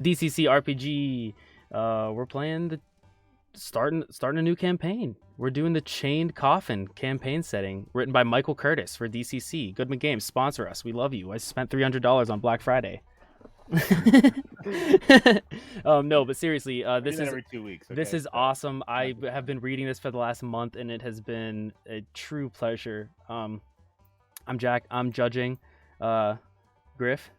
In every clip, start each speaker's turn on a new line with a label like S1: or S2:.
S1: DCC RPG. We're playing the starting a new campaign. We're doing the Chained Coffin campaign setting, written by Michael Curtis for DCC. Goodman Games, sponsor us. We love you. I spent $300 on Black Friday. No, but seriously, this is
S2: every 2 weeks. Okay?
S1: This is awesome. I have been reading this for the last month, and it has been a true pleasure. I'm Jack. I'm judging. Griff.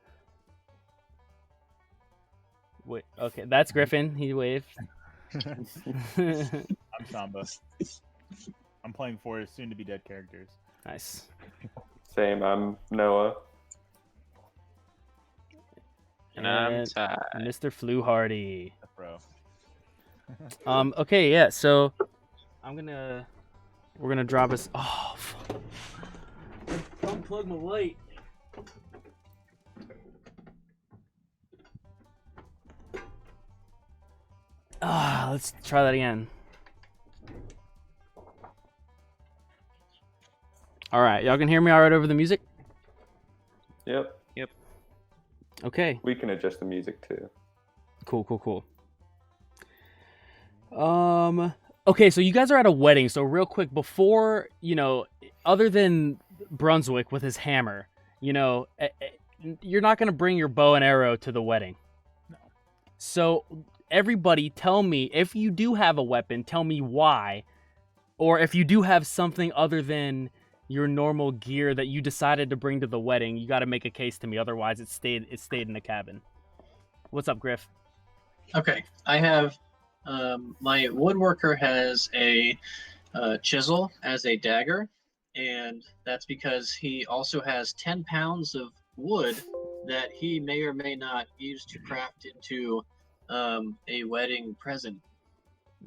S1: Wait. Okay, that's Griffin. He waved.
S2: I'm Samba. I'm playing 4 soon-to-be dead characters.
S1: Nice.
S3: Same. I'm Noah.
S4: And I'm Ty.
S1: Mr. Fluhardy.
S2: Bro.
S1: Okay, yeah. So we're gonna drop us. Oh, unplug my light. Let's try that again. All right, y'all can hear me all right over the music?
S3: Yep.
S1: Okay.
S3: We can adjust the music too.
S1: Cool. Okay, so you guys are at a wedding. So real quick, before, other than Brunswick with his hammer, you're not going to bring your bow and arrow to the wedding.
S2: No.
S1: So everybody tell me, if you do have a weapon, tell me why. Or if you do have something other than your normal gear that you decided to bring to the wedding, you got to make a case to me. Otherwise, it stayed in the cabin. What's up, Griff?
S5: Okay, I have my woodworker has a chisel as a dagger, and that's because he also has 10 pounds of wood that he may or may not use to craft into a wedding present.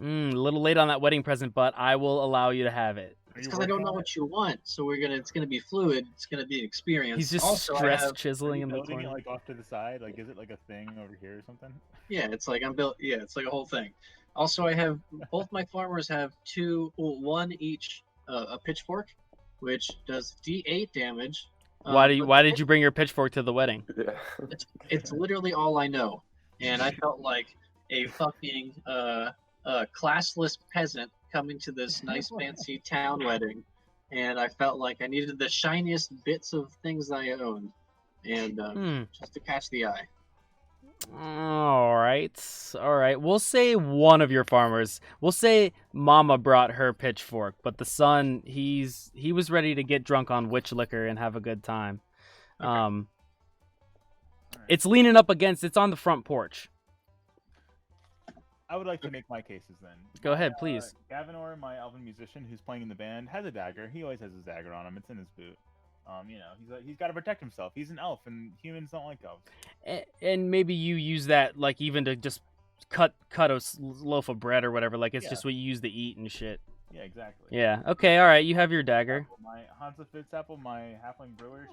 S1: A little late on that wedding present, but I will allow you to have it.
S5: It's because I don't know what you want, so it's gonna be fluid. It's gonna be an experience.
S1: He's just
S5: also,
S1: chiseling in the
S2: building
S1: corner.
S2: it like off to the side. Like, is it like a thing over here or something?
S5: Yeah, it's like I'm built. Yeah, it's like a whole thing. Also, I have both my farmers have one each a pitchfork, which does D8 damage.
S1: Why did you bring your pitchfork to the wedding?
S3: Yeah.
S5: It's literally all I know, and I felt like a fucking classless peasant coming to this nice fancy town wedding, and I felt like I needed the shiniest bits of things I owned, and just to catch the eye.
S1: All right. We'll say one of your farmers. We'll say Mama brought her pitchfork, but the son, he was ready to get drunk on witch liquor and have a good time.
S2: Okay.
S1: It's leaning up against. It's on the front porch.
S2: I would like to make my cases then.
S1: Go ahead, please.
S2: Gavinor, my elven musician who's playing in the band, has a dagger. He always has his dagger on him. It's in his boot. He's got to protect himself. He's an elf, and humans don't like elves.
S1: And maybe you use that, like, even to just cut a loaf of bread or whatever. Like, it's just what you use to eat and shit.
S2: Yeah, exactly.
S1: Yeah. Okay. All right. You have your dagger.
S2: My Hansa Fitzapple, my halfling brewer,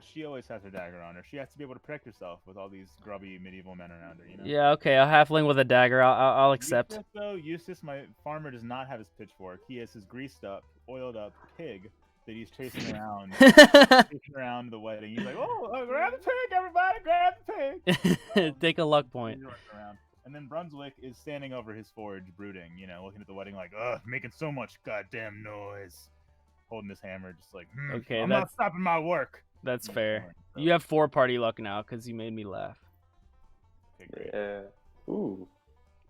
S2: she always has her dagger on her. She has to be able to protect herself with all these grubby medieval men around her.
S1: Yeah. Okay. A halfling with a dagger. I'll accept.
S2: Eustace, my farmer, does not have his pitchfork. He has his greased up, oiled up pig that he's chasing around, the wedding. He's like, "Oh, grab the pig, everybody! Grab the pig!"
S1: Take a luck point.
S2: And then Brunswick is standing over his forge, brooding, looking at the wedding like, ugh, making so much goddamn noise. Holding his hammer, just like,
S1: okay,
S2: I'm not stopping my work.
S1: That's fair. You have 4 party luck now, because you made me laugh.
S2: Okay, great.
S3: Yeah. Ooh.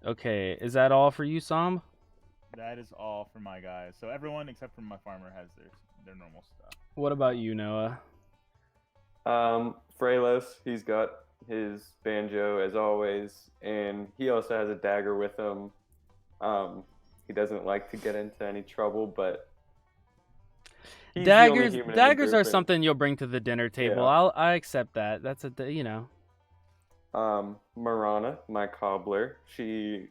S1: Okay, is that all for you, Sam?
S2: That is all for my guys. So everyone except for my farmer has their normal stuff.
S1: What about you, Noah?
S3: Frelos, he's got his banjo as always, and he also has a dagger with him. He doesn't like to get into any trouble, but daggers
S1: are something you'll bring to the dinner table.
S3: Yeah.
S1: I accept that. That's
S3: Miranda, my cobbler, she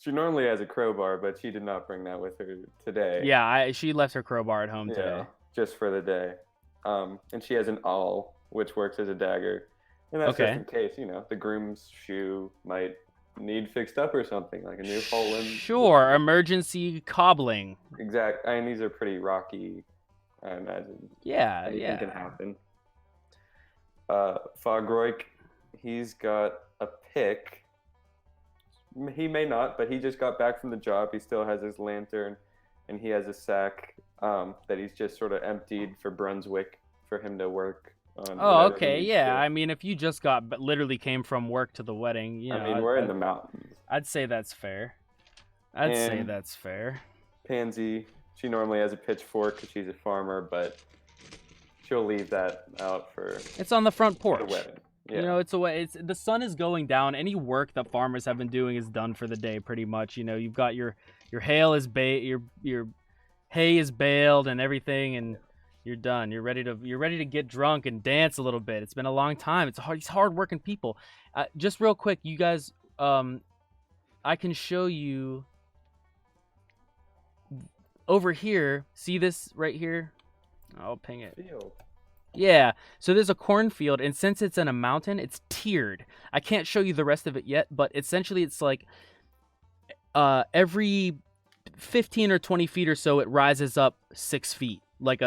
S3: normally has a crowbar, but she did not bring that with her today.
S1: Yeah, she left her crowbar at home today.
S3: Just for the day. And she has an awl, which works as a dagger. And that's just in case, the groom's shoe might need fixed up or something, like a new hole in.
S1: Sure, emergency cobbling.
S3: Exactly. I mean, these are pretty rocky, I imagine.
S1: Yeah,
S3: Anything can happen. Fogroik, he's got a pick. He may not, but he just got back from the job. He still has his lantern, and he has a sack that he's just sort of emptied for Brunswick for him to work on.
S1: Oh, okay, yeah. I mean, if you just literally came from work to the wedding, you know,
S3: I mean, we're in the mountains.
S1: I'd say that's fair. I'd say that's fair.
S3: Pansy, she normally has a pitchfork because she's a farmer, but she'll leave that out for.
S1: It's on the front porch.
S3: The wedding. Yeah.
S1: You know, it's the sun is going down. Any work that farmers have been doing is done for the day, pretty much. You know, you've got your hail is your hay is baled and everything, and you're done. You're ready to get drunk and dance a little bit. It's been a long time. It's hard-working people. Just real quick, you guys, I can show you over here. See this right here? I'll ping it.
S3: Field.
S1: Yeah, so there's a cornfield, and since it's in a mountain, it's tiered. I can't show you the rest of it yet, but essentially it's like every 15 or 20 feet or so, it rises up 6 feet, like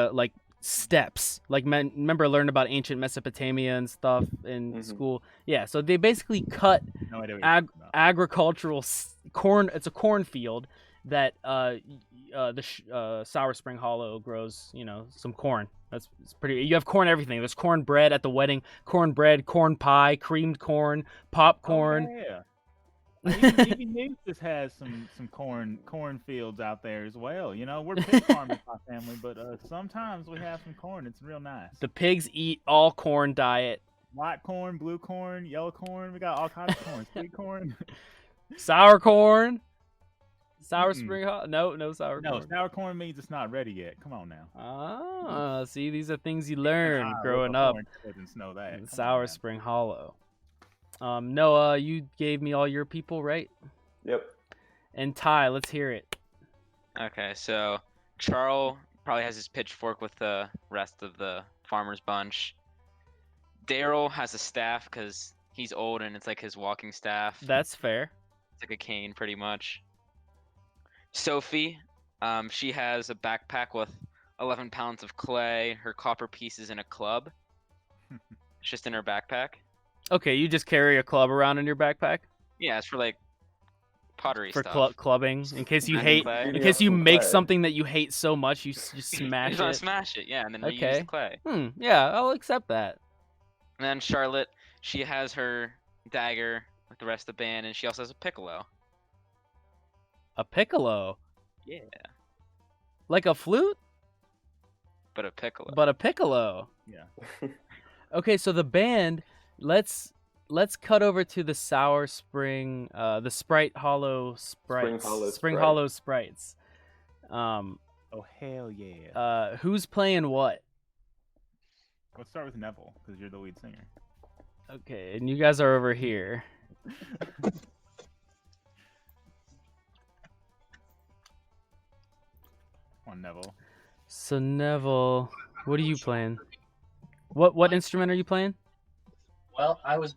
S1: steps. Like, remember I learned about ancient Mesopotamia and stuff in school? Yeah, so they basically cut agricultural corn. It's a cornfield that Sour Spring Hollow grows, you know, some corn. It's pretty. You have corn everything. There's cornbread at the wedding, cornbread, corn pie, creamed corn, popcorn.
S2: Oh, yeah. Even Newt has some cornfields out there as well. You know, we're pig farmers, my family, but sometimes we have some corn. It's real nice.
S1: The pigs eat all corn diet.
S2: White corn, blue corn, yellow corn. We got all kinds of corn. Sweet corn,
S1: sour corn. Sour Spring Hollow? No sour corn.
S2: No, sour corn means it's not ready yet. Come on now.
S1: Ah, see, these are things you learn growing up.
S2: Know that.
S1: Sour Spring Hollow. Noah, you gave me all your people, right?
S3: Yep.
S1: And Ty, let's hear it.
S4: Okay, so Charles probably has his pitchfork with the rest of the farmer's bunch. Daryl has a staff because he's old and it's like his walking staff.
S1: That's fair.
S4: It's like a cane, pretty much. Sophie, she has a backpack with 11 pounds of clay, her copper pieces, and a club. It's just in her backpack.
S1: Okay, you just carry a club around in your backpack?
S4: Yeah, it's for like pottery
S1: for
S4: stuff.
S1: Clubbing, in case you hate,
S4: clay.
S1: in case you make something that you hate so much, you just smash
S4: You just want to smash it, yeah, and then reuse the clay.
S1: Yeah, I'll accept that.
S4: And then Charlotte, she has her dagger with the rest of the band, and she also has a piccolo.
S1: A piccolo?
S4: Yeah.
S1: Like a flute?
S4: But a piccolo.
S1: But a piccolo.
S2: Yeah.
S1: Okay, so the band, let's cut over to the Sour Spring, the Sprite Hollow Sprites. Spring Hollow Sprites.
S2: Oh hell yeah.
S1: Who's playing what?
S2: Let's start with Neville, because you're the lead singer.
S1: Okay, and you guys are over here.
S2: Come on, Neville.
S1: So Neville, what are you playing? What instrument are you playing?
S5: Well, I was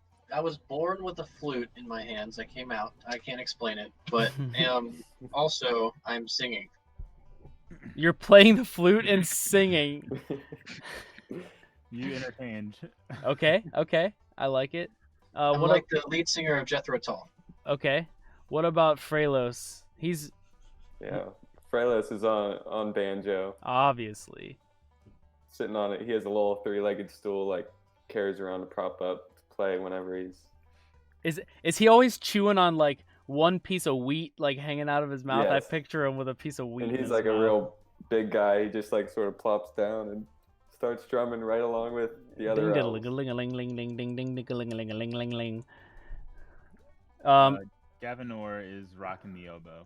S5: born with a flute in my hands. I came out. I can't explain it, but also I'm singing.
S1: You're playing the flute and singing.
S2: You entertained.
S1: Okay, I like it.
S5: I'm like the lead singer of Jethro Tull.
S1: Okay, what about Frelos? He's
S3: Frelos is on banjo.
S1: Obviously.
S3: Sitting on it, he has a little three-legged stool, like carries around to prop up to play whenever he's.
S1: Is he always chewing on like one piece of wheat, like hanging out of his mouth?
S3: Yes.
S1: I picture him with a piece of wheat.
S3: And he's like a real big guy. He just like sort of plops down and starts drumming right along with the other.
S2: Gavinor is rocking the oboe,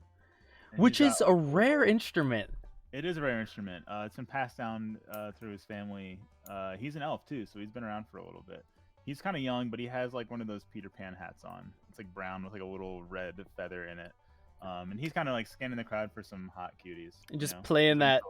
S1: which is a rare instrument.
S2: It is a rare instrument. It's been passed down through his family. He's an elf too, so he's been around for a little bit. He's kind of young, but he has like one of those Peter Pan hats on. It's like brown with like a little red feather in it. And he's kind of like scanning the crowd for some hot cuties.
S1: And just playing that.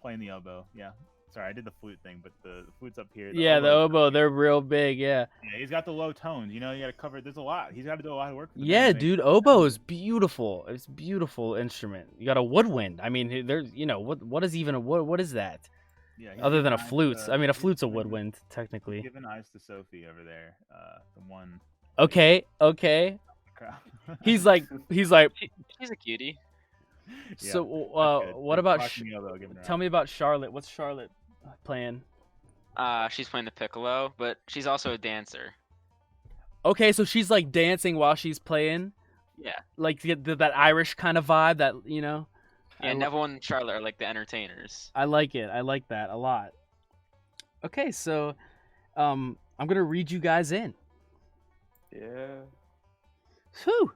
S2: Playing the oboe, yeah. Sorry, I did the flute thing, but the flute's up here.
S1: The oboe, they're real big, yeah.
S2: Yeah, he's got the low tones. You know, you got to cover. There's a lot. He's got to do a lot of work.
S1: Yeah, dude, oboe is beautiful. It's a beautiful instrument. You got a woodwind. I mean, there's, what is even what is that?
S2: Yeah. he's
S1: Other than a
S2: giving eyes
S1: flute.
S2: to-
S1: I mean, a
S2: he's
S1: flute's a
S2: giving-
S1: woodwind,
S2: he's
S1: technically.
S2: giving eyes to Sophie over there. The one.
S1: Okay.
S2: Crowd.
S1: He's like,
S4: She's a cutie.
S1: so
S2: that's good.
S1: what
S2: He's
S1: about?
S2: watching the elbow, giving her
S1: Tell
S2: eyes.
S1: me about Charlotte. What's Charlotte playing?
S4: She's playing the piccolo, but she's also a dancer.
S1: Okay, so she's like dancing while she's playing,
S4: Yeah.
S1: like that Irish kind of vibe. That you know.
S4: Yeah,
S1: I li-
S4: Neville and Charlotte are like the entertainers.
S1: I like it. I like that a lot. Okay, so I'm gonna read you guys in.
S3: Yeah.
S1: Whew.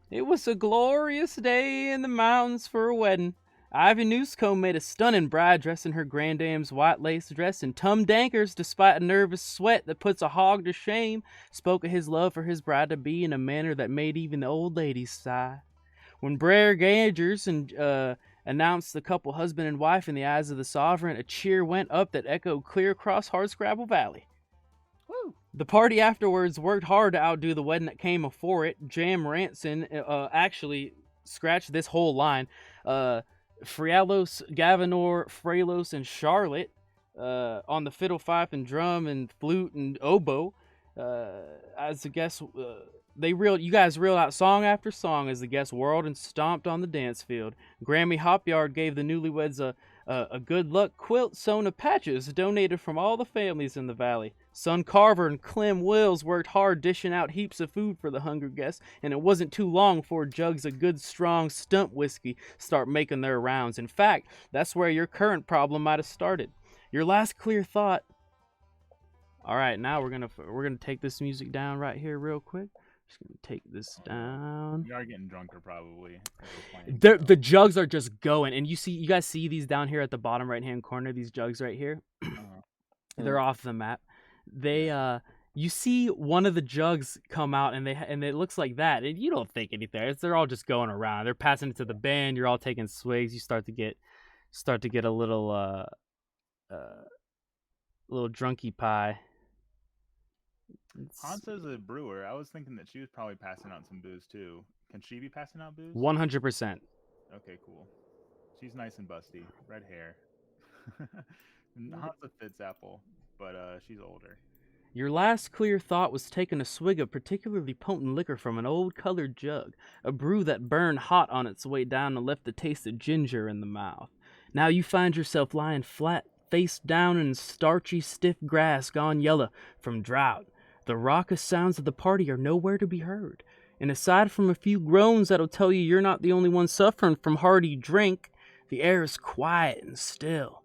S1: It was a glorious day in the mountains for a wedding. Ivy Newscomb made a stunning bride dressed in her granddame's white lace dress, and Tum Dankers, despite a nervous sweat that puts a hog to shame, spoke of his love for his bride-to-be in a manner that made even the old ladies sigh. When Brer Gagers announced the couple husband and wife in the eyes of the sovereign, a cheer went up that echoed clear across Hardscrabble Valley.
S2: Woo!
S1: The party afterwards worked hard to outdo the wedding that came before it. Jam Ranson actually scratched this whole line. Frialos, Gavinor, Fralos, and Charlotte on the fiddle, fife, and drum, and flute and oboe. As the guests, you guys reeled out song after song as the guests whirled and stomped on the dance field. Grammy Hopyard gave the newlyweds a good luck quilt sewn of patches donated from all the families in the valley. Son Carver and Clem Wills worked hard dishing out heaps of food for the hungry guests, and it wasn't too long before jugs of good strong stump whiskey start making their rounds. In fact, that's where your current problem might have started. Your last clear thought. All right, now we're gonna take this music down right here real quick. Just gonna take this down.
S2: We are getting drunker probably. as we're playing,
S1: The jugs are just going, and you guys see these down here at the bottom right hand corner. These jugs right here, they're off the map. They you see one of the jugs come out, and it looks like that, and you don't think anything. They're all just going around. They're passing it to the band. You're all taking swigs. You start to get a little drunky pie.
S2: Hansa's a brewer. I was thinking that she was probably passing out some booze too. Can she be passing out booze?
S1: 100%.
S2: Okay, cool. She's nice and busty, red hair. Hansa fits apple, but she's older.
S1: Your last clear thought was taking a swig of particularly potent liquor from an old colored jug, a brew that burned hot on its way down and left the taste of ginger in the mouth. Now you find yourself lying flat, face down in starchy, stiff grass gone yellow from drought. The raucous sounds of the party are nowhere to be heard, and aside from a few groans that'll tell you you're not the only one suffering from hearty drink, the air is quiet and still.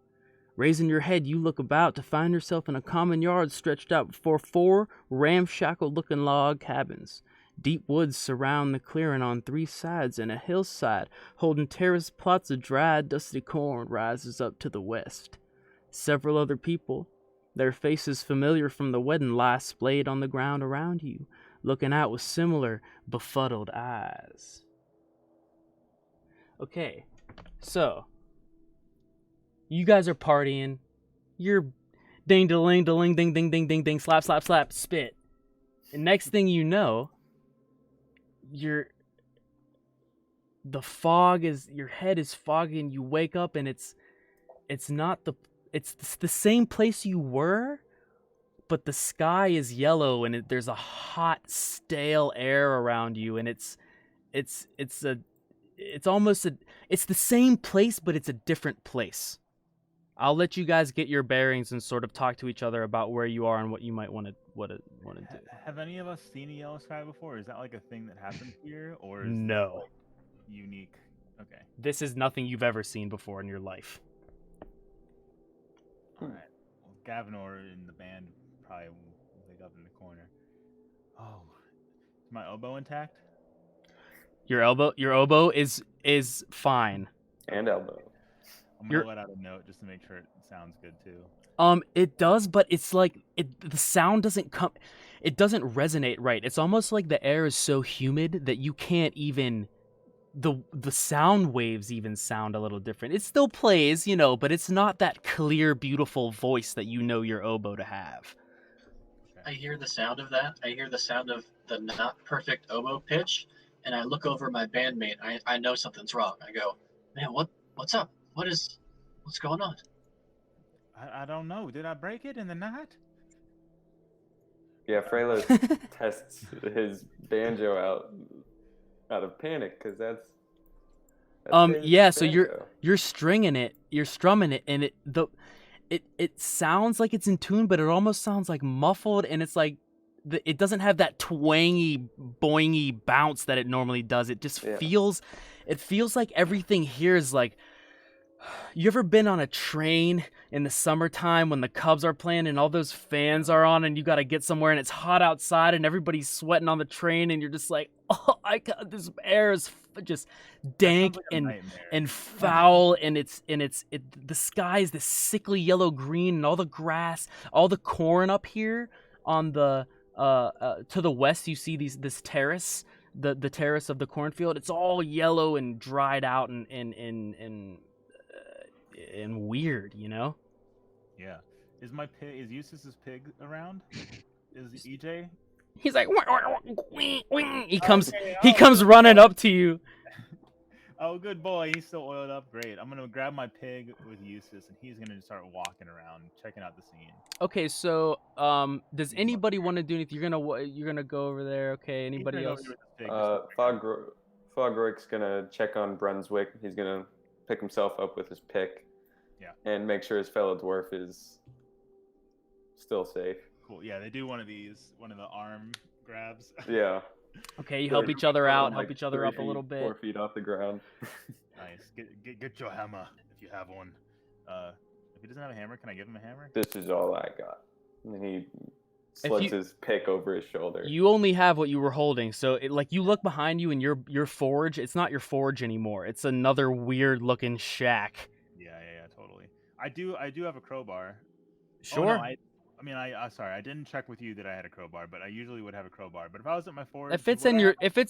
S1: Raising your head, you look about to find yourself in a common yard stretched out before 4 ramshackle-looking log cabins. Deep woods surround the clearing on 3 sides, and a hillside holding terraced plots of dried, dusty corn rises up to the west. Several other people, their faces familiar from the wedding, lie splayed on the ground around you, looking out with similar befuddled eyes. Okay, so you guys are partying. You're ding-da-ling, da-ling, ding, ding, ding, ding, ding, slap, slap, slap, spit. And next thing you know, your head is foggy, and you wake up, and it's the same place you were, but the sky is yellow, and there's a hot, stale air around you, and it's the same place, but it's a different place. I'll let you guys get your bearings and sort of talk to each other about where you are and what you might want to do.
S2: Have any of us seen a yellow sky before? Is that like a thing that happens here, or is
S1: No.
S2: that, like, unique? Okay.
S1: This is nothing you've ever seen before in your life.
S2: All right. Well, Gavinor in the band probably will wake up in the corner. Oh, is my oboe intact?
S1: Your oboe is fine.
S3: And elbow.
S2: I'm gonna let out a note just to make sure it sounds good too.
S1: It does, but it's like the sound doesn't resonate right. It's almost like the air is so humid that you can't even the sound waves even sound a little different. It still plays, but it's not that clear, beautiful voice that you know your oboe to have.
S5: I hear the sound of that. I hear the sound of the not perfect oboe pitch, and I look over my bandmate. I know something's wrong. I go, man, what's up? What's going on?
S2: I don't know. Did I break it in the night?
S3: Yeah, Freylos tests his banjo out of panic because that's his
S1: Yeah, so
S3: banjo.
S1: you're stringing it, you're strumming it, and it sounds like it's in tune, but it almost sounds like muffled, and it's like it doesn't have that twangy, boingy bounce that it normally does. It just
S3: Yeah.
S1: feels like everything here is like. You ever been on a train in the summertime when the Cubs are playing and all those fans are on and you got to get somewhere and it's hot outside and everybody's sweating on the train and you're just like, oh, this air is just dank
S2: Like a nightmare.
S1: and foul and the sky is this sickly yellow green and all the grass, all the corn up here on the to the west you see this terrace, the terrace of the cornfield. It's all yellow and dried out and weird, you know?
S2: Yeah. Is Eustace's pig around? Is EJ?
S1: He's like, he
S2: Okay,
S1: comes running up to you.
S2: Oh, good boy. He's still oiled up. Great. I'm gonna grab my pig with Eustace, and he's gonna start walking around, checking out the scene.
S1: Okay, so does anybody want to do anything? You're gonna go over there. Okay, anybody
S2: He's gonna
S1: else?
S2: go over with his pig,
S3: Fogroik's gonna check on Brunswick. He's gonna pick himself up with his pick.
S2: Yeah.
S3: And make sure his fellow dwarf is still safe.
S2: Cool. Yeah, they do one of the arm grabs.
S3: Yeah.
S1: Okay, you help each other out,
S3: Like
S1: help each other
S3: 3
S1: up a little
S3: feet,
S1: bit.
S3: 4 feet off the ground.
S2: Nice. Get your hammer if you have one. If he doesn't have a hammer, can I give him a hammer?
S3: This is all I got. And he slugs his pick over his shoulder.
S1: You only have what you were holding, so you look behind you and your forge. It's not your forge anymore. It's another weird looking shack.
S2: Yeah, totally. I do have a crowbar.
S1: Sure.
S2: Oh, no, I sorry, I didn't check with you that I had a crowbar, but I usually would have a crowbar. But if I was at my forge,
S1: If it's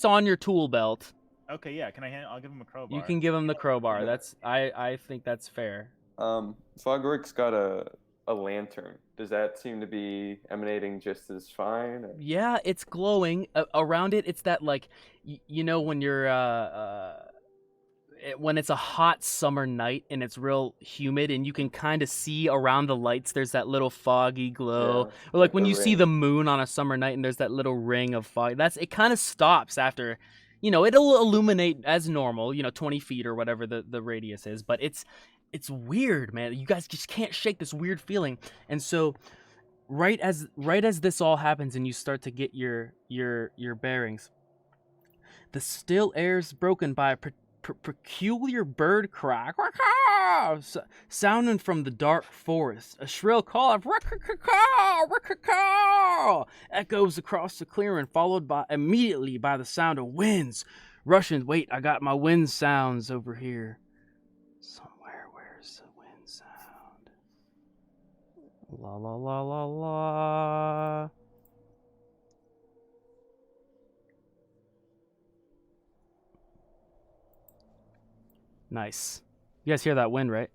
S1: on your tool belt,
S2: okay, yeah, I'll give him a crowbar.
S1: you can give him the crowbar.
S3: Yeah.
S1: That's I think that's fair.
S3: Fogroik's got a lantern. Does that seem to be emanating just as fine? Or?
S1: Yeah, it's glowing. Around it, it's that like, you know, when you're when it's a hot summer night and it's real humid and you can kind of see around the lights. There's that little foggy glow,
S3: Yeah,
S1: or like when
S3: the
S1: you see
S3: ring.
S1: the moon on a summer night and there's that little ring of fog. It kind of stops after, you know, it'll illuminate as normal, you know, 20 feet or whatever the radius is. But it's weird, man. You guys just can't shake this weird feeling, and so. Right as this all happens and you start to get your bearings, the still air is broken by a peculiar bird cry, sounding from the dark forest. A shrill call of echoes across the clearing, followed immediately by the sound of winds rushing. Wait, I got my wind sounds over here. Somewhere, where's the wind sound? La la la la la. Nice. You guys hear that wind, right?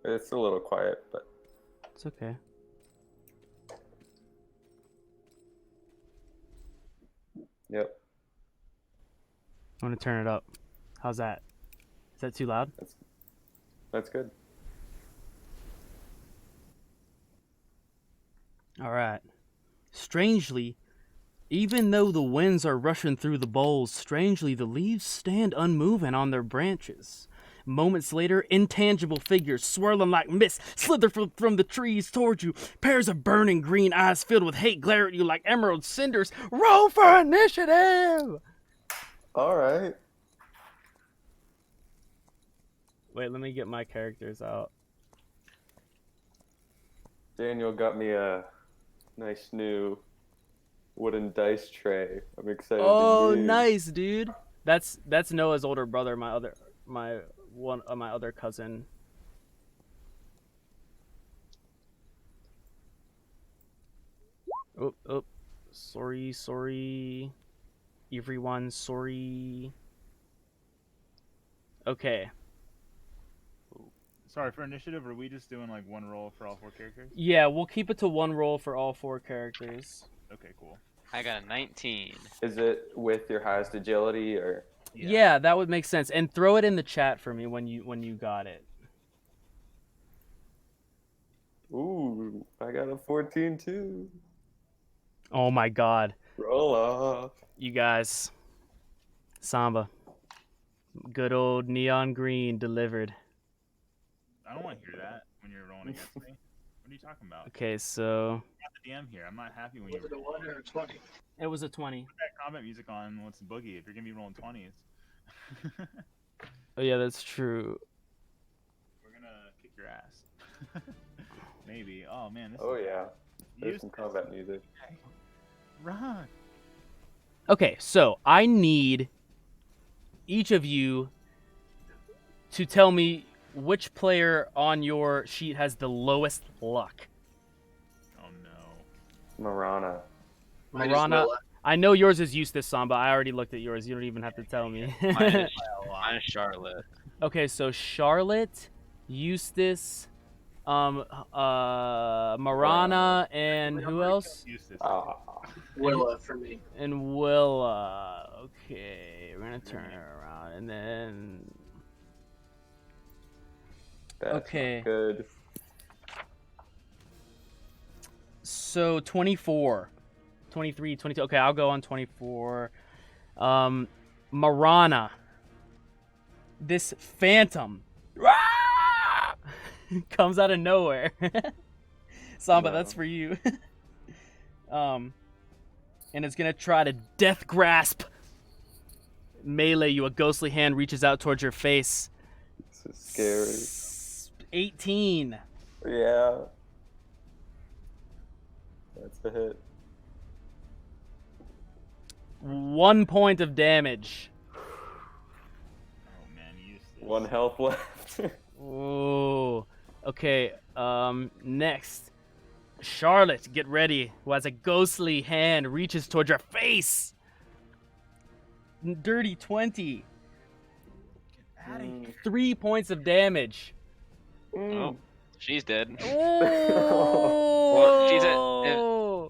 S3: It's a little quiet, but
S1: It's okay.
S3: yep.
S1: I'm gonna turn it up. How's that? Is that too loud?
S3: That's good.
S1: All right. Strangely, even though the winds are rushing through the boles, strangely the leaves stand unmoving on their branches. Moments later, intangible figures swirling like mist slither from the trees towards you. Pairs of burning green eyes filled with hate glare at you like emerald cinders. Roll for initiative!
S3: All right.
S1: Wait, let me get my characters out.
S3: Daniel got me a nice new wooden dice tray. I'm excited.
S1: Oh,
S3: to use.
S1: nice, dude. That's Noah's older brother, my other cousin. Oh, sorry. Everyone, sorry. Okay.
S2: Sorry, for initiative, are we just doing like one roll for all 4 characters?
S1: Yeah, we'll keep it to one roll for all 4 characters.
S2: Okay, cool.
S4: I got a 19.
S3: Is it with your highest agility or?
S1: Yeah, that would make sense. And throw it in the chat for me when you got it.
S3: Ooh, I got a 14 too.
S1: Oh my god.
S3: Roll off.
S1: You guys. Samba. Good old neon green delivered.
S2: I don't want to hear that when you're rolling against me. What are you talking about?
S1: Okay, so
S2: I'm not the DM here. I'm not happy when you.
S5: Was it a 1 or a 20?
S1: it was a 20.
S2: Put that combat music on. What's the boogie? If you're gonna be rolling 20s,
S1: Oh yeah, that's true.
S2: we're gonna kick your ass. Maybe. Oh man. This
S3: Oh
S2: is...
S3: yeah, there's
S2: Use
S3: some
S2: this.
S3: combat music.
S2: Run.
S1: Okay, so I need each of you to tell me which player on your sheet has the lowest luck.
S2: Oh no.
S3: Miranda.
S5: Mine is
S1: Miranda,
S5: Willa.
S1: I know yours is Eustace, Samba. I already looked at yours. You don't even have to tell me.
S4: Mine is Charlotte.
S1: Okay, so Charlotte, Eustace, Miranda, and who else?
S2: Eustace.
S3: Ah,
S5: Willa for me.
S1: And Willa. Okay, we're gonna turn her around, and then
S3: that's
S1: Okay.
S3: not good.
S1: so 24, 23, 22. Okay, I'll go on 24. Miranda. This phantom comes out of nowhere. Samba,
S3: No.
S1: that's for you. And it's gonna try to death grasp, melee you. A ghostly hand reaches out towards your face.
S3: This is scary.
S1: 18.
S3: Yeah. That's a hit.
S1: 1 point of damage.
S2: Oh man, Eustace.
S3: 1 health left.
S1: Ooh. Okay. Next, Charlotte, get ready. Who has a ghostly hand reaches towards your face. Dirty 20.
S2: Outta here.
S1: 3 points of damage.
S4: Oh, she's dead.
S1: Oh.
S4: she's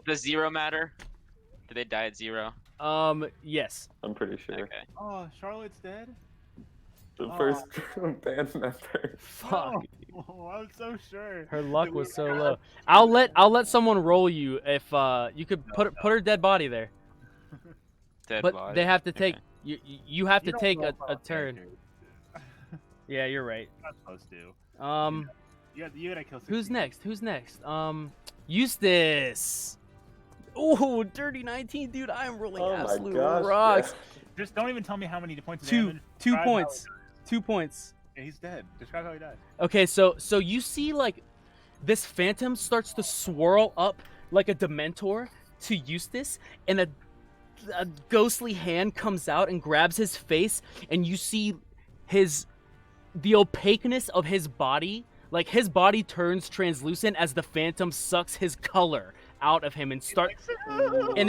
S4: Does 0 matter? Do they die at 0?
S1: Yes.
S3: I'm pretty sure.
S4: Okay.
S2: Oh, Charlotte's dead.
S3: The
S2: Oh.
S3: first band member.
S1: Fuck.
S2: Oh, I was so sure.
S1: Her luck was so low. I'll let someone roll you if you could put her dead body there.
S4: Dead
S1: But
S4: body.
S1: they have to take
S4: Okay.
S1: you have to
S2: You don't
S1: take
S2: roll
S1: a
S2: for
S1: turn.
S2: characters.
S1: Yeah, you're right.
S2: You're not supposed to. You gotta kill 16.
S1: Who's next? Who's next? Eustace. Oh, dirty 19, dude. I am rolling
S3: Oh my
S1: absolute
S3: gosh.
S1: rocks.
S2: Just don't even tell me how many points of
S1: Two
S2: damage.
S1: 2
S2: Describe how
S1: points. 2 points.
S2: Yeah, he's dead. Describe how he died.
S1: Okay, so you see like this phantom starts to swirl up like a Dementor to Eustace, and a ghostly hand comes out and grabs his face, and you see the opaqueness of his body. Like his body turns translucent as the phantom sucks his color out of him and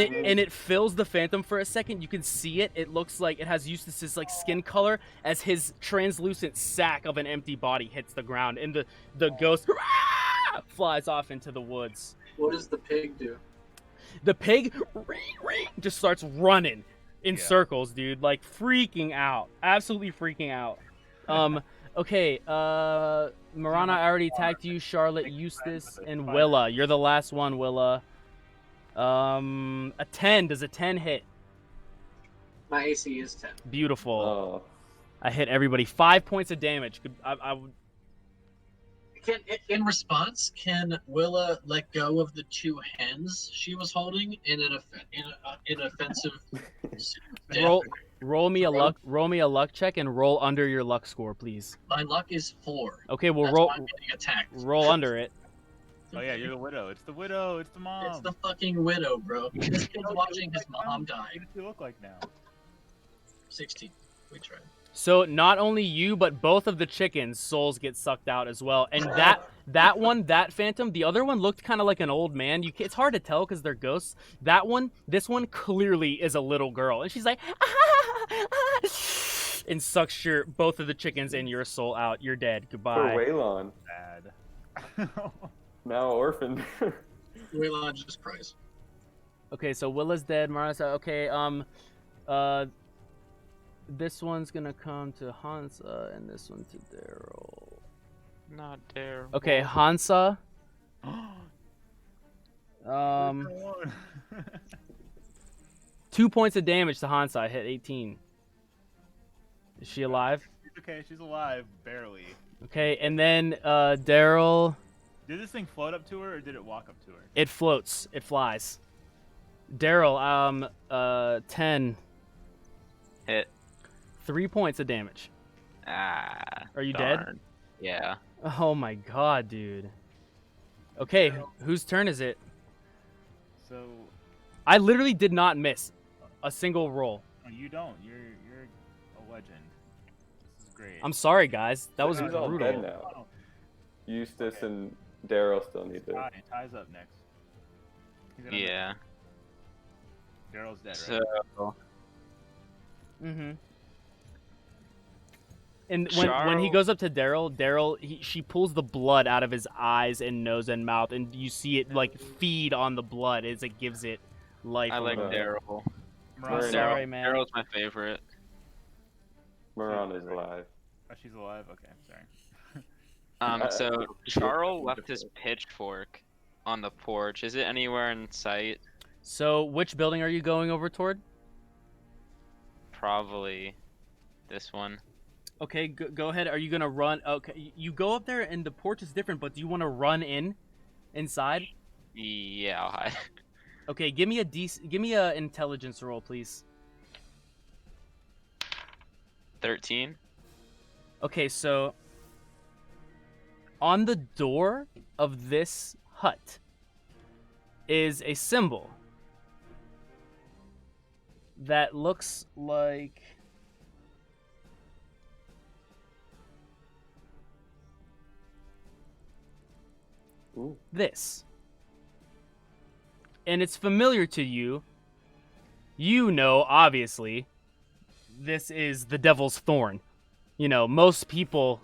S1: it fills the phantom for a second. You can see it. It looks like it has Eustace's like skin color as his translucent sack of an empty body hits the ground, and the ghost flies off into the woods.
S5: What does the pig do?
S1: The pig just starts running in
S2: Yeah.
S1: circles, dude, like freaking out, absolutely freaking out. Okay, Miranda, I already attacked you. Charlotte, Eustace, and Willa. You're the last one, Willa. A 10. Does a 10 hit?
S5: My AC is 10.
S1: Beautiful.
S3: Oh.
S1: I hit everybody. 5 points of damage. I would.
S5: In response, can Willa let go of the 2 hens she was holding in an offensive?
S1: Roll me a luck check and roll under your luck score, please.
S5: My luck is 4.
S1: Okay, well
S5: That's
S1: roll
S5: why I'm getting attacked.
S1: roll under it.
S2: Oh yeah, you're the widow. It's the widow. It's the mom.
S5: It's the fucking widow, bro. This kid's watching his mom die.
S2: What does he look like now?
S5: 16. We tried.
S1: So not only you, but both of the chickens' souls get sucked out as well. And that phantom, the other one looked kind of like an old man. It's hard to tell because they're ghosts. This one clearly is a little girl, and she's like, and sucks both of the chickens and your soul out. You're dead.
S3: For
S1: Goodbye.
S3: Waylon.
S2: Bad.
S3: Now orphaned.
S5: Waylon just cries.
S1: Okay, so Willa's dead. Mara's okay. This one's gonna come to Hansa, and this one to Daryl.
S4: Not there.
S1: Okay, Hansa, Um,
S2: One.
S1: 2 points of damage to Hansa. I hit 18. Is she alive?
S2: She's okay, she's alive, barely.
S1: Okay, and then Daryl.
S2: Did this thing float up to her, or did it walk up to her?
S1: It floats. It flies. Daryl, 10.
S4: Hit.
S1: 3 points of damage.
S4: Ah.
S1: Are you dead?
S4: darn. Yeah.
S1: Oh my god, dude. Okay, whose turn is it?
S2: So,
S1: I literally did not miss a single roll.
S2: no, you don't. You're a legend. This is great.
S1: I'm sorry, guys. That was
S3: Who's all dead
S1: brutal.
S3: now?
S2: Oh,
S3: Eustace
S2: Okay.
S3: and Daryl still need to.
S2: Ty's up next. He's gonna-
S4: Yeah.
S2: Daryl's dead, right?
S4: So
S1: Mm-hmm. And when he
S4: Charles-
S1: goes up to Daryl, she pulls the blood out of his eyes and nose and mouth, and you see it like feed on the blood as it gives it life.
S4: I
S1: a
S4: like
S1: little bit.
S4: Daryl.
S2: Miranda-
S1: sorry, man.
S4: Daryl's my favorite.
S3: Miranda's alive.
S2: Oh, she's alive? Okay, sorry.
S4: So Charles left his pitchfork on the porch. Is it anywhere in sight?
S1: So, which building are you going over toward?
S4: Probably this one.
S1: Okay, go ahead. Are you gonna run? Okay, you go up there, and the porch is different. But do you want to run inside?
S4: Yeah, I'll hide.
S1: Okay, give me a intelligence roll, please.
S4: 13.
S1: Okay, so on the door of this hut is a symbol that looks like
S3: Ooh.
S1: this. And it's familiar to you. You know, obviously, this is the Devil's Thorn. You know, most people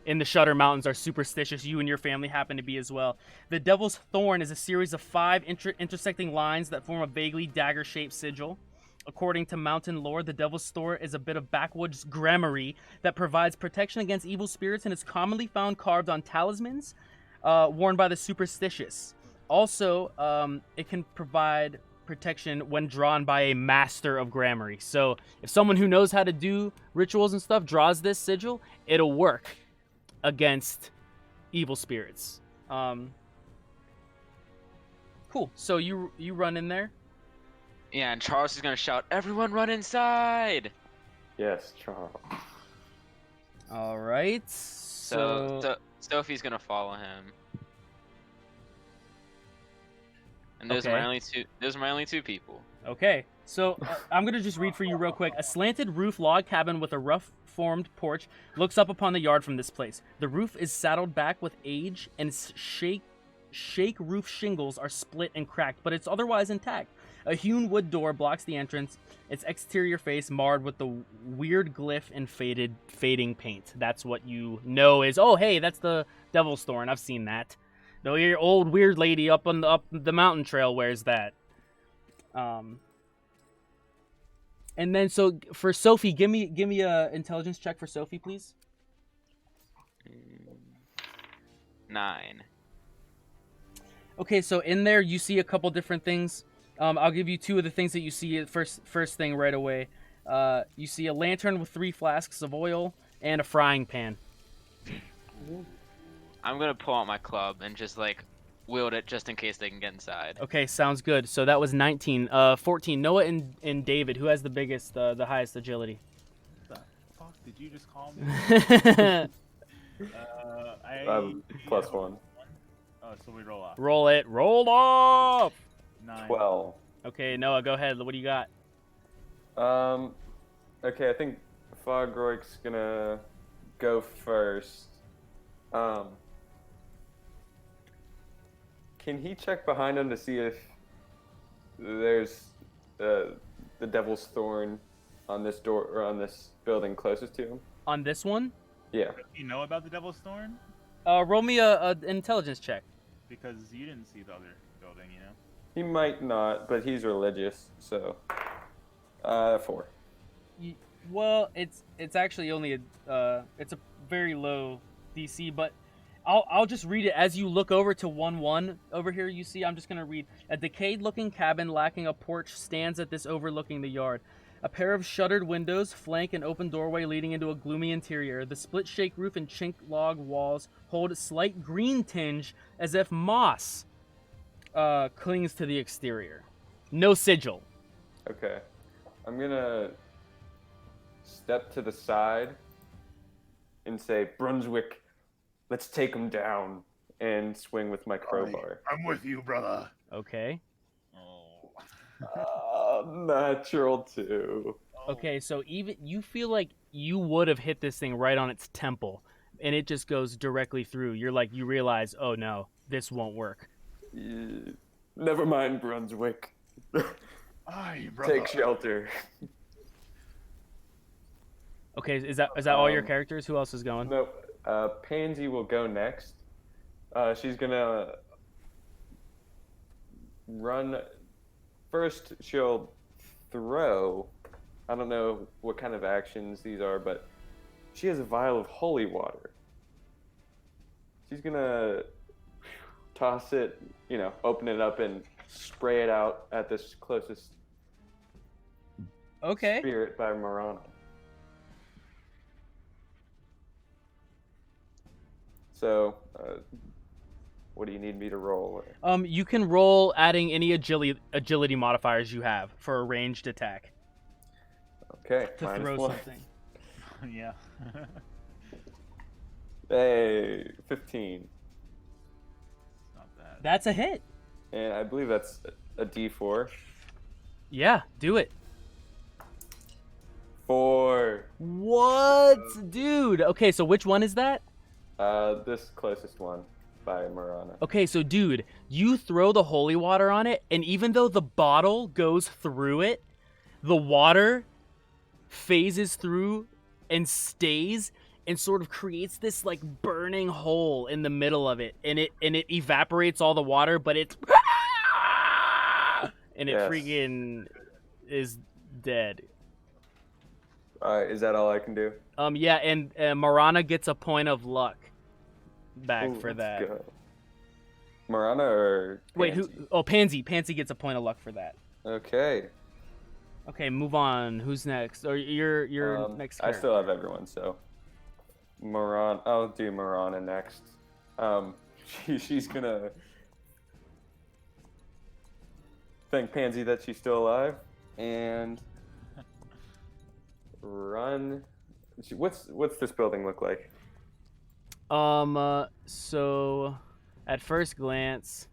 S1: in the Shutter Mountains are superstitious. You and your family happen to be as well. The Devil's Thorn is a series of 5 intersecting lines that form a vaguely dagger-shaped sigil. According to mountain lore, the Devil's Thorn is a bit of backwoods gramarye that provides protection against evil spirits and is commonly found carved on talismans worn by the superstitious. Also, it can provide protection when drawn by a master of gramarye. So if someone who knows how to do rituals and stuff draws this sigil, it'll work against evil spirits. Cool. So you run in there.
S4: Yeah, and Charles is gonna shout, "Everyone run inside!"
S3: Yes, Charles.
S1: All right.
S4: So Sophie's gonna follow him. And those are
S1: Okay.
S4: my only two. Those are my only 2 people.
S1: Okay, so I'm gonna just read for you real quick. A slanted roof log cabin with a rough-formed porch looks up upon the yard from this place. The roof is saddled back with age, and shake roof shingles are split and cracked, but it's otherwise intact. A hewn wood door blocks the entrance, its exterior face marred with the weird glyph and fading paint. That's what you know is, oh, hey, that's the Devil's Thorn. I've seen that. The old weird lady up the mountain trail wears that. And then so for Sophie, give me a intelligence check for Sophie, please.
S4: 9.
S1: Okay, so in there you see a couple different things. I'll give you 2 of the things that you see first thing right away. You see a lantern with 3 flasks of oil and a frying pan.
S4: I'm gonna pull out my club and just like wield it just in case they can get inside.
S1: Okay, sounds good. So that was 19. 14. Noah and David, who has the biggest, the highest agility?
S2: What the fuck did you just call me?
S3: +1.
S2: Oh, so we roll off.
S1: Roll it. Roll off!
S2: 9.
S3: 12.
S1: Okay, Noah, go ahead. What do you got?
S3: Okay, I think Fogroik's gonna go first. Can he check behind him to see if there's the Devil's Thorn on this door or on this building closest to him?
S1: On this one,
S3: Yeah.
S2: Do you know about the Devil's Thorn?
S1: roll me a intelligence check.
S2: Because you didn't see the other building, you know?
S3: He might not, but he's religious, so 4.
S1: Well, it's actually only it's a very low DC, but I'll just read it as you look over to 1-1 over here. You see, I'm just gonna read. A decayed-looking cabin lacking a porch stands at this overlooking the yard. A pair of shuttered windows flank an open doorway leading into a gloomy interior. The split-shake roof and chinked log walls hold a slight green tinge, as if moss clings to the exterior. No sigil.
S3: Okay. I'm gonna step to the side and say, Brunswick, let's take him down, and swing with my crowbar.
S2: I'm with you, brother.
S1: Okay.
S3: Natural 2.
S1: Okay, so even you feel like you would have hit this thing right on its temple, and it just goes directly through. You realize, oh no, this won't work.
S3: Never mind, Brunswick.
S2: Aye, brother.
S3: Take shelter.
S1: Okay, is that all your characters? Who else is going?
S3: Nope. Pansy will go next. She's gonna run. First, she'll throw. I don't know what kind of actions these are, but she has a vial of holy water. She's gonna toss it, open it up and spray it out at this closest spirit by Miranda. So, what do you need me to roll?
S1: You can roll adding any agility modifiers you have for a ranged attack.
S3: Okay,
S1: To throw
S3: -1.
S1: something.
S2: Yeah.
S3: Hey, 15.
S2: Not bad.
S1: That's a hit.
S3: And I believe that's a D4.
S1: Yeah, do it.
S3: 4.
S1: What, dude? Okay, so which one is that?
S3: This closest one by Miranda.
S1: Okay, so dude, you throw the holy water on it, and even though the bottle goes through it, the water phases through and stays and sort of creates this like burning hole in the middle of it, and it evaporates all the water, but it's and it
S3: Yes.
S1: freaking is dead.
S3: Is that all I can do?
S1: Yeah, and Miranda gets a point of luck back
S3: Ooh,
S1: for
S3: let's
S1: that.
S3: go. Miranda or
S1: Wait,
S3: Pansy?
S1: who? Oh, Pansy. Pansy gets a point of luck for that.
S3: Okay.
S1: Okay, move on. Who's next? Or you're next.
S3: I still have everyone, so Miranda. I'll do Miranda next. She's gonna thank Pansy that she's still alive and run. What's this building look like?
S1: So at first glance,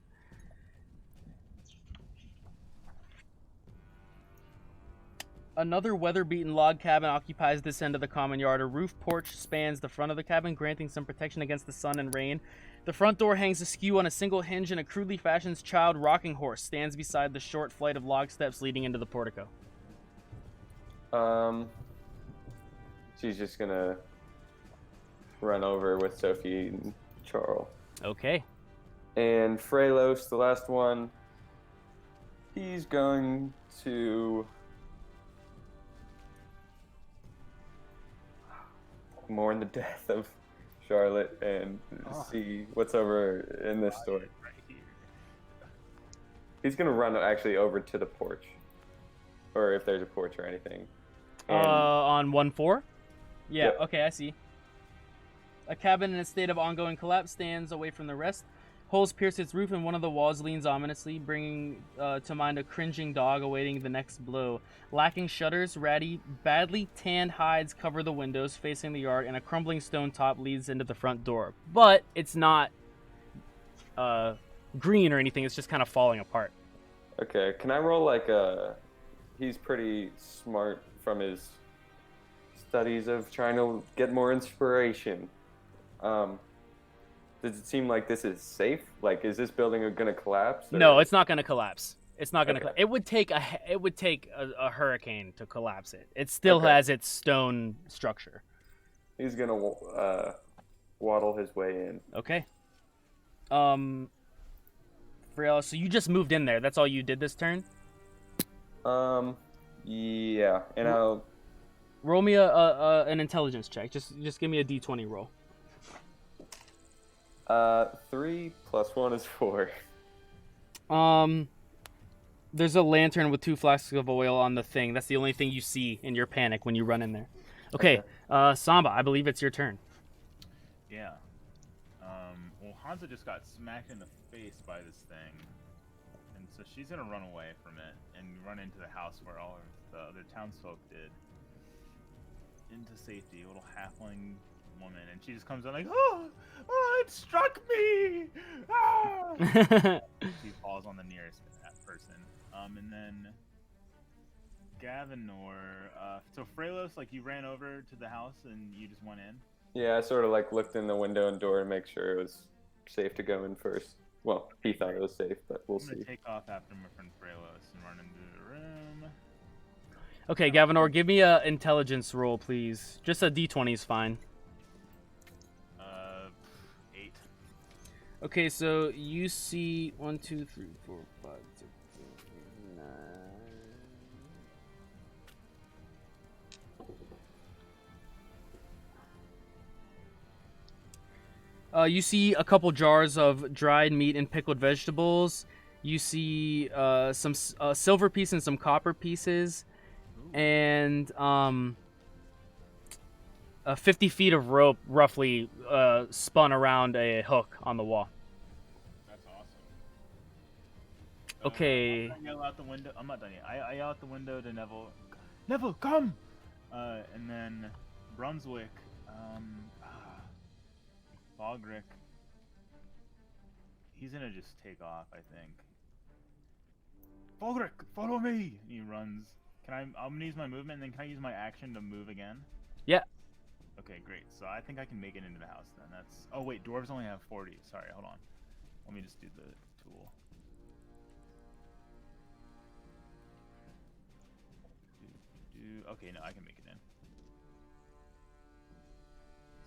S1: another weather-beaten log cabin occupies this end of the common yard. A roof porch spans the front of the cabin, granting some protection against the sun and rain. The front door hangs askew on a single hinge, and a crudely fashioned child rocking horse stands beside the short flight of log steps leading into the portico.
S3: She's just gonna run over with Sophie and Charles.
S1: Okay.
S3: And Frelos, the last one, he's going to mourn the death of Charlotte and see what's over in this story.
S2: Right here.
S3: He's gonna run actually over to the porch, or if there's a porch or anything. And
S1: On 1-4? Yeah,
S3: Yep.
S1: okay, I see. A cabin in a state of ongoing collapse stands away from the rest. Holes pierce its roof, and one of the walls leans ominously, bringing to mind a cringing dog awaiting the next blow. Lacking shutters, ratty, badly tanned hides cover the windows facing the yard, and a crumbling stone top leads into the front door. But it's not green or anything, it's just kind of falling apart.
S3: okay, can I roll like a? He's pretty smart from his studies of trying to get more inspiration. Does it seem like this is safe? Like, is this building gonna collapse? Or...
S1: No, it's not going to collapse. It's not going to.
S3: Okay.
S1: It would take a hurricane to collapse it. It still
S3: Okay.
S1: has its stone structure.
S3: He's gonna waddle his way in.
S1: Okay. Friel, so you just moved in there. That's all you did this turn?
S3: Yeah, and I'll.
S1: Roll me an intelligence check. Just give me a d20 roll.
S3: 3 + 1 is 4.
S1: There's a lantern with 2 flasks of oil on the thing. That's the only thing you see in your panic when you run in there. Okay, Samba, I believe it's your turn.
S2: Yeah. Well, Hansa just got smacked in the face by this thing, and so she's gonna run away from it and run into the house where all of the other townsfolk did, into safety. A little halfling woman, and she just comes in like, oh, it struck me! Ah! She falls on the nearest person. And then Gavinor. So Frelos, like, you ran over to the house and you just went in.
S3: Yeah, I sort of like looked in the window and door to make sure it was safe to go in first. Well, he thought it was safe, but we'll
S2: I'm gonna
S3: see.
S2: take off after my friend Frelos and run into the room.
S1: Okay, Gavinor, give me a intelligence roll, please. Just a d20 is fine.
S2: 8.
S1: Okay, so you see 1, 2, 3, 4, 5, 6, 7, 8, 9. You see a couple jars of dried meat and pickled vegetables. You see some silver piece and some copper pieces, and 50 feet of rope roughly spun around a hook on the wall.
S2: That's awesome.
S1: Okay.
S2: I yell out the window. I'm not done yet. I yell out the window to Neville. Neville, come! And then Brunswick. Bogrick. He's gonna just take off, I think. Bogrick, follow me! He runs. I'm gonna use my movement, and then can I use my action to move again?
S1: Yeah.
S2: Okay, great. So I think I can make it into the house then. Oh wait, dwarves only have 40. Sorry, hold on. Let me just do the tool. Okay, no, I can make it in.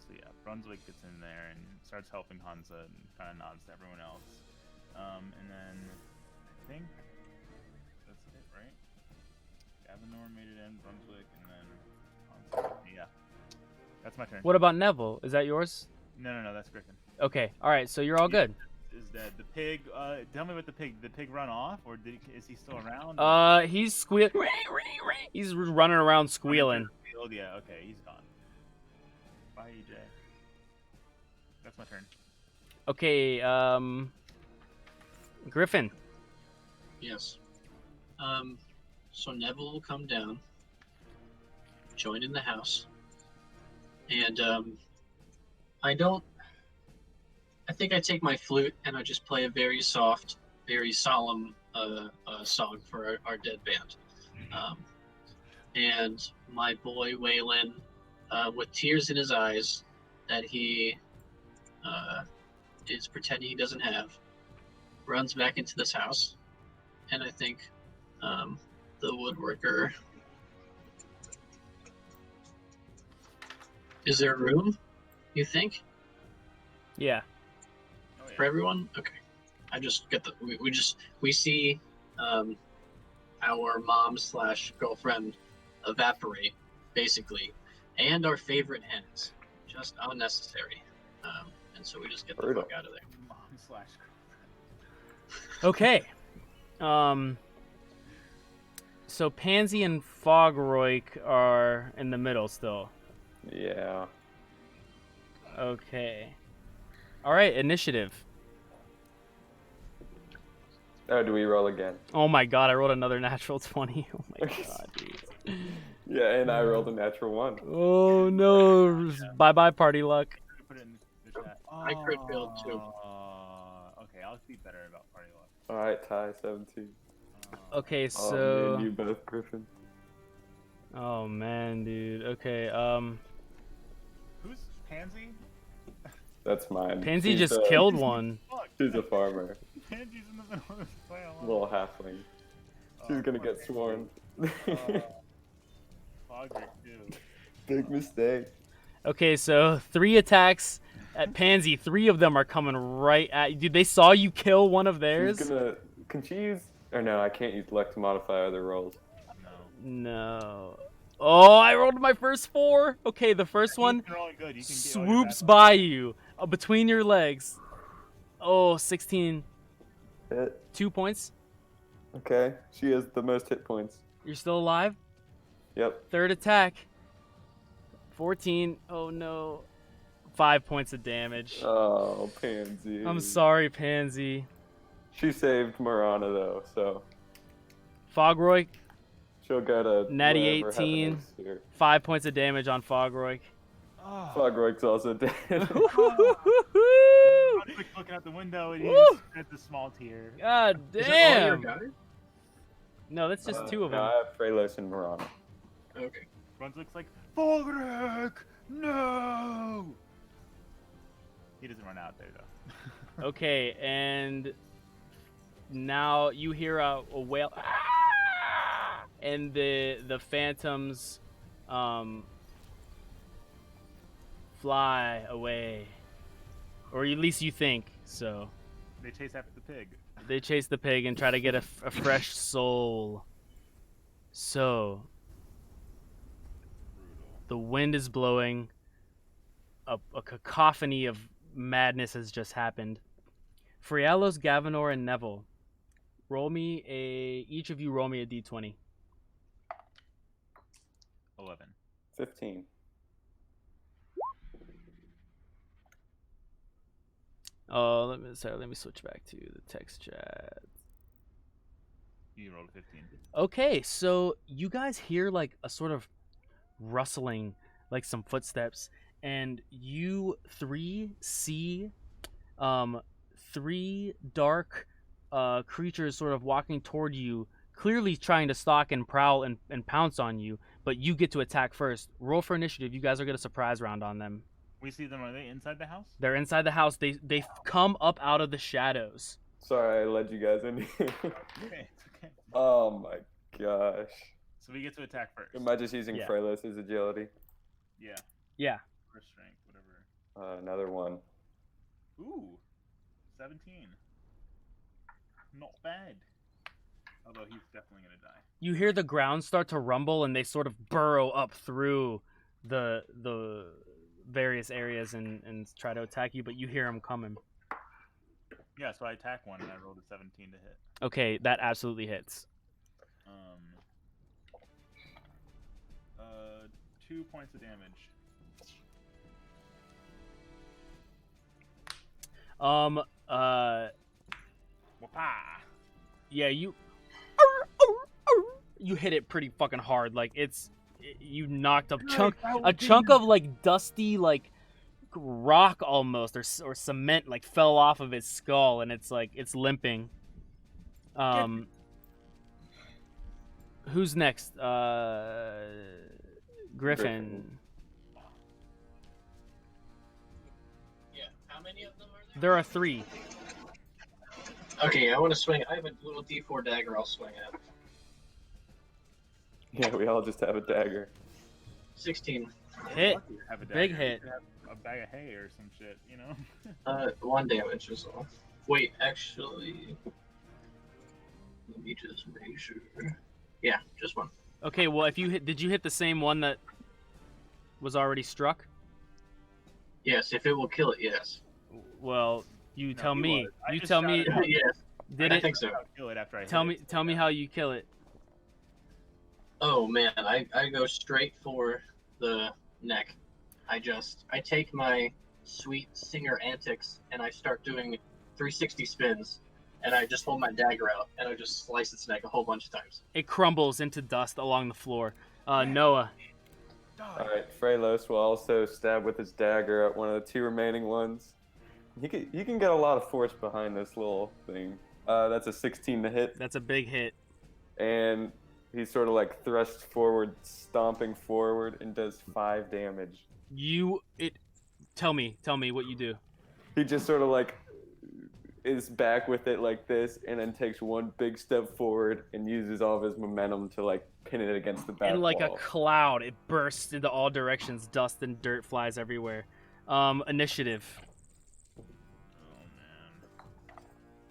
S2: So yeah, Brunswick gets in there and starts helping Hansa and kind of nods to everyone else. And then I think that's it, right? Gavinor made it in, Brunswick, and then Hansa. Yeah, that's my turn.
S1: What about Neville? Is that yours?
S2: No, that's Griffin.
S1: Okay. All right. So you're all good.
S2: Is dead. The pig. Tell me about the pig. Did the pig run off, or is he still around?
S1: He's squealing. He's running around squealing.
S2: Yeah. Okay, he's gone. Bye, EJ. That's my turn.
S1: Okay. Griffin.
S5: Yes. So Neville will come down, join in the house, and I think I take my flute and I just play a very soft, very solemn song for our dead band. And my boy Waylon, with tears in his eyes that he is pretending he doesn't have, runs back into this house. And I think the woodworker... Is there room, you think?
S1: Yeah.
S2: Oh, yeah.
S5: For everyone? Okay. I just get we see our mom/girlfriend evaporate, basically, and our favorite hens. Just unnecessary. And so we just get the fuck out of there.
S2: Mom/girlfriend.
S1: Okay. So Pansy and Fogroik are in the middle still.
S3: Yeah.
S1: Okay. All right, initiative.
S3: Oh, do we roll again?
S1: Oh my god, I rolled another natural 20. Oh my god, dude.
S3: Yeah, and I rolled a natural 1.
S1: Oh no. Bye-bye party luck.
S2: Put it in the chat.
S5: I crit failed too.
S2: Okay, I'll be better about party luck.
S3: Alright, tie 17.
S1: Okay,
S3: Oh, me
S1: so
S3: and you both, Griffin.
S1: oh man, dude. Okay,
S2: Who's Pansy?
S3: That's mine.
S1: Pansy
S3: She's
S1: just
S3: a-
S1: killed one.
S2: Fuck.
S3: She's a farmer.
S2: Pansy's in the middle of this play.
S3: Little halfling. She's gonna get swarmed.
S2: Fogrick too.
S3: Big mistake.
S1: Okay, so 3 attacks at Pansy. 3 of them are coming right at you. Dude, they saw you kill one of theirs?
S3: She's gonna... Can she use... Or no, I can't use luck to modify other rolls.
S2: No.
S1: No. Oh, I rolled my first 4. Okay, the first one
S2: You're all good. You can get all your
S1: swoops
S2: bad
S1: by you between your legs. Oh, 16.
S3: Hit.
S1: 2 points.
S3: Okay. She has the most hit points.
S1: You're still alive.
S3: Yep.
S1: Third attack. 14. Oh no. 5 points of damage.
S3: Oh, Pansy.
S1: I'm sorry, Pansy.
S3: She saved Miranda though, so
S1: Fogroy,
S3: she'll get a
S1: Natty
S3: whatever
S1: 18.
S3: happens here.
S1: 5 points of damage on Fogroy.
S2: Oh.
S3: Fogroyk's also dead.
S2: I'm quick looking out the window and he
S1: Woo!
S2: just sheds a small tear.
S1: God
S5: Is that all your
S1: damn.
S5: guys?
S1: No, that's just 2 of
S3: No,
S1: them.
S3: I have Frelos and Miranda.
S5: Okay.
S2: Brunswick's like, Fogrick, no! He doesn't run out there though.
S1: Okay, and now you hear a wail, and the phantoms fly away, or at least you think so.
S2: They chase after the pig.
S1: They chase the pig and try to get a fresh soul. So the wind is blowing. A cacophony of madness has just happened. Frialos, Gavinor, and Neville, each of you roll me a d20.
S2: 11.
S3: 15.
S1: Oh, let me switch back to the text chat.
S2: You rolled a 15.
S1: Okay, so you guys hear like a sort of rustling, like some footsteps, and you 3 see 3 dark creatures sort of walking toward you, clearly trying to stalk and prowl and pounce on you, but you get to attack first. Roll for initiative. You guys are going to surprise round on them.
S2: We see them. Are they inside the house?
S1: They're inside the house. They come up out of the shadows.
S3: Sorry, I led you guys in here.
S2: Okay, it's okay.
S3: Oh my gosh.
S2: So we get to attack first.
S3: Am I just using
S1: Yeah.
S3: Frelos' agility?
S2: Yeah.
S1: Yeah.
S2: Or strength, whatever.
S3: Another one.
S2: Ooh, 17. Not bad. Although he's definitely gonna die.
S1: You hear the ground start to rumble, and they sort of burrow up through the various areas and try to attack you, but you hear them coming.
S2: Yeah, so I attack one and I rolled a 17 to hit.
S1: Okay, that absolutely hits.
S2: 2 points of damage. Wapa!
S1: Yeah, you hit it pretty fucking hard. Like you knocked a chunk of like dusty like rock almost or cement like fell off of its skull, and it's like it's limping. Who's next? Griffin.
S5: Yeah. How many of them are there?
S1: There are 3.
S5: Okay, I want to swing. I have a little D4 dagger. I'll swing at.
S3: Yeah, we all just have a dagger.
S5: 16.
S1: Hit.
S2: Have a
S1: Big
S2: dagger.
S1: hit.
S2: You could have a bag of hay or some shit, you know?
S5: 1 damage is all. Wait, actually, let me just make sure. Yeah, just 1.
S1: Okay, well, did you hit the same one that was already struck?
S5: Yes, if it will kill it, yes.
S1: Well, you
S2: No,
S1: tell
S2: he
S1: me.
S2: was. I
S1: You
S2: just
S1: tell
S2: shot
S1: me.
S2: it out.
S5: Yes.
S1: Did
S5: I
S1: it?
S5: think so.
S2: I'll kill it after I
S1: Tell
S2: hit
S1: me. Tell me how you kill it.
S5: Oh man, I go straight for the neck. I take my sweet singer antics and I start doing 360 spins, and I just hold my dagger out and I just slice its neck a whole bunch of times.
S1: It crumbles into dust along the floor. Noah.
S3: Alright, Frelos will also stab with his dagger at one of the 2 remaining ones. You can get a lot of force behind this little thing. That's a 16 to hit,
S1: That's a big hit.
S3: and he sort of like thrusts forward, stomping forward, and does 5 damage.
S1: Tell me what you do.
S3: He just sort of like is back with it like this, and then takes 1 big step forward and uses all of his momentum to like pin it against the back
S1: And like
S3: wall.
S1: a cloud, it bursts into all directions. Dust and dirt flies everywhere. Initiative.
S2: Oh,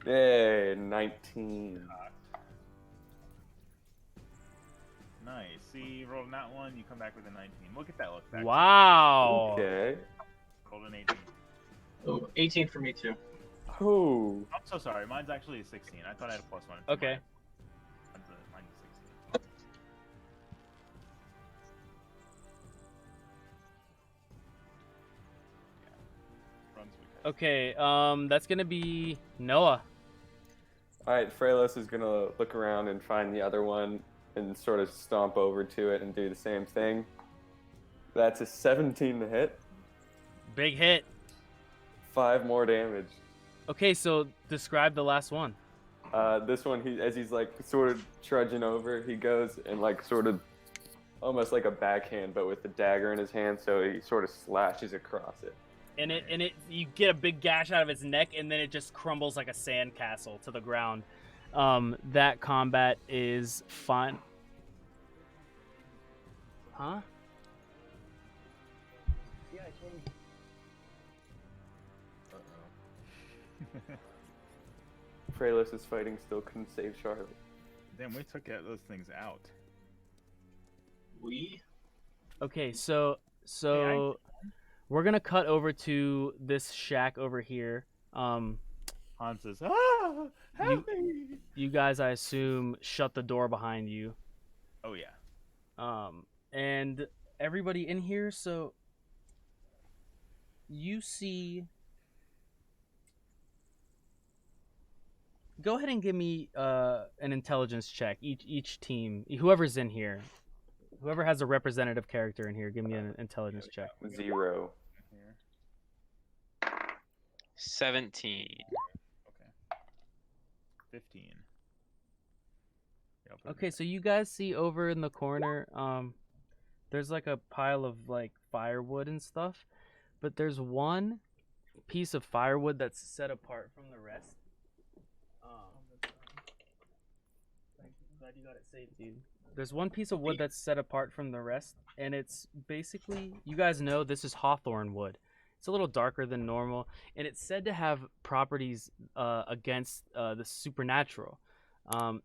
S2: man.
S3: Yay, 19.
S2: Nice. See, you rolled that one, you come back with a 19. Look at that look back.
S1: Wow.
S3: Okay.
S2: Rolled an 18.
S5: Oh, 18 for me too.
S3: Oh.
S2: I'm so sorry. Mine's actually a 16. I thought I had a +1.
S1: Okay.
S2: Mine's a 16.
S1: Okay, that's gonna be Noah.
S3: All right, Freylos is gonna look around and find the other one and sort of stomp over to it and do the same thing. That's a 17 to hit.
S1: Big hit.
S3: 5 more damage.
S1: Okay, so describe the last one.
S3: This one, as he's like sort of trudging over, he goes and like sort of almost like a backhand, but with the dagger in his hand, so he sort of slashes across it.
S1: And you get a big gash out of its neck, and then it just crumbles like a sandcastle to the ground. That combat is fun. Huh? Yeah, I told him.
S3: Freylos is fighting still, couldn't save Charlotte.
S2: Damn, we took those things out.
S1: Okay, so we're gonna cut over to this shack over here.
S2: Hans says, "Ah, help me!"
S1: You guys, I assume, shut the door behind you.
S2: Oh yeah.
S1: And everybody in here, so you see. Go ahead and give me an intelligence check. Each team, whoever's in here, whoever has a representative character in here, give me an intelligence check.
S3: 0.
S4: 17.
S2: Okay. 15. Yeah, I'll put it
S1: Okay,
S2: in
S1: so you guys see over in the corner, there's like a pile of like firewood and stuff, but there's one piece of firewood that's set apart from the rest. Glad you got it saved, dude. There's one piece of wood that's set apart from the rest, and it's basically, you guys know this is hawthorn wood. It's a little darker than normal, and it's said to have properties against the supernatural.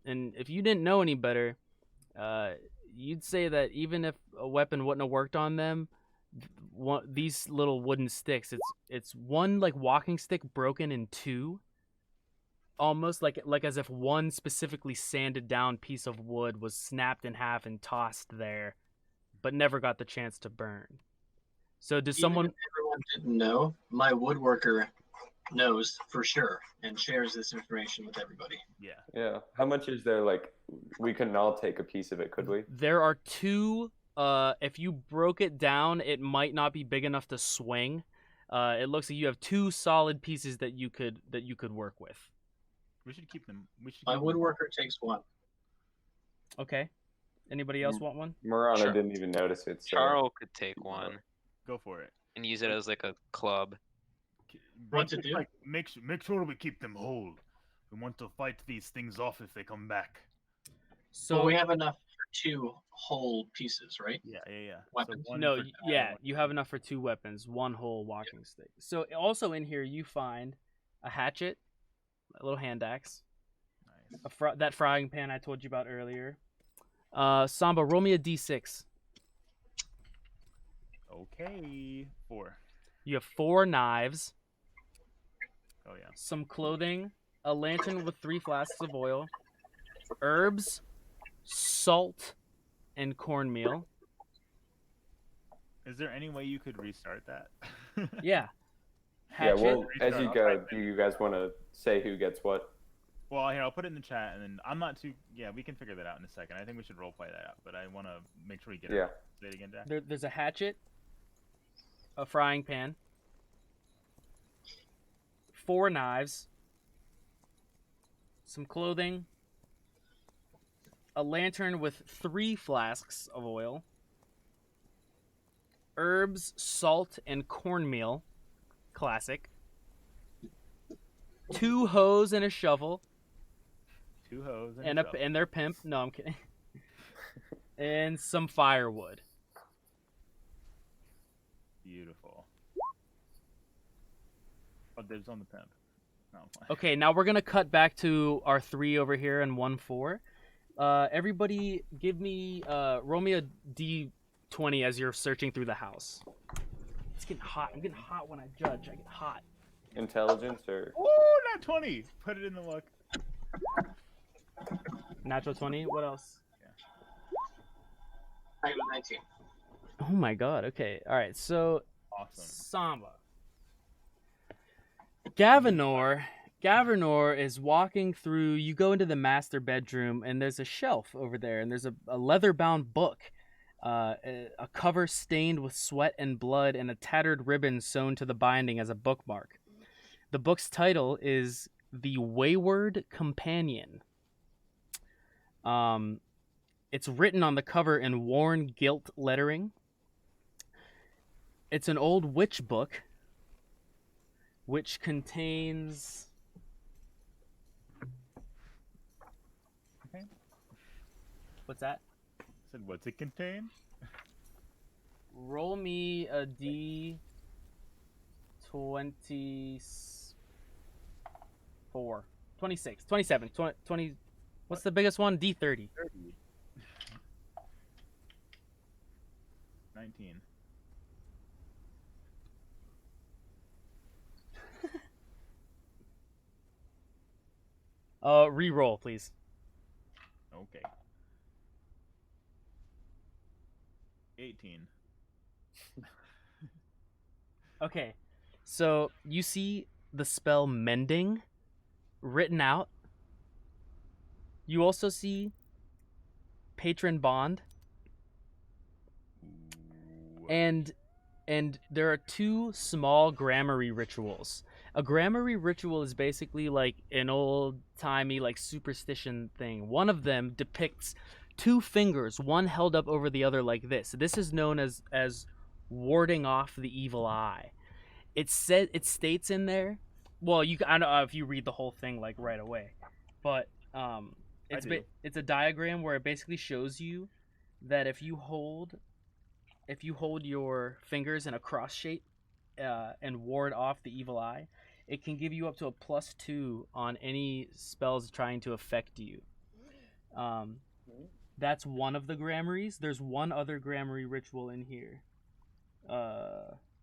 S1: And if you didn't know any better, you'd say that even if a weapon wouldn't have worked on them, these little wooden sticks, it's one like walking stick broken in two, almost like as if one specifically sanded down piece of wood was snapped in half and tossed there, but never got the chance to burn. So does someone?
S5: Even if everyone didn't know, my woodworker knows for sure and shares this information with everybody.
S2: Yeah.
S3: Yeah. How much is there? Like, we couldn't all take a piece of it, could we?
S1: There are two. If you broke it down, it might not be big enough to swing. It looks like you have two solid pieces that you could work with.
S2: We should keep them.
S5: My woodworker takes one.
S1: Okay. Anybody else want one?
S3: Miranda
S4: Sure.
S3: didn't even notice it. So.
S4: Charles could take one
S2: Go for it.
S4: and use it as like a club.
S5: What to do?
S2: Like, make sure we keep them whole. We want to fight these things off if they come back.
S1: So
S5: Well, we have enough for 2 whole pieces, right?
S2: Yeah.
S5: Weapons?
S2: So one
S1: no,
S2: for-
S1: yeah, you have enough for 2 weapons, 1 whole walking stick. So also in here you find a hatchet, a little hand axe,
S2: Nice.
S1: that frying pan I told you about earlier. Samba, roll me a d6.
S2: Okay. 4.
S1: You have 4 knives,
S2: Oh yeah.
S1: some clothing, a lantern with 3 flasks of oil, herbs, salt, and cornmeal.
S2: Is there any way you could restart that?
S1: Yeah.
S3: Yeah,
S1: Hatchet.
S3: well, as you
S2: Restart.
S3: go, do you guys want to say who gets what?
S2: Well, here, I'll put it in the chat, and then I'm not too. Yeah, we can figure that out in a second. I think we should roleplay that out, but I want to make sure we get
S3: Yeah.
S2: it. Say it again, Jack.
S1: There's a hatchet, a frying pan, 4 knives, some clothing, a lantern with 3 flasks of oil, herbs, salt, and cornmeal, classic, 2 hoes and a shovel,
S2: 2 hoes
S1: and
S2: a shovel.
S1: and their pimp. No, I'm kidding. And some firewood.
S2: Beautiful. Oh, dibs on the pimp. No, I'm fine.
S1: Okay, now we're gonna cut back to our 3 over here and 1 4. Everybody, roll me a d20 as you're searching through the house. It's getting hot. I'm getting hot when I judge. I get hot.
S3: Intelligence or
S2: Oh, not 20. Put it in the luck.
S1: Natural 20. What else?
S5: I got a 19.
S1: Oh my god. Okay. All right. So
S2: Awesome.
S1: Samba. Gavernor is walking through. You go into the master bedroom, and there's a shelf over there, and there's a leather-bound book, a cover stained with sweat and blood, and a tattered ribbon sewn to the binding as a bookmark. The book's title is The Wayward Companion. It's written on the cover in worn gilt lettering. It's an old witch book, which contains...
S2: Okay.
S1: What's that?
S2: Said, what's it contain?
S1: Roll me a D20... 26, 27, 20... What's the biggest one? D30.
S2: 30. 19.
S1: Re-roll, please.
S2: Okay. 18.
S1: Okay, so you see the spell mending written out. You also see patron bond,
S2: Ooh.
S1: and there are two small grammary rituals. A grammary ritual is basically like an old-timey like superstition thing. One of them depicts two fingers, one held up over the other like this. This is known as warding off the evil eye. It states in there. Well, I don't know if you read the whole thing like right away, but it's a diagram where it basically shows you that if you hold your fingers in a cross shape and ward off the evil eye, it can give you up to a +2 on any spells trying to affect you. That's one of the grammaries. There's one other grammary ritual in here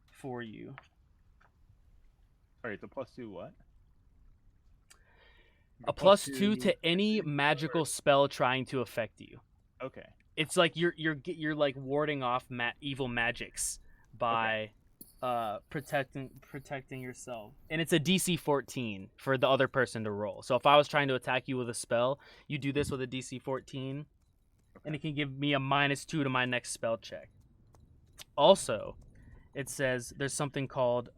S1: for you.
S2: Sorry, it's a +2 what?
S1: A +2 to any magical spell trying to affect you.
S2: Okay.
S1: It's like you're like warding off evil magics by protecting yourself. And it's a DC 14 for the other person to roll. So if I was trying to attack you with a spell, you do this with a DC 14, and it can give me a -2 to my next spell check. Also, it says there's something called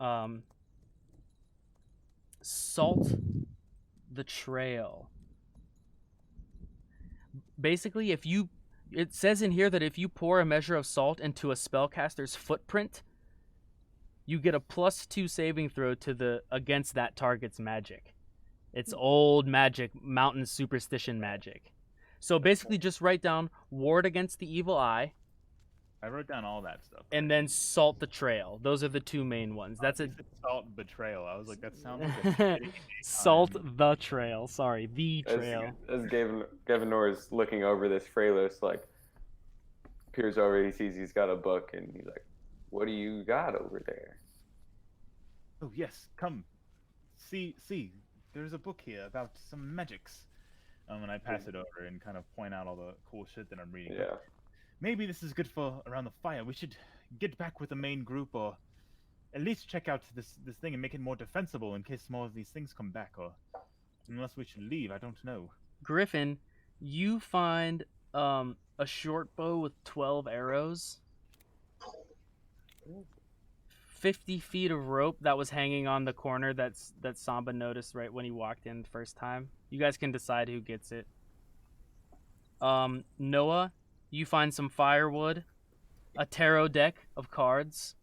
S1: Salt the Trail. Basically, it says in here that if you pour a measure of salt into a spellcaster's footprint, you get a +2 saving throw against that target's magic. It's old magic, mountain superstition magic. So basically, just write down ward against the evil eye.
S2: I wrote down all that stuff.
S1: And then salt the trail. Those are the two main ones. That's it.
S2: Salt betrayal. I was like, that sounds like a
S1: Salt the trail. Sorry, the trail.
S3: As Gavinor is looking over this, Freylos like peers over. He sees he's got a book, and he's like, "What do you got over there?"
S2: Oh yes, come. See. There's a book here about some magics. And I pass it over and kind of point out all the cool shit that I'm reading.
S3: Yeah.
S2: Maybe this is good for around the fire. We should get back with the main group, or at least check out this thing and make it more defensible in case more of these things come back, or unless we should leave. I don't know.
S1: Griffin, you find a short bow with 12 arrows, 50 feet of rope that was hanging on the corner that Samba noticed right when he walked in the first time. You guys can decide who gets it. Noah, you find some firewood, a tarot deck of cards.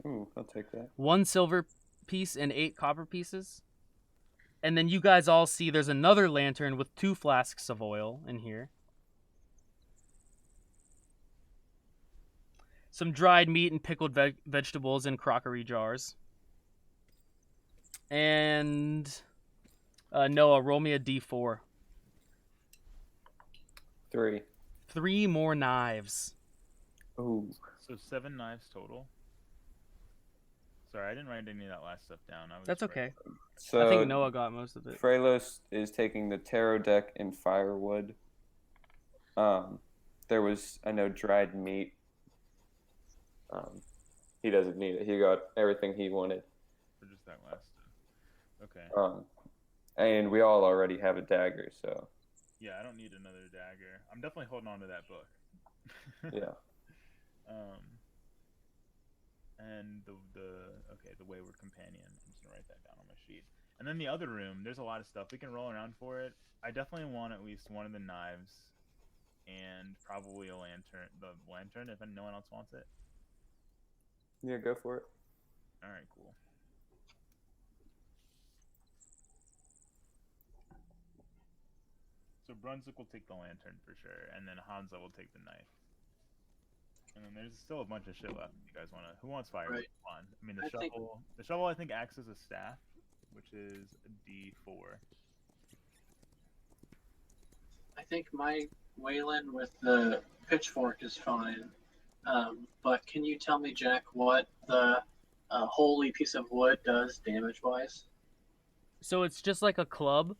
S3: Ooh, I'll take that.
S1: 1 silver piece and 8 copper pieces. And then you guys all see there's another lantern with 2 flasks of oil in here. Some dried meat and pickled vegetables in crockery jars. And Noah, roll me a d4.
S3: 3.
S1: 3 more knives.
S3: Ooh.
S2: So 7 knives total. Sorry, I didn't write any of that last stuff down.
S1: That's okay.
S3: So
S1: I think Noah got most of it.
S3: Frelos is taking the tarot deck and firewood. There was, I know, dried meat. He doesn't need it. He got everything he wanted.
S2: For just that last stuff. Okay.
S3: And we all already have a dagger, so
S2: Yeah, I don't need another dagger. I'm definitely holding on to that book.
S3: yeah.
S2: And the Wayward Companion. I'm just gonna write that down on my sheet. And then the other room, there's a lot of stuff. We can roll around for it. I definitely want at least one of the knives, and probably a lantern. The lantern, if no one else wants it.
S3: Yeah, go for it.
S2: All right, cool. So Brunswick will take the lantern for sure, and then Hansa will take the knife. And then there's still a bunch of shit left. If you guys wanna? Who wants fire?
S5: Right.
S2: On. I mean, the shovel. The shovel, I think, acts as a staff, which is a D4.
S5: I think my Waylon with the pitchfork is fine. But can you tell me, Jack, what the holy piece of wood does damage-wise?
S1: So it's just like a club,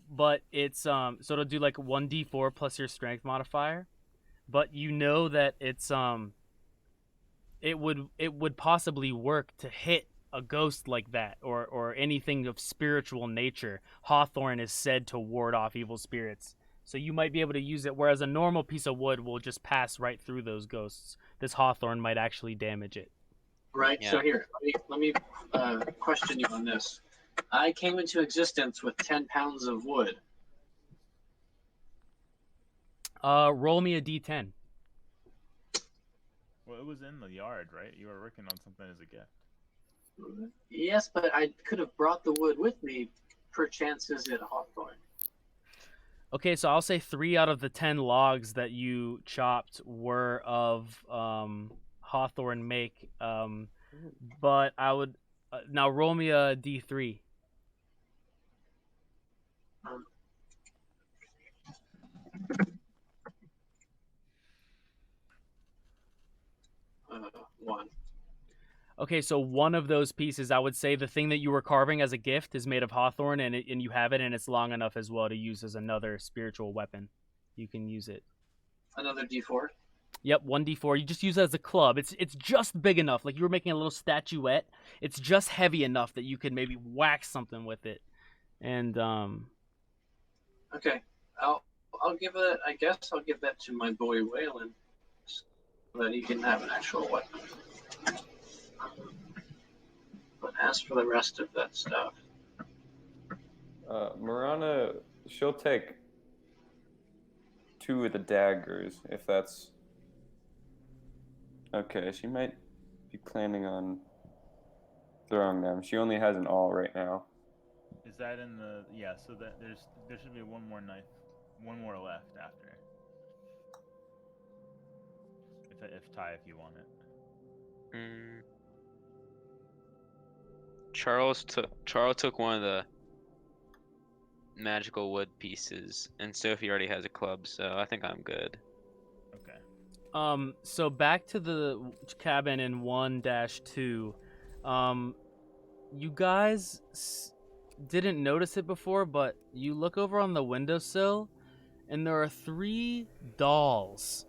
S1: but it's so it'll do like 1d4 plus your strength modifier. But you know that it's it would possibly work to hit a ghost like that or anything of spiritual nature. Hawthorn is said to ward off evil spirits. So you might be able to use it, whereas a normal piece of wood will just pass right through those ghosts. This Hawthorn might actually damage it.
S5: Right.
S4: Yeah.
S5: So here, let me question you on this. I came into existence with 10 pounds of wood.
S1: Roll me a d10.
S2: Well, it was in the yard, right? You were working on something as a gift.
S5: Yes, but I could have brought the wood with me. Perchance is it Hawthorn?
S1: Okay, so I'll say 3 out of the 10 logs that you chopped were of Hawthorn make. But I would now roll me a d3.
S5: One.
S1: Okay, so one of those pieces, I would say the thing that you were carving as a gift is made of hawthorn, and you have it, and it's long enough as well to use as another spiritual weapon. You can use it.
S5: Another D4.
S1: Yep, 1d4. You just use it as a club. It's just big enough, like you were making a little statuette. It's just heavy enough that you could maybe whack something with it. And
S5: Okay, I'll give it. I guess I'll give that to my boy Waylon, so that he can have an actual weapon. But as for the rest of that stuff,
S3: Miranda, she'll take 2 of the daggers if that's okay. She might be planning on throwing them. She only has an awl right now.
S2: Is that in the so that there should be one more knife, one more left after. If Ty, if you want it.
S4: Charles took one of the magical wood pieces, and Sophie already has a club, so I think I'm good.
S2: Okay.
S1: So back to the cabin in 1-2. You guys didn't notice it before, but you look over on the windowsill, and there are 3 dolls.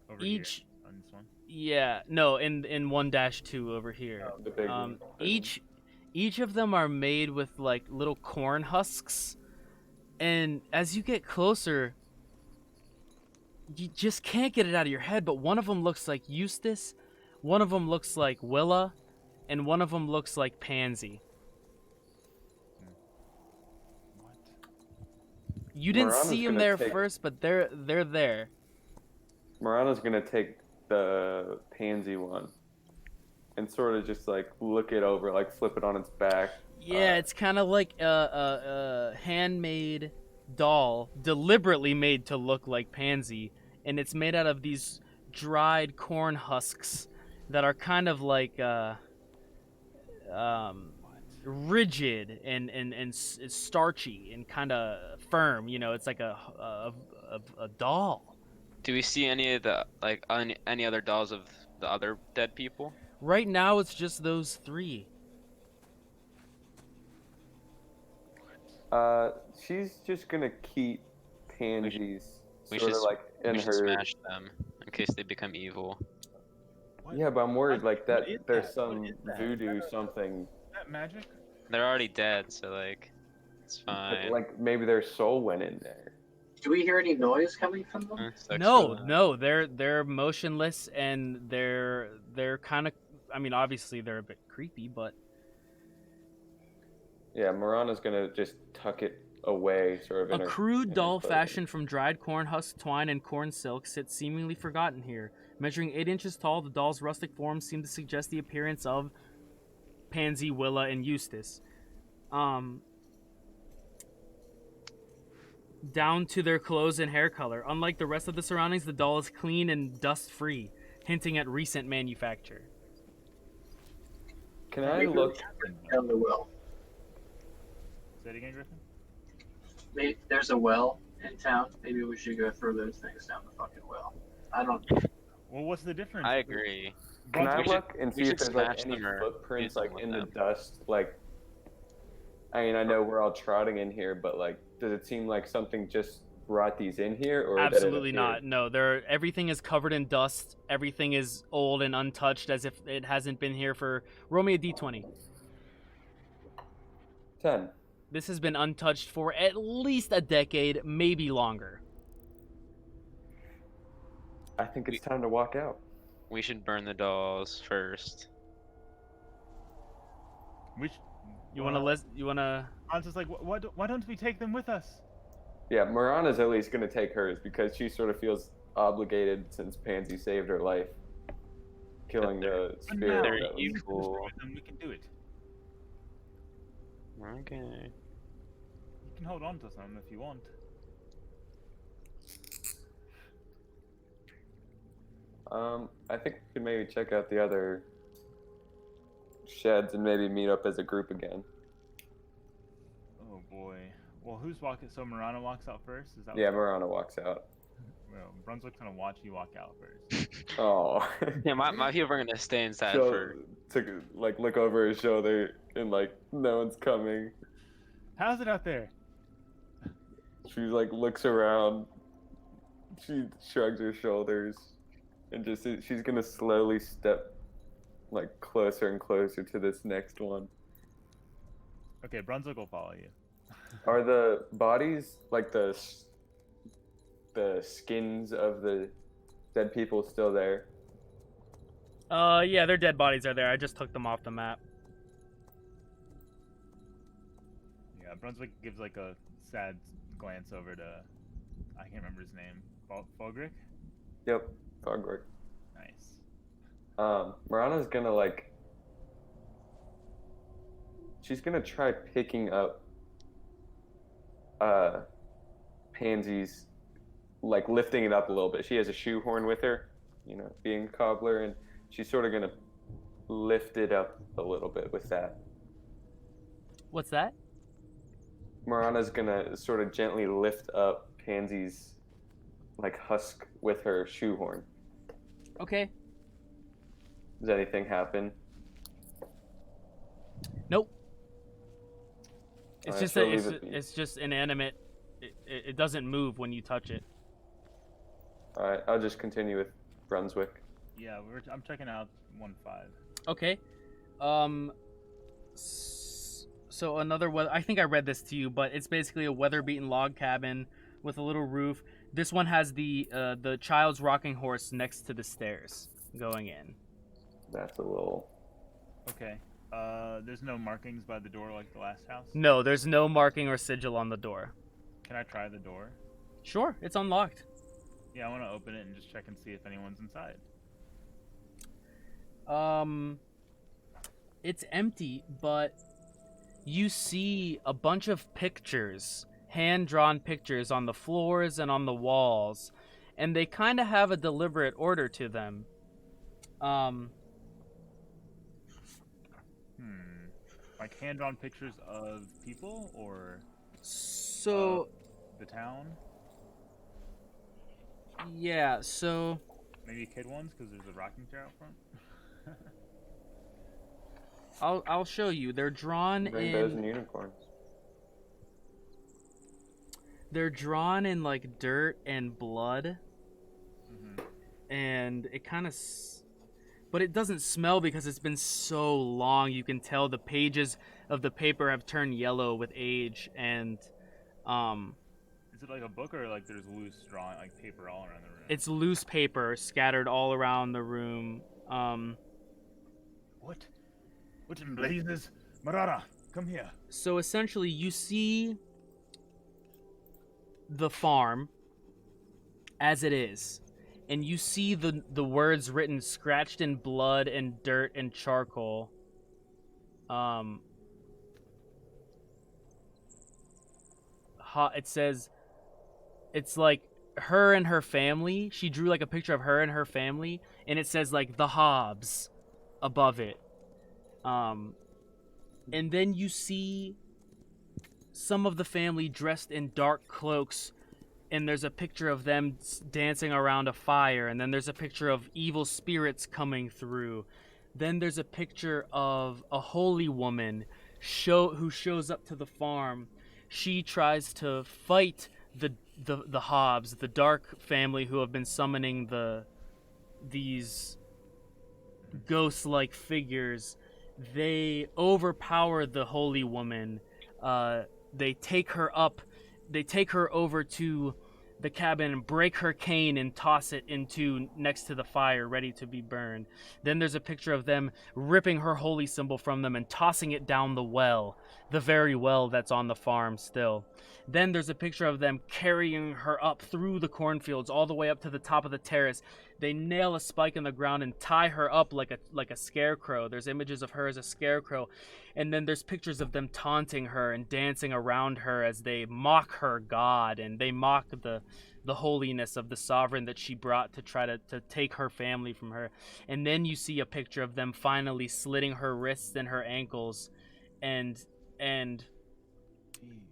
S2: Over
S1: Each
S2: here, on this one.
S1: Yeah, no, in 1-2 over here.
S3: The big one.
S1: Each of them are made with like little corn husks, and as you get closer, you just can't get it out of your head. But one of them looks like Eustace, one of them looks like Willa, and one of them looks like Pansy.
S2: What?
S1: You didn't
S3: Mirana's
S1: see them
S3: gonna
S1: there
S3: take-
S1: first, but they're there.
S3: Miranda's gonna take the pansy one and sort of just like look it over, like flip it on its back.
S1: Yeah, it's kind of like a handmade doll, deliberately made to look like Pansy, and it's made out of these dried corn husks that are kind of like rigid and starchy and kind of firm. You know, it's like a doll.
S4: Do we see any of the any other dolls of the other dead people?
S1: Right now, it's just those 3.
S3: She's just gonna keep pansies
S4: we
S3: sort
S4: should
S3: of like in
S4: we should
S3: her.
S4: smash them in case they become evil.
S2: What?
S3: Yeah, but I'm worried like
S2: What
S3: that
S2: is
S3: there's
S2: that? What
S3: some
S2: is that?
S3: voodoo
S2: Is
S3: something.
S2: that magic?
S4: They're already dead, so like, it's fine.
S3: Like maybe their soul went in there.
S5: Do we hear any noise coming from them?
S1: No, they're motionless and they're kind of. I mean, obviously they're a bit creepy, but
S3: Yeah, Mirana's gonna just tuck it away, sort of.
S1: a
S3: In her,
S1: crude
S3: in her
S1: doll
S3: clothing.
S1: fashioned from dried corn husk, twine, and corn silk sits seemingly forgotten here. Measuring 8 inches tall, the doll's rustic form seemed to suggest the appearance of Pansy, Willa, and Eustace. Down to their clothes and hair color. Unlike the rest of the surroundings, the doll is clean and dust-free, hinting at recent manufacture.
S3: Can I look?
S5: Down the well.
S2: Say it again, Griffin.
S5: Maybe there's a well in town. Maybe we should go throw those things down the fucking well. I don't.
S2: Well, what's the difference?
S4: I agree.
S3: Can I
S4: We should-
S3: look and
S4: we
S3: see
S4: should
S3: if there's like
S4: smash
S3: any
S4: them or
S3: footprints
S4: do
S3: like
S4: something
S3: in
S4: with
S3: the
S4: them.
S3: dust? Like, I mean, I know we're all trotting in here, but like, does it seem like something just brought these in here, or that it
S1: Absolutely
S3: appeared?
S1: not. No, everything is covered in dust. Everything is old and untouched, as if it hasn't been here for. Roll me a d20.
S3: 10.
S1: This has been untouched for at least a decade, maybe longer.
S3: I think it's time to walk out.
S4: We should burn the dolls first.
S2: Which
S1: You want to list? You want to?
S2: Hans is like, why don't we take them with us?
S3: Yeah, Mirana's at least gonna take hers because she sort of feels obligated since Pansy saved her life, killing the
S2: But
S3: spirit.
S2: now,
S4: They're
S3: that was-
S2: we can
S4: evil.
S2: destroy them, we can do it.
S4: Okay.
S2: You can hold on to some if you want.
S3: I think we could maybe check out the other sheds and maybe meet up as a group again.
S2: Oh boy. Well, who's walking? So Miranda walks out first. Is that?
S3: Yeah,
S2: what's
S3: Miranda walks out.
S2: Well, Brunswick's gonna watch you walk out first.
S3: Oh.
S4: Yeah, my people are gonna stay inside
S3: She'll,
S4: for.
S3: to like look over his shoulder and like no one's coming.
S2: How's it out there?
S3: She like looks around. She shrugs her shoulders, and just she's gonna slowly step like closer and closer to this next one.
S2: Okay, Brunswick will follow you.
S3: Are the bodies like the skins of the dead people still there?
S1: Yeah, their dead bodies are there. I just took them off the map.
S2: Yeah, Brunswick gives like a sad glance over to, I can't remember his name. Fogrick?
S3: Yep, Fogwork.
S2: Nice.
S3: Mirana's gonna like. She's gonna try picking up Pansy's, like lifting it up a little bit. She has a shoehorn with her, you know, being a cobbler, and she's sort of gonna lift it up a little bit with that.
S1: What's that?
S3: Mirana's gonna sort of gently lift up Pansy's like husk with her shoehorn.
S1: Okay.
S3: Does anything happen?
S1: Nope. It's
S3: Alright,
S1: just
S3: she'll
S1: it's,
S3: leave it be.
S1: it's just inanimate. It doesn't move when you touch it.
S3: All right, I'll just continue with Brunswick.
S2: Yeah, I'm checking out 1-5.
S1: Okay. So another I think I read this to you, but it's basically a weather-beaten log cabin with a little roof. This one has the child's rocking horse next to the stairs going in.
S3: That's a little.
S2: Okay. There's no markings by the door like the last house?
S1: No, there's no marking or sigil on the door.
S2: Can I try the door?
S1: Sure, it's unlocked.
S2: Yeah, I want to open it and just check and see if anyone's inside.
S1: It's empty, but you see a bunch of pictures, hand-drawn pictures on the floors and on the walls, and they kind of have a deliberate order to them.
S2: Like hand-drawn pictures of people or
S1: So,
S2: the town?
S1: yeah, so
S2: Maybe kid ones because there's a rocking chair out front.
S1: I'll show you. They're drawn
S3: Rainbows
S1: in.
S3: and unicorns.
S1: They're drawn in like dirt and blood,
S2: Mhm.
S1: and it kind of. But it doesn't smell because it's been so long. You can tell the pages of the paper have turned yellow with age, and
S2: Is it like a book or like there's loose drawing, like paper all around the room?
S1: it's loose paper scattered all around the room.
S2: What? What in blazes? Miranda, come here.
S1: So essentially, you see the farm as it is, and you see the words written scratched in blood and dirt and charcoal. It says, it's like her and her family. She drew like a picture of her and her family, and it says like the Hobbs above it. And then you see some of the family dressed in dark cloaks, and there's a picture of them dancing around a fire, and then there's a picture of evil spirits coming through. Then there's a picture of a holy woman who shows up to the farm. She tries to fight the Hobbs, the dark family who have been summoning these ghost-like figures. They overpower the holy woman. They take her up. They take her over to the cabin and break her cane and toss it into next to the fire, ready to be burned. Then there's a picture of them ripping her holy symbol from them and tossing it down the well, the very well that's on the farm still. Then there's a picture of them carrying her up through the cornfields all the way up to the top of the terrace. They nail a spike in the ground and tie her up like a scarecrow. There's images of her as a scarecrow. And then there's pictures of them taunting her and dancing around her as they mock her god, and they mock the holiness of the sovereign that she brought to try to take her family from her. And then you see a picture of them finally slitting her wrists and her ankles and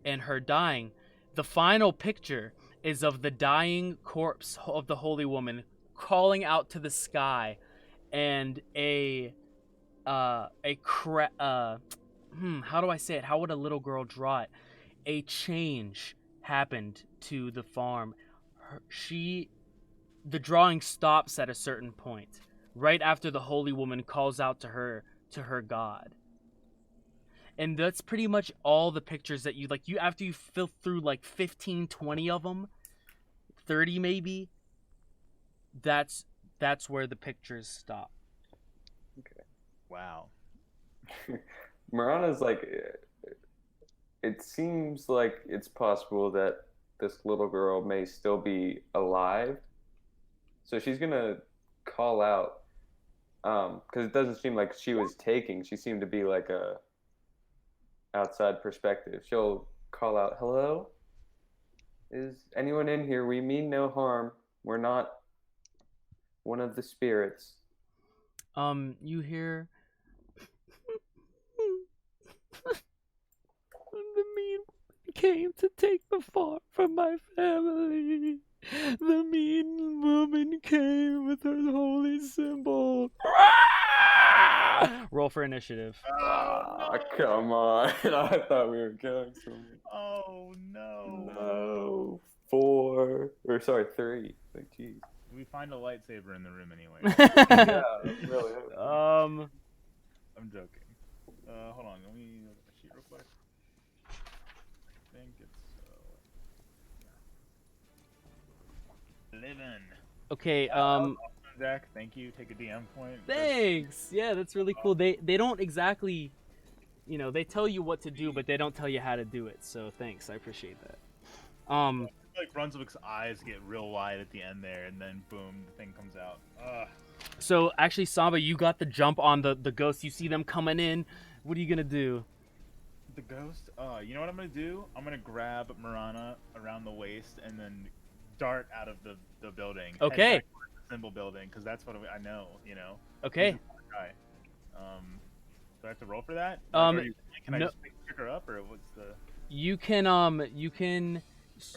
S1: her dying. The final picture is of the dying corpse of the holy woman calling out to the sky, and how do I say it? How would a little girl draw it? A change happened to the farm. The drawing stops at a certain point, right after the holy woman calls out to her god. And that's pretty much all the pictures that you after you fill through like 15, 20 of them, 30 maybe, that's where the pictures stop.
S2: Wow.
S3: Miranda's like, it seems like it's possible that this little girl may still be alive. So she's gonna call out, because it doesn't seem like she was taking. She seemed to be like a outside perspective. She'll call out, "Hello? Is anyone in here? We mean no harm. We're not one of the spirits."
S1: You hear the mean came to take the farm from my family. The mean woman came with her holy symbol. Roll for initiative.
S3: Ah, come on. I thought we were going somewhere.
S2: Oh no.
S3: No. 3. Like, geez.
S2: Do we find a lightsaber in the room anyway?
S3: Yeah, really.
S2: I'm joking. Hold on. Let me look at the sheet real quick. I think it's 11.
S1: Okay,
S2: Zach, thank you. Take a DM point.
S1: thanks. Yeah, that's really cool. They don't exactly, they tell you what to do, but they don't tell you how to do it. So thanks, I appreciate that.
S2: Like Brunswick's eyes get real wide at the end there, and then boom, the thing comes out.
S1: So actually, Samba, you got the jump on the ghosts. You see them coming in. What are you gonna do?
S2: The ghost? You know what I'm gonna do? I'm gonna grab Miranda around the waist and then dart out of the building.
S1: Okay.
S2: Head back towards the symbol building, because that's what I know.
S1: Okay.
S2: He's a smart guy. Do I have to roll for that?
S1: Um,
S2: Can I
S1: no-
S2: just pick her up, or what's the?
S1: You can.
S2: Or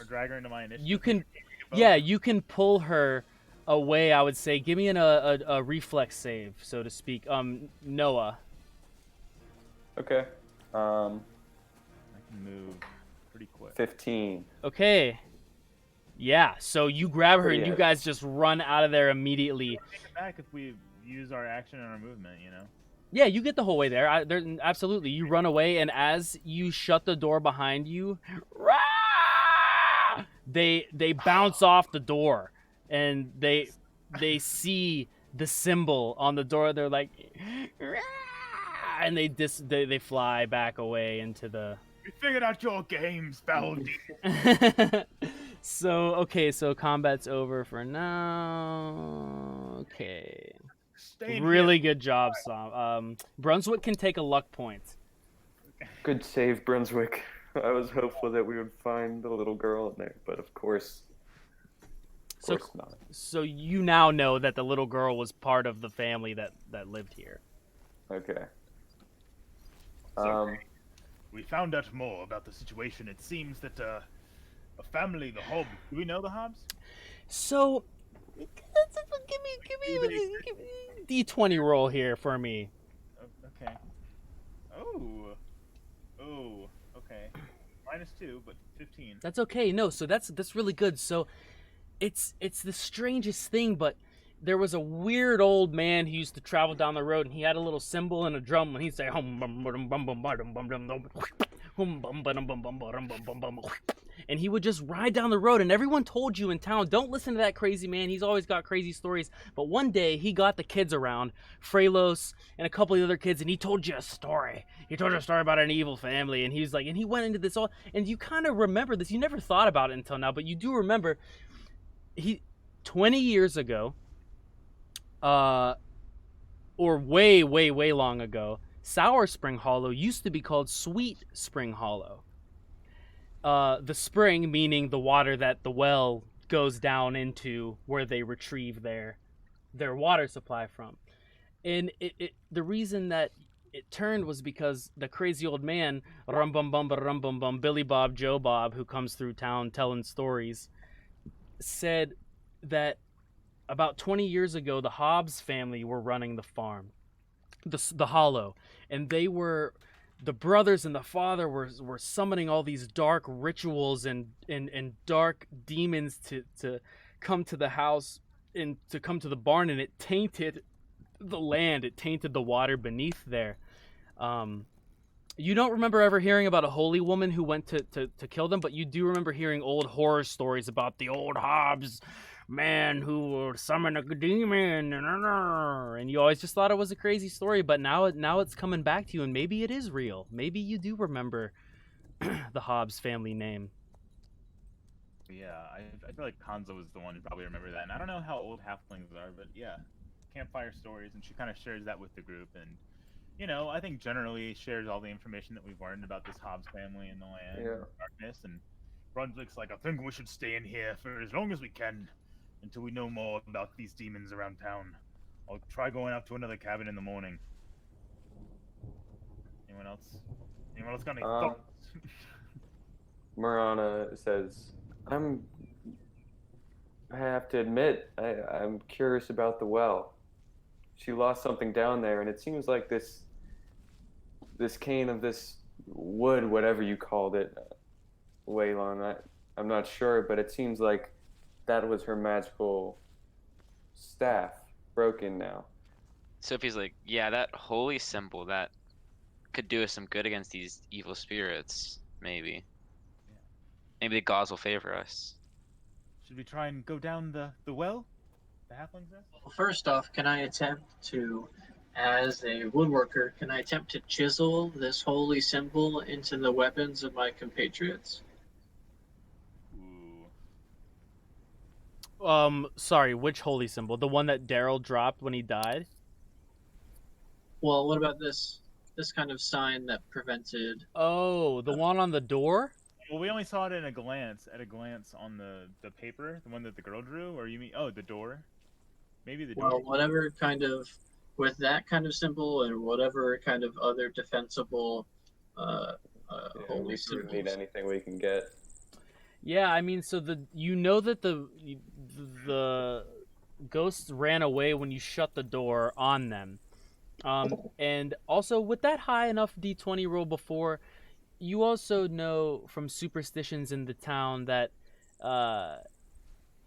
S2: drag her into my initiative?
S1: You can. Yeah, you can pull her away. I would say, give me a reflex save, so to speak. Noah.
S3: Okay.
S2: I can move pretty quick.
S3: 15.
S1: Okay. Yeah, so you grab her
S3: Pretty
S1: and you
S3: heavy.
S1: guys just run out of there immediately.
S2: Take it back if we use our action and our movement, you know?
S1: Yeah, you get the whole way there. Absolutely. You run away, and as you shut the door behind you, rah! They bounce off the door, and they see the symbol on the door. They're like, rah! And they fly back away into the.
S2: We figured out your games, Baldi.
S1: So combat's over for now. Okay.
S2: Stay in
S1: Really good job, Sam. Brunswick can take a luck point.
S3: Good save, Brunswick. I was hopeful that we would find the little girl in there, but of course not.
S1: So you now know that the little girl was part of the family that lived here.
S3: Okay.
S2: So, we found out more about the situation. It seems that a family, the Hobbs. Do we know the Hobbs?
S1: So, give me D20 roll here for me.
S2: Okay. Oh. Okay. -2, but 15.
S1: That's okay. No, so that's really good. So, it's the strangest thing, but there was a weird old man who used to travel down the road, and he had a little cymbal and a drum, and he'd say, and he would just ride down the road, and everyone told you in town, don't listen to that crazy man, he's always got crazy stories. But one day, he got the kids around, Frelos and a couple of other kids, and he told you a story. He told you a story about an evil family, and he was like, and he went into this all, and you kind of remember this, you never thought about it until now, but you do remember, 20 years ago, or way long ago, Sour Spring Hollow used to be called Sweet Spring Hollow. The spring meaning the water that the well goes down into, where they retrieve their water supply from. And the reason that it turned was because the crazy old man, Billy Bob Joe Bob, who comes through town telling stories, said that about 20 years ago, the Hobbs family were running the farm, the Hollow, and they were, the brothers and the father were summoning all these dark rituals and dark demons to come to the house and to come to the barn, and it tainted the land, it tainted the water beneath there. You don't remember ever hearing about a holy woman who went to kill them, but you do remember hearing old horror stories about the old Hobbs man who would summon a demon, and you always just thought it was a crazy story, but now it's coming back to you, and maybe it is real. Maybe you do remember the Hobbs family name.
S2: Yeah, I feel like Hanzo was the one who probably remember that. And I don't know how old halflings are, but yeah, campfire stories, and she kind of shares that with the group, and I think generally shares all the information that we've learned about this Hobbs family and the land and darkness. And Brunswick's like, I think we should stay in here for as long as we can until we know more about these demons around town. I'll try going out to another cabin in the morning. Anyone else? Anyone else got any thoughts?
S3: Miranda says, I have to admit, I'm curious about the well. She lost something down there, and it seems like this cane of this wood, whatever you called it, Waylon, I'm not sure, but it seems like that was her magical staff, broken now.
S4: Sophie's like, yeah, that holy symbol, that could do us some good against these evil spirits, maybe. Maybe the gods will favor us.
S2: Should we try and go down the well? The halflings there?
S5: Well, first off, can I attempt to, as a woodworker, can I attempt to chisel this holy symbol into the weapons of my compatriots?
S1: Sorry, which holy symbol? The one that Daryl dropped when he died?
S5: Well, what about this kind of sign that prevented...
S1: Oh, the one on the door?
S2: Well, we only saw it at a glance on the paper, the one that the girl drew, or you mean, the door? Maybe the door.
S5: Well, whatever kind of, with that kind of symbol and whatever kind of other defensible holy symbols.
S3: We need anything we can get.
S1: Yeah, I mean, so that the ghosts ran away when you shut the door on them. And also with that high enough d20 roll before, you also know from superstitions in the town that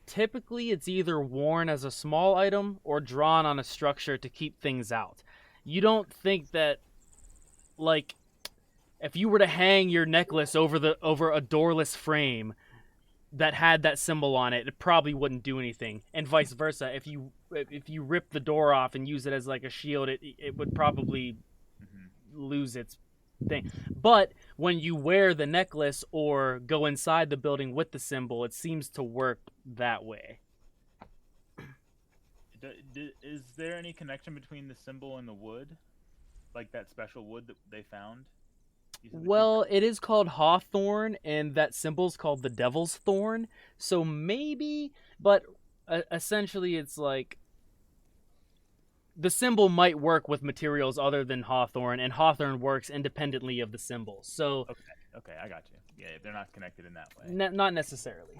S1: typically it's either worn as a small item or drawn on a structure to keep things out. You don't think that, like, if you were to hang your necklace over a doorless frame that had that symbol on it, it probably wouldn't do anything. And vice versa, if you rip the door off and use it as like a shield, it would probably lose its thing. But when you wear the necklace or go inside the building with the symbol, it seems to work that way.
S2: Is there any connection between the symbol and the wood, like that special wood that they found?
S1: Well, it is called hawthorn, and that symbol's called the devil's thorn. So maybe, but essentially it's like the symbol might work with materials other than hawthorn, and hawthorn works independently of the symbol. So
S2: okay, I got you. Yeah, they're not connected in that way.
S1: Not necessarily.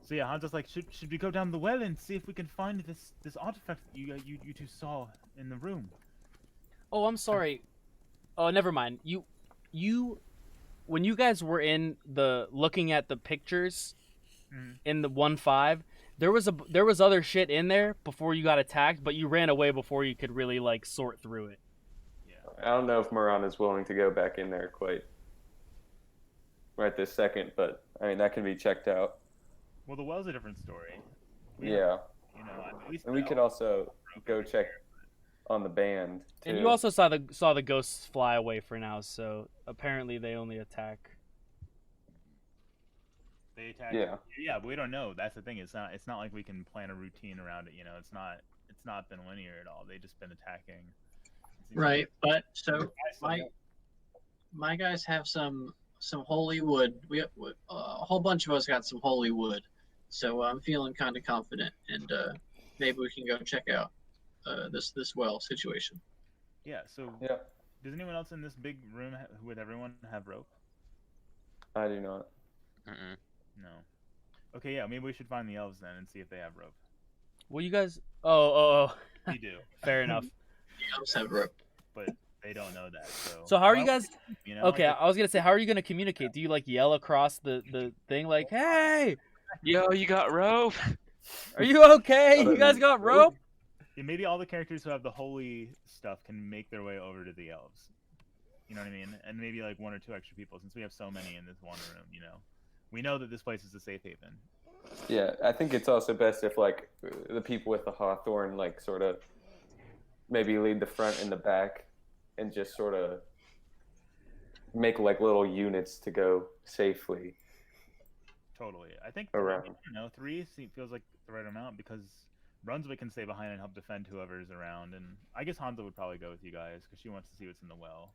S2: So yeah, Hanzo's like, should we go down the well and see if we can find this artifact that you two saw in the room?
S1: Oh, I'm sorry. Oh, never mind. You, when you guys were in the looking at the pictures in the 1-5, there was other shit in there before you got attacked, but you ran away before you could really like sort through it.
S2: Yeah.
S3: I don't know if Miranda's willing to go back in there quite right this second, but I mean that can be checked out.
S2: Well, the well's a different story.
S3: Yeah.
S2: You know, at least
S3: And we could also go check on the band too.
S1: And you also saw the ghosts fly away for now, so apparently they only attack.
S2: They attack.
S3: Yeah.
S2: Yeah, but we don't know. That's the thing. It's not like we can plan a routine around it. You know, it's not been linear at all. They've just been attacking.
S5: Right, but so my guys have some holy wood. We a whole bunch of us got some holy wood, so I'm feeling kind of confident, and maybe we can go check out this well situation.
S2: Yeah. So
S3: Yeah.
S2: does anyone else in this big room with everyone have rope?
S3: I do not.
S4: Mm-mm.
S2: No. Okay. Yeah. Maybe we should find the elves then and see if they have rope.
S1: Well, you guys. Oh.
S2: We do.
S1: Fair enough.
S5: The elves have rope.
S2: But they don't know that.
S1: So how are you guys?
S2: You know,
S1: Okay,
S2: like,
S1: I was gonna say, how are you gonna communicate? Do you like yell across the thing like, "Hey,
S4: Yo, you got rope?
S1: are you okay? You guys got rope?"
S2: yeah, maybe all the characters who have the holy stuff can make their way over to the elves. You know what I mean? And maybe like one or two extra people, since we have so many in this one room. You know, we know that this place is a safe haven.
S3: Yeah, I think it's also best if like the people with the hawthorn like sort of maybe lead the front and the back and just sort of make like little units to go safely
S2: Totally. I think
S3: around.
S2: you know, 3 feels like the right amount because Brunswick can stay behind and help defend whoever's around, and I guess Hanzo would probably go with you guys because she wants to see what's in the well.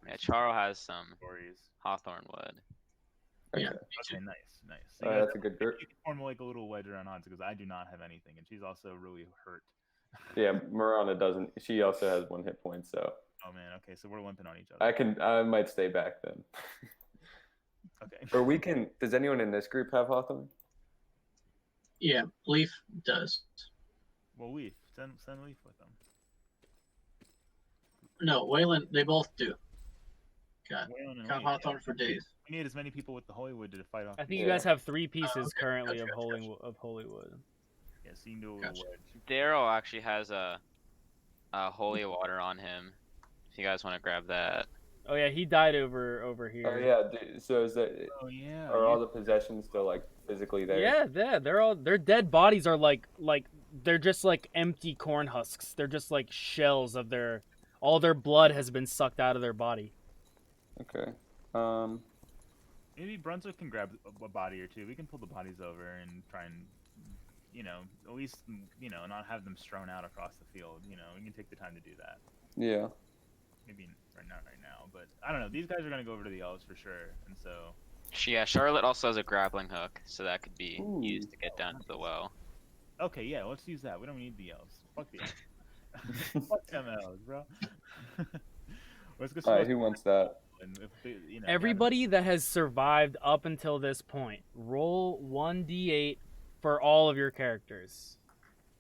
S4: Yeah, Charo has some
S2: Stories.
S4: hawthorn wood.
S5: Yeah.
S2: Okay, nice. So you guys
S3: That's a good group.
S2: you can form like a little wedge around Hanzo because I do not have anything, and she's also really hurt.
S3: Yeah, Miranda doesn't. She also has 1 hit point, so
S2: Oh man. Okay, so we're limping on each other.
S3: I might stay back then.
S2: Okay.
S3: Or we can. Does anyone in this group have hawthorn?
S5: Yeah, Leaf does.
S2: Well, Leaf. Send Leaf with them.
S5: No, Wayland, they both do. Got
S2: Waylon and
S5: got
S2: Leaf,
S5: Hawthorne for days.
S2: We need as many people with the Holywood to fight off.
S1: I think
S3: Yeah.
S1: you guys have 3 pieces
S5: okay.
S1: currently
S5: Gotcha.
S1: of Holywood.
S2: Yeah, so you can do a little
S5: Gotcha.
S2: wedge.
S4: Daryl actually has a holy water on him. If you guys want to grab that.
S1: Oh yeah, he died over here.
S3: Oh yeah. So is that?
S2: Oh yeah.
S3: Are all the possessions still like physically there?
S1: Yeah, their dead bodies are like they're just like empty corn husks. They're just like shells of all their blood has been sucked out of their body.
S3: Okay.
S2: Maybe Brunswick can grab a body or two. We can pull the bodies over and try and, you know, at least, you know, not have them strewn out across the field. You know, we can take the time to do that.
S3: Yeah.
S2: Maybe not right now, but I don't know. These guys are gonna go over to the elves for sure, and so.
S4: Yeah, Charlotte also has a grappling hook, so that could be
S3: Ooh.
S4: used to get down to the well.
S2: Okay, yeah, let's use that. We don't need the elves. Fuck the elves. Fuck them elves, bro. Let's go.
S3: All right. Who wants that?
S2: And if they, you know,
S1: Everybody that has survived up until this point, roll 1d8 for all of your characters.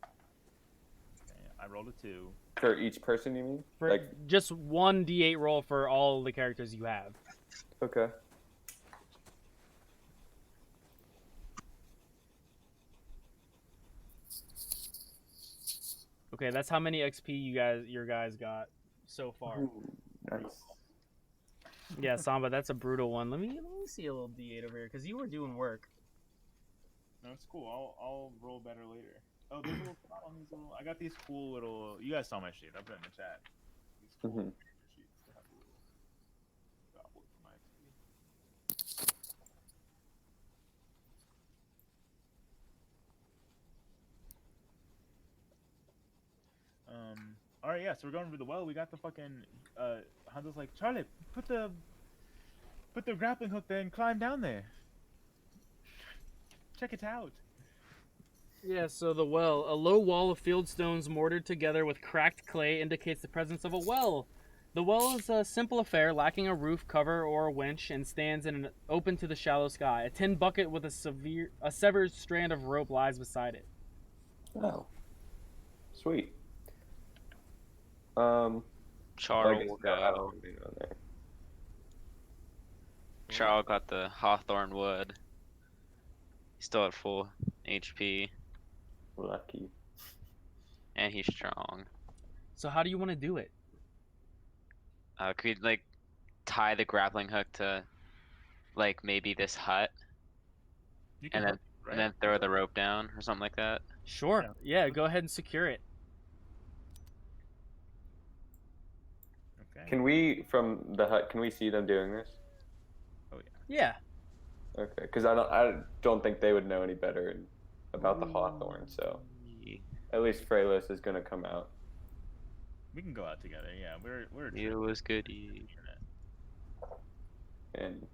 S2: Okay, I rolled a 2.
S3: For each person, you mean?
S1: For just 1d8 roll for all the characters you have.
S3: Okay.
S1: Okay, that's how many XP your guys got so far.
S3: Ooh, nice.
S1: Yeah, Samba, that's a brutal one. Let me see a little d8 over here because you were doing work.
S2: No, it's cool. I'll roll better later. Oh, there's a little spot on these little. I got these cool little. You guys saw my sheet. I put it in the chat. These cool
S3: Mhm.
S2: sheets that have a little goblet for my XP. All right, yeah. So we're going over the well. We got the fucking. Hanzo's like, Charlie, put the grappling hook there and climb down there. Check it out.
S1: Yeah, so the well. A low wall of field stones mortared together with cracked clay indicates the presence of a well. The well is a simple affair, lacking a roof, cover, or a winch, and stands in an open to the shallow sky. A tin bucket with a severed strand of rope lies beside it.
S3: Oh. Sweet.
S4: Charles
S3: I guess
S4: will
S3: no, I don't
S4: go.
S3: have anything on there.
S4: Charles got the hawthorn wood. He's still at full HP,
S3: Lucky.
S4: and he's strong.
S1: So how do you want to do it?
S4: Could we, like, tie the grappling hook to, like, maybe this hut,
S2: You
S4: and
S2: hook,
S4: then throw the rope down or something like that?
S1: Sure. Yeah, go ahead and secure it.
S2: Okay.
S3: Can we, from the hut, can we see them doing this?
S2: Oh yeah.
S1: Yeah.
S3: Okay, because I don't think they would know any better about the hawthorn, so at least Freylos is gonna come out.
S2: We can go out together. Yeah, we're.
S4: It was goody.
S3: And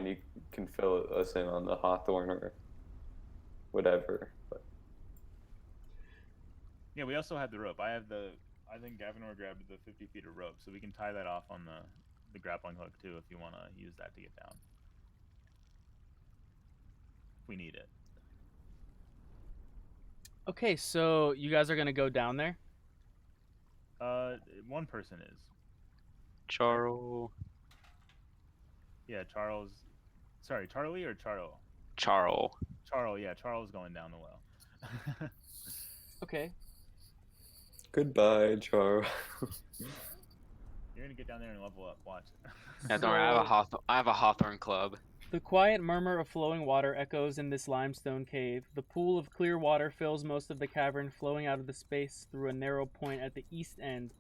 S3: you can fill us in on the hawthorn or whatever. But
S2: Yeah, we also have the rope. I think Gavinor grabbed the 50 feet of rope, so we can tie that off on the grappling hook too if you want to use that to get down. If we need it.
S1: Okay, so you guys are going to go down there?
S2: One person is.
S4: Charles.
S2: Yeah, Charles. Sorry, Charlie or Charles?
S4: Charles.
S2: Charles, yeah, Charles going down the well.
S1: Okay.
S3: goodbye, Char.
S2: You're gonna get down there and level up. Watch.
S4: Yeah, don't worry, I have a hawthorn club.
S1: The quiet murmur of flowing water echoes in this limestone cave. The pool of clear water fills most of the cavern, flowing out of the space through a narrow point at the east end.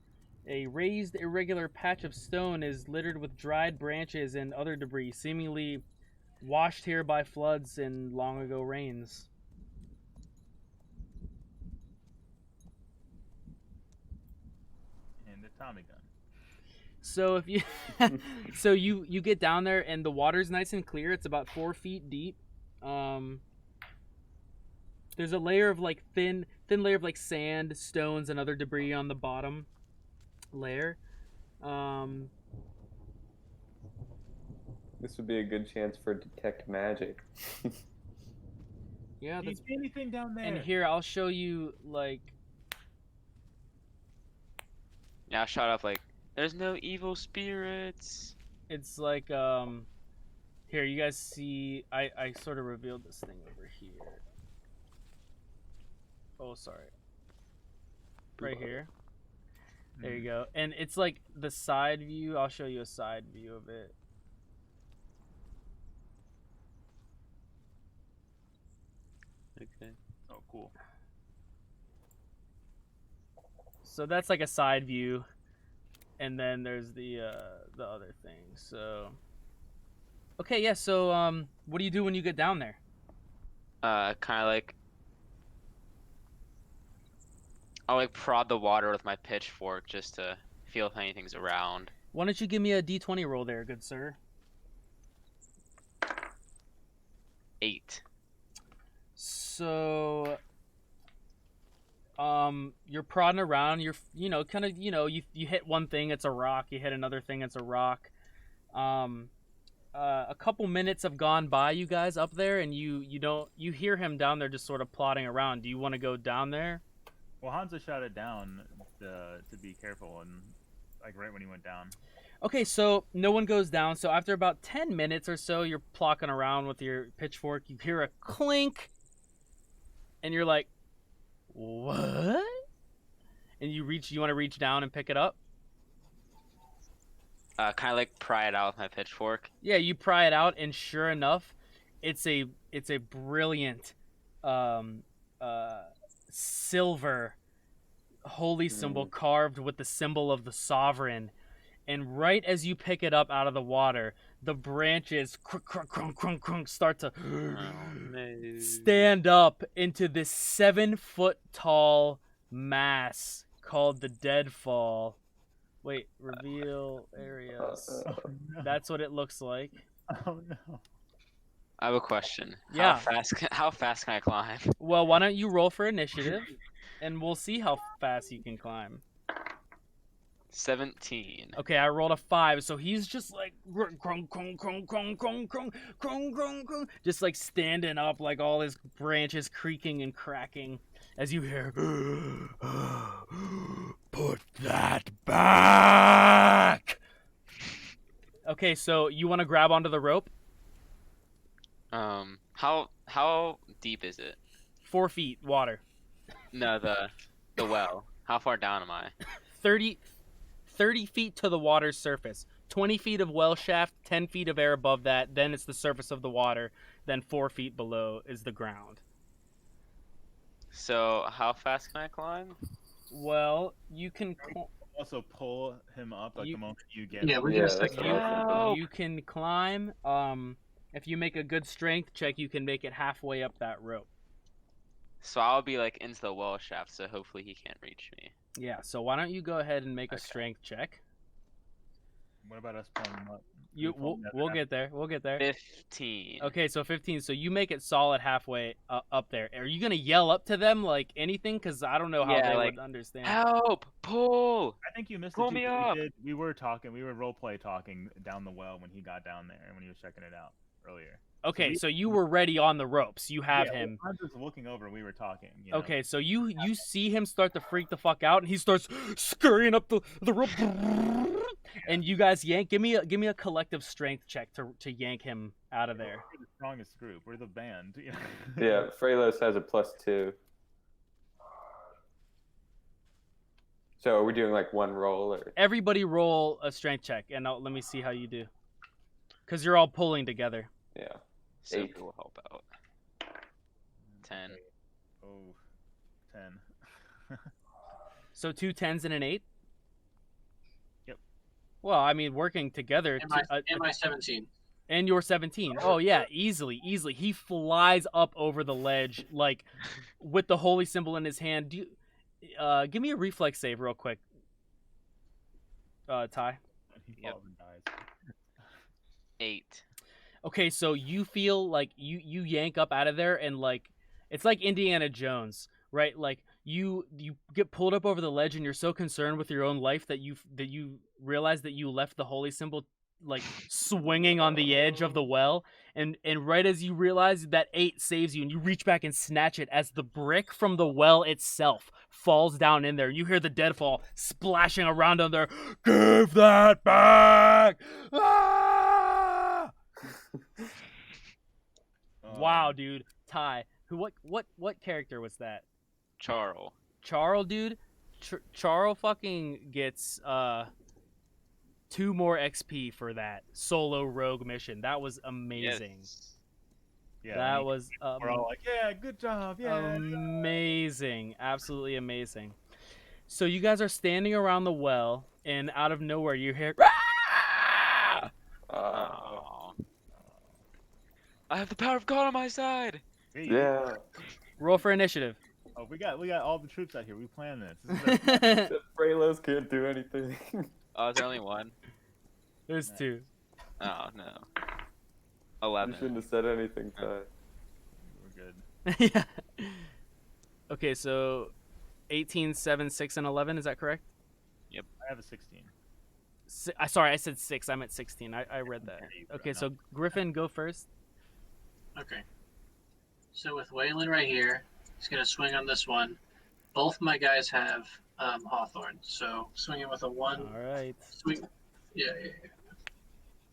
S1: A raised, irregular patch of stone is littered with dried branches and other debris, seemingly washed here by floods and long-ago rains.
S2: And the Tommy gun.
S1: So if you, so you get down there and the water's nice and clear. It's about 4 feet deep. There's a layer of like thin layer of like sand, stones, and other debris on the bottom layer.
S3: This would be a good chance for detect magic.
S1: Yeah,
S2: Do you see anything down there?
S1: and here I'll show you like.
S4: Yeah, I shot up like, there's no evil spirits.
S1: It's like here you guys see I sort of revealed this thing over here. Oh, sorry. Right here. There you go. And it's like the side view. I'll show you a side view of it.
S4: Okay.
S2: Oh, cool.
S1: So that's like a side view, and then there's the other thing. So okay, yeah. So what do you do when you get down there?
S4: Kind of like, I'll like prod the water with my pitchfork just to feel if anything's around.
S1: Why don't you give me a d20 roll there, good sir?
S4: 8.
S1: So you're prodding around, you hit one thing, it's a rock, you hit another thing, it's a rock. A couple minutes have gone by, you guys up there, and you hear him down there just sort of plodding around. Do you want to go down there?
S2: Well, Hanzo shouted down to be careful, and like right when he went down.
S1: Okay, so no one goes down. So after about 10 minutes or so, you're plocking around with your pitchfork. You hear a clink, and you're like, "What?" And you want to reach down and pick it up.
S4: Kind of like pry it out with my pitchfork.
S1: Yeah, you pry it out, and sure enough, it's a brilliant, silver holy symbol carved with the symbol of the sovereign. And right as you pick it up out of the water, the branches start to stand up into this 7-foot tall mass called the Deadfall. Wait, reveal areas.
S2: Oh, no.
S1: That's what it looks like.
S2: Oh no.
S4: I have a question.
S1: Yeah.
S4: How fast can I climb?
S1: Well, why don't you roll for initiative, and we'll see how fast you can climb.
S4: 17.
S1: Okay, I rolled a 5, so he's just like just like standing up, like all his branches creaking and cracking as you hear, "Put that back." Okay, so you want to grab onto the rope?
S4: How deep is it?
S1: 4 feet water.
S4: No, the well. How far down am I?
S1: 30 feet to the water's surface. 20 feet of well shaft, 10 feet of air above that, then it's the surface of the water, then 4 feet below is the ground.
S4: So how fast can I climb?
S1: Well, you can
S2: Also pull him up like the moment you get.
S5: Yeah,
S2: him.
S5: we're
S3: Yeah,
S5: gonna
S3: that's
S5: stick
S3: what I was thinking.
S1: you can climb. If you make a good strength check, you can make it halfway up that rope.
S4: So I'll be like into the well shaft, so hopefully he can't reach me.
S1: Yeah, so why don't you go ahead and make a
S4: Okay.
S1: strength check?
S2: What about us pulling him up?
S1: We'll get there. We'll get there.
S4: 15.
S1: Okay, so 15. So you make it solid halfway up there. Are you gonna yell up to them like anything? Because I don't know how
S4: Yeah,
S1: they
S4: like,
S1: would understand.
S4: Help! Pull!
S2: I think you missed
S4: Pull
S2: it.
S4: me
S2: too, 'cause
S4: up!
S2: We were talking. We were role play talking down the well when he got down there when he was checking it out earlier.
S1: Okay,
S2: we-
S1: so you were ready on the ropes. You have
S2: Yeah,
S1: him.
S2: I was just looking over and we were talking. You know?
S1: Okay, so you see him start to freak the fuck out, and he starts scurrying up the rope, and you guys yank. Give me a collective strength check to yank him out of there.
S2: We're the strongest group. We're the band. You know?
S3: Yeah, Frelos has a +2. So are we doing like one roll or?
S1: Everybody roll a strength check, and let me see how you do. Because you're all pulling together.
S3: Yeah.
S4: So
S3: 8.
S4: will help out. 10.
S2: Oh, 10.
S1: So 2 10s and an 8.
S2: Yep.
S1: Well, I mean, working together.
S5: Am I 17?
S1: And you're 17. Oh yeah, easily. He flies up over the ledge, like with the holy symbol in his hand. Give me a reflex save real quick, Ty.
S2: He
S4: Yep.
S2: falls and dies.
S4: 8.
S1: Okay, so you feel like you yank up out of there, and like it's like Indiana Jones, right? Like you get pulled up over the ledge, and you're so concerned with your own life that you realize that you left the holy symbol like swinging on the edge of the well, and right as you realize that 8 saves you, and you reach back and snatch it as the brick from the well itself falls down in there. You hear the deadfall splashing around on there. Give that back! Ah! Wow, dude. Ty, what character was that?
S4: Charles.
S1: Charles, dude. Charles fucking gets 2 more XP for that solo rogue mission. That was amazing.
S4: Yes.
S2: Yeah,
S1: That was
S2: we're all like, yeah, good job, yeah.
S1: amazing. Absolutely amazing. So you guys are standing around the well, and out of nowhere you hear, "Ah!"
S4: Aw. I have the power of God on my side!
S2: Hey,
S3: Yeah.
S1: Roll for initiative.
S2: Oh, we got all the troops out here. We planned this. This is a-
S3: Except Frelos can't do anything.
S4: Oh, is there only one?
S1: There's 2.
S4: Oh, no.
S3: You
S4: 11.
S3: shouldn't have said anything, Ty.
S2: we're good.
S1: Yeah. Okay, so 18, 7, 6, and 11. Is that correct?
S2: I have a 16.
S1: Sorry, I said 6. I meant 16. I read that. Okay, so Griffin, go first.
S5: Okay. So with Waylon right here, he's gonna swing on this one, both my guys have Hawthorn, so swinging with a 1.
S1: All right.
S5: Swing. Yeah.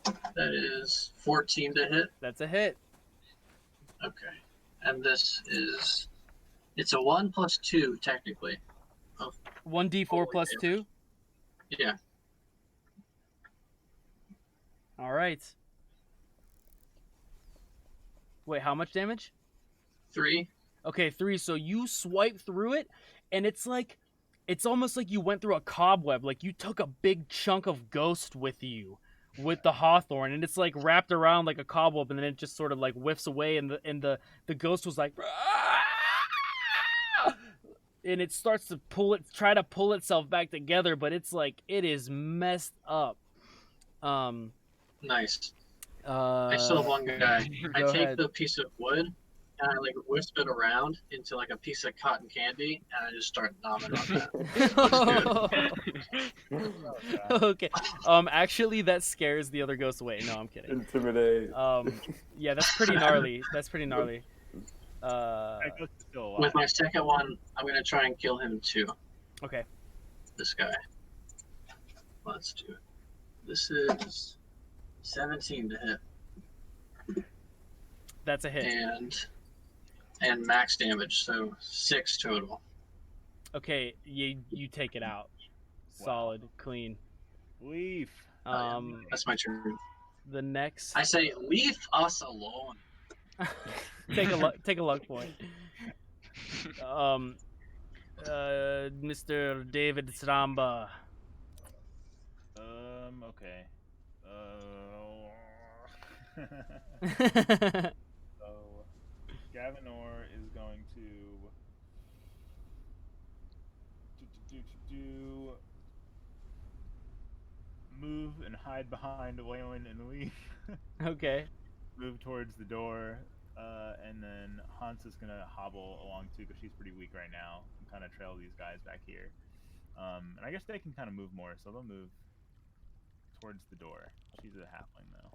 S5: That is 14 to hit.
S1: That's a hit.
S5: Okay. And this is. It's a 1 plus 2, technically.
S1: 1d4 plus
S5: damage.
S1: 2.
S5: Yeah.
S1: All right. Wait, how much damage?
S5: 3.
S1: Okay, 3. So you swipe through it, and it's almost like you went through a cobweb. Like you took a big chunk of ghost with you, with the hawthorn, and it's like wrapped around like a cobweb, and then it just sort of like whiffs away, and the ghost was like, and it starts to try to pull itself back together, but it's like it is messed up.
S5: Nice. I still have one guy. I
S1: Go
S5: take
S1: ahead.
S5: the piece of wood and I like wisp it around into like a piece of cotton candy, and I just start nomming on that.
S1: Okay. Actually, that scares the other ghosts away. No, I'm kidding.
S3: Intimidate.
S1: Yeah, that's pretty gnarly. That's pretty gnarly.
S2: That ghost is still alive.
S5: With my second one, I'm gonna try and kill him too.
S1: Okay.
S5: This guy. Let's do it. This is 17 to hit,
S1: That's a hit.
S5: and max damage, so 6 total.
S1: Okay, you take it out. Solid, clean.
S2: Leaf.
S5: That's my turn.
S1: The next.
S5: I say, leave us alone.
S1: take a luck point. Mr. David Sramba.
S2: Okay. So, Gavinor is going to move and hide behind Waylon and Leaf.
S1: Okay.
S2: Move towards the door, and then Hans is gonna hobble along too because she's pretty weak right now, and kind of trail these guys back here. And I guess they can kind of move more, so they'll move towards the door. She's a halfling though.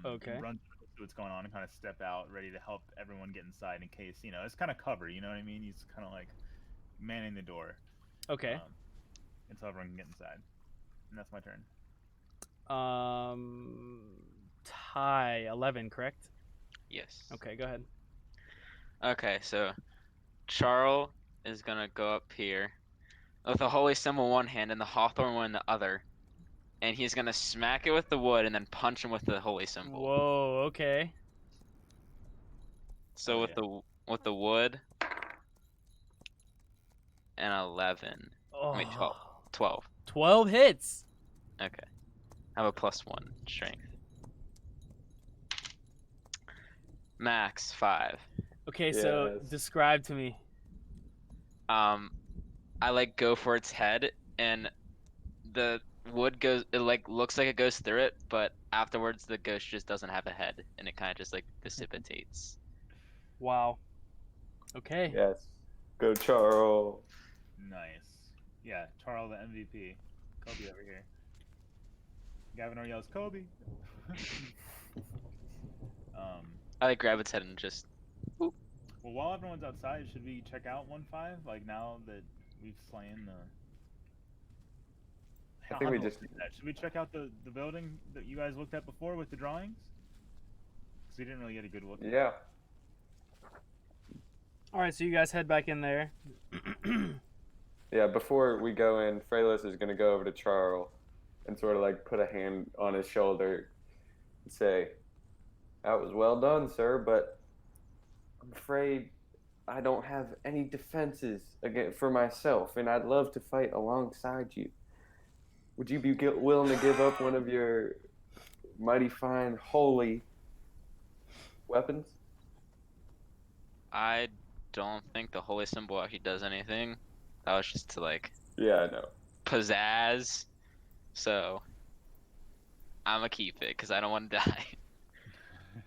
S1: Okay.
S2: Run to see what's going on and kind of step out, ready to help everyone get inside in case, it's kind of cover, you know what I mean? He's kind of like manning the door.
S1: Okay.
S2: Until everyone can get inside. And that's my turn.
S1: Tie 11, correct?
S4: Yes.
S1: Okay, go ahead.
S4: Okay, so Charles is gonna go up here with the holy symbol in one hand and the hawthorn one in the other, and he's gonna smack it with the wood and then punch him with the holy symbol.
S1: Whoa, okay.
S4: So
S2: Oh,
S4: with the wood, and 11.
S1: Oh.
S4: Wait, 12.
S1: 12 hits.
S4: Okay. I have a +1 strength. Max 5.
S1: Okay, so
S3: Yes.
S1: describe to me.
S4: I like go for its head, and the wood goes. It like looks like it goes through it, but afterwards the ghost just doesn't have a head, and it kind of just like dissipates.
S1: Wow. Okay.
S3: Yes. Go Charles.
S2: Nice. Yeah, Charles the MVP. Kobe over here. Gavinor yells, Kobe!
S4: I like grab its head and just.
S2: Well, while everyone's outside, should we check out 1-5? Like, now that we've slain the...
S3: I think we
S2: How do
S3: just-
S2: do that? Should we check out the building that you guys looked at before with the drawings? Because we didn't really get a good look at it.
S3: Yeah.
S1: All right, so you guys head back in there.
S3: Yeah, before we go in, Freylis is going to go over to Charles and sort of like put a hand on his shoulder and say, "That was well done, sir, but I'm afraid I don't have any defenses for myself, and I'd love to fight alongside you. Would you be willing to give up one of your mighty fine holy weapons?"
S4: I don't think the holy symbol actually does anything. That was just to like
S3: Yeah, I know.
S4: pizzazz. So I'm gonna keep it because I don't want to die.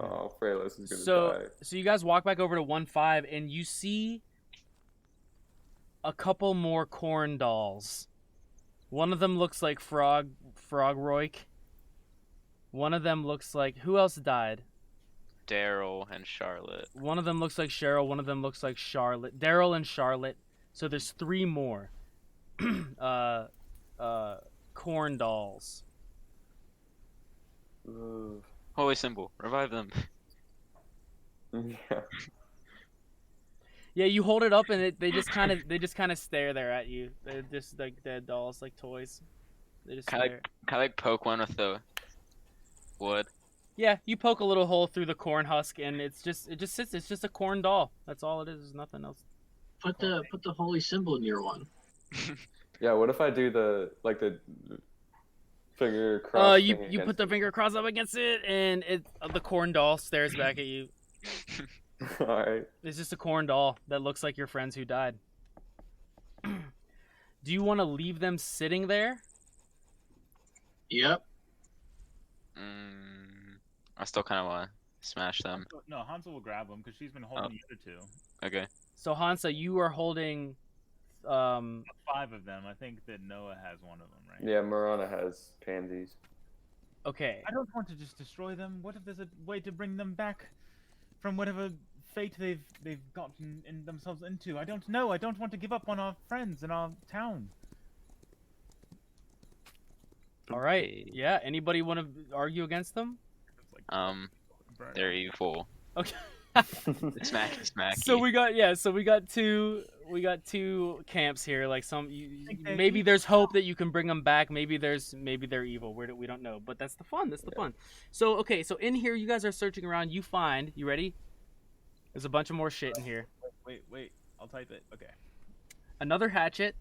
S3: Oh, Freylis is going to
S1: So
S3: die.
S1: so you guys walk back over to 1-5, and you see a couple more corn dolls. One of them looks like Frog Roik. One of them looks like, who else died?
S4: Daryl and Charlotte.
S1: One of them looks like Cheryl. One of them looks like Charlotte. Daryl and Charlotte. So there's 3 more. Corn dolls.
S3: Ooh.
S4: Holy symbol, revive them.
S3: Yeah.
S1: Yeah, you hold it up and they just kind of stare there at you. They're just like dead dolls, like toys. They just
S4: Can I
S1: stare.
S4: like poke one with the wood?
S1: Yeah, you poke a little hole through the corn husk and it just sits. It's just a corn doll. That's all it is. There's nothing else.
S5: Put the holy symbol near one.
S3: Yeah. What if I do the finger cross?
S1: You
S3: thing
S1: you put
S3: against
S1: the
S3: it?
S1: finger cross up against it and the corn doll stares back at you.
S3: All right.
S1: It's just a corn doll that looks like your friends who died. Do you want to leave them sitting there?
S5: Yep.
S4: I still kind of want to smash them.
S2: No, Hansel will grab them because she's been holding the other 2.
S4: Okay.
S1: So Hansa, you are holding
S2: 5 of them. I think that Noah has one of them, right?
S3: Yeah, Miranda has pansies.
S1: Okay.
S2: I don't want to just destroy them. What if there's a way to bring them back from whatever fate they've gotten in themselves into? I don't know. I don't want to give up on our friends and our town.
S1: All right. Yeah. Anybody want to argue against them?
S2: It's like,
S4: They're evil.
S1: Okay.
S4: Smacky, smacky.
S1: So we got two camps here. Like maybe there's hope that you can bring them back. Maybe they're evil. We don't know. But that's the fun. That's the fun. So okay. So in here, you guys are searching around. You find. You ready? There's a bunch of more shit in here.
S2: Wait. I'll type it. Okay.
S1: Another hatchet.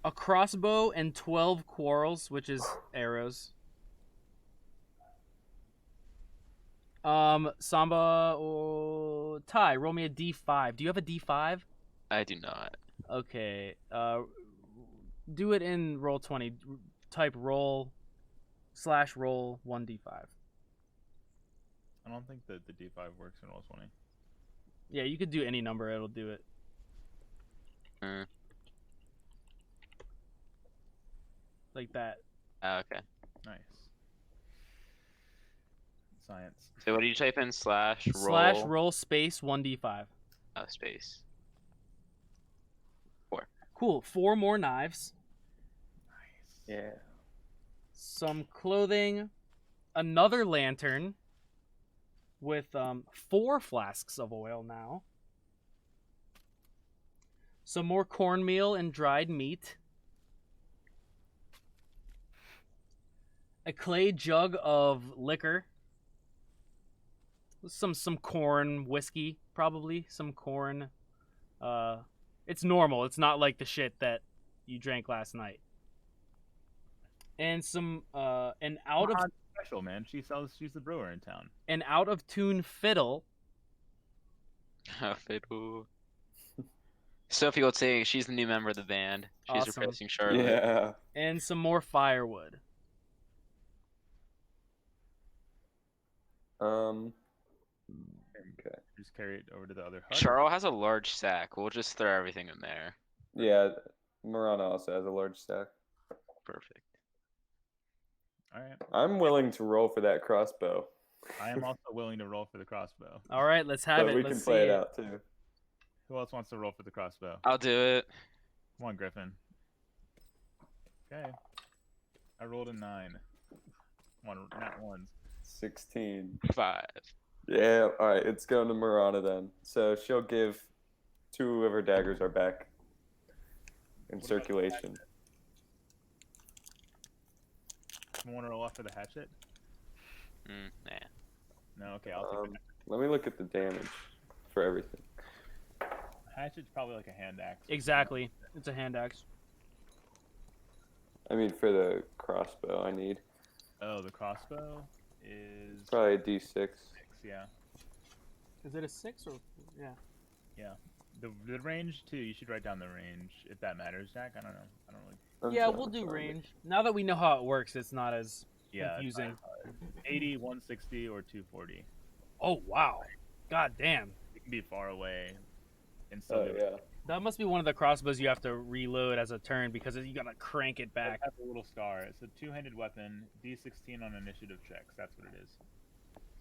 S1: A crossbow and 12 quarrels, which is arrows. Samba or Ty, roll me a D5. Do you have a D5?
S4: I do not.
S1: Okay. Do it in roll 20. Type roll / roll 1d5.
S2: I don't think that the D5 works in roll 20.
S1: Yeah, you could do any number. It'll do it. Like that.
S4: Okay.
S2: Nice. Science.
S4: So what do you type in / roll?
S1: / roll space 1d5.
S4: Space.
S1: Cool. 4 more knives.
S2: Nice.
S3: Yeah.
S1: Some clothing. Another lantern. With 4 flasks of oil now. Some more cornmeal and dried meat. A clay jug of liquor. Some corn whiskey, probably. Some corn. It's normal. It's not like the shit that you drank last night. And some an out of
S2: Special, man. She's the brewer in town.
S1: an out of tune fiddle.
S4: Fiddle. Sophie would say she's the new member of the band. She's
S1: Awesome.
S4: replacing Charlotte.
S3: Yeah.
S1: And some more firewood.
S3: Okay.
S2: Just carry it over to the other hut.
S4: Charles has a large sack. We'll just throw everything in there.
S3: Yeah. Miranda also has a large stack.
S4: Perfect.
S2: All right.
S3: I'm willing to roll for that crossbow.
S2: I am also willing to roll for the crossbow.
S1: All right, let's have
S3: But
S1: it.
S3: we
S1: Let's
S3: can
S1: see
S3: play it
S1: it.
S3: out too.
S2: Who else wants to roll for the crossbow?
S4: I'll do it.
S2: Come on, Griffin. Okay. I rolled a 9. Come on, not ones.
S3: 16.
S4: 5.
S3: Yeah, alright, it's going to Miranda then. So she'll give 2 of her daggers are back in
S2: What about the
S3: circulation.
S2: Someone want to roll off for the hatchet?
S4: Nah.
S2: No, okay, I'll take the
S3: Let me look at the damage for everything.
S2: hatchet's probably like a hand axe.
S1: Exactly. It's a hand axe.
S3: I mean, for the crossbow, I need
S2: Oh, the crossbow is
S3: probably a D6.
S2: 6, yeah.
S1: Is it a 6 or yeah?
S2: Yeah. The range too, you should write down the range if that matters, Jack. I don't know. I don't really
S3: I'm
S1: Yeah,
S3: trying
S1: we'll
S3: to
S1: do
S3: find it.
S1: range. Now that we know how it works, it's not as
S2: it's
S1: confusing.
S2: not hard. 80, 160, or 240.
S1: Oh wow. God damn.
S2: You can be far away and still
S3: Oh,
S2: do it.
S3: yeah.
S1: That must be one of the crossbows you have to reload as a turn because you gotta crank it
S2: It
S1: back.
S2: has a little scar. It's a 2-handed weapon, D16 on initiative checks. That's what it is.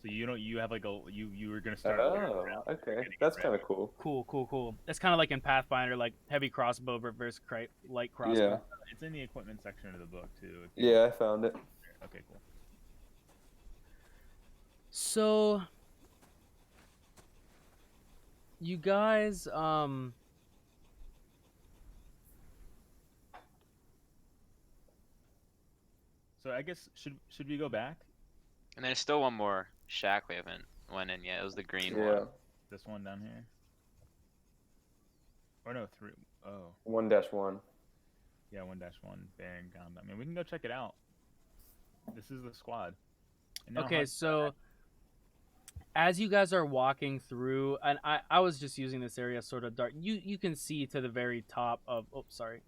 S2: So you have like you were gonna start.
S3: Oh, okay. That's kind of cool.
S1: Cool. It's kind of like in Pathfinder, like heavy crossbow versus light crossbow.
S3: Yeah.
S2: It's in the equipment section of the book too.
S3: Yeah, I found it.
S2: Okay, cool.
S1: So, you guys,
S2: So I guess should we go back?
S4: And there's still one more shack we haven't went in yet. It was the green
S3: Yeah.
S4: one.
S2: This one down here. Or no, 3. Oh,
S3: 1-1.
S2: yeah, 1-1 bearing combat. I mean, we can go check it out. This is the squad. And now
S1: okay,
S2: Hunt-
S1: so as you guys are walking through, and I was just using this area sort of dark. You can see to the very top of. Oh, sorry.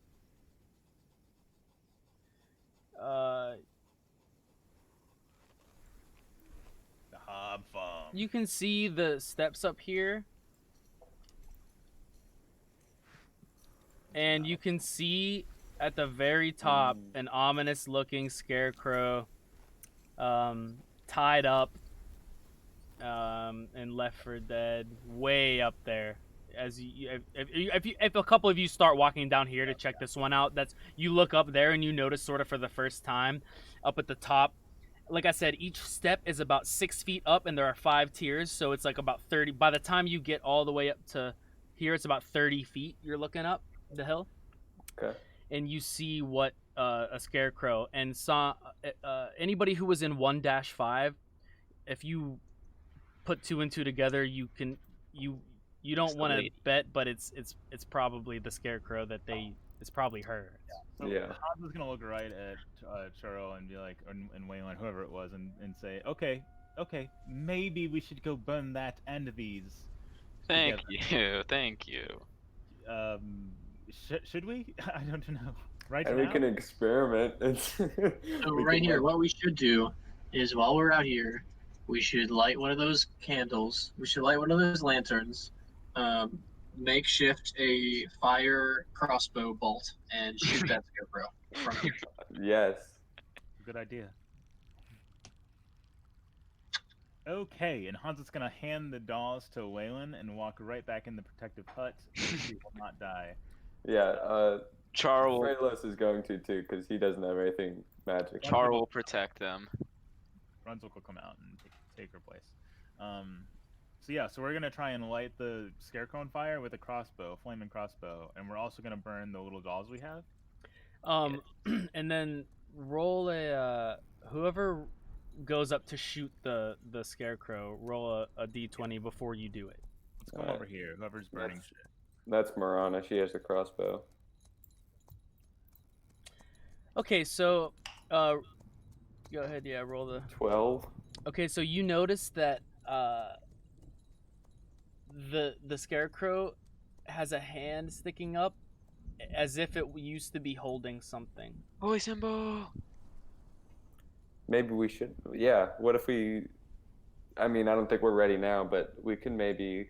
S2: the Hob Farm.
S1: You can see the steps up here. And you can see at the very top an ominous looking scarecrow tied up in Left 4 Dead, way up there. As if a couple of you start walking down here to check this one out, you look up there and you notice sort of for the first time up at the top. Like I said, each step is about 6 feet up, and there are 5 tiers, so it's like about 30. By the time you get all the way up to here, it's about 30 feet. You're looking up the hill.
S3: Okay.
S1: And you see what a scarecrow and saw anybody who was in 1-5. If you put 2 and 2 together, you don't want to bet, but it's probably the scarecrow it's probably her.
S2: So
S3: Yeah.
S2: Hobbs is gonna look right at Churro and be like, and Waylon, whoever it was, and say, okay, maybe we should go burn that and these.
S4: Thank you.
S2: Should we? I don't know. Right
S3: And
S2: now?
S3: we can experiment.
S5: So right here, what we should do is while we're out here, we should light one of those candles. We should light one of those lanterns. Makeshift a fire crossbow bolt and shoot that scarecrow from here.
S3: Yes.
S2: Good idea. Okay, and Hans is gonna hand the dolls to Waylon and walk right back in the protective hut. He will not die.
S3: Yeah.
S4: Char will
S3: Freylos is going to too, because he doesn't have anything magic.
S4: Char will protect them.
S2: Brunswick will come out and take her place. So we're gonna try and light the scarecrow on fire with a crossbow, flaming crossbow, and we're also gonna burn the little dolls we have.
S1: And then roll whoever goes up to shoot the scarecrow, roll a d20 before you do it.
S2: Let's come over here. Whoever's burning shit.
S3: That's Miranda. She has the crossbow.
S1: Okay, so go ahead, yeah, roll the
S3: 12.
S1: Okay, so you notice that the scarecrow has a hand sticking up as if it used to be holding something.
S4: Boy Simbo!
S3: Maybe we should. Yeah. What if we? I mean, I don't think we're ready now, but we can maybe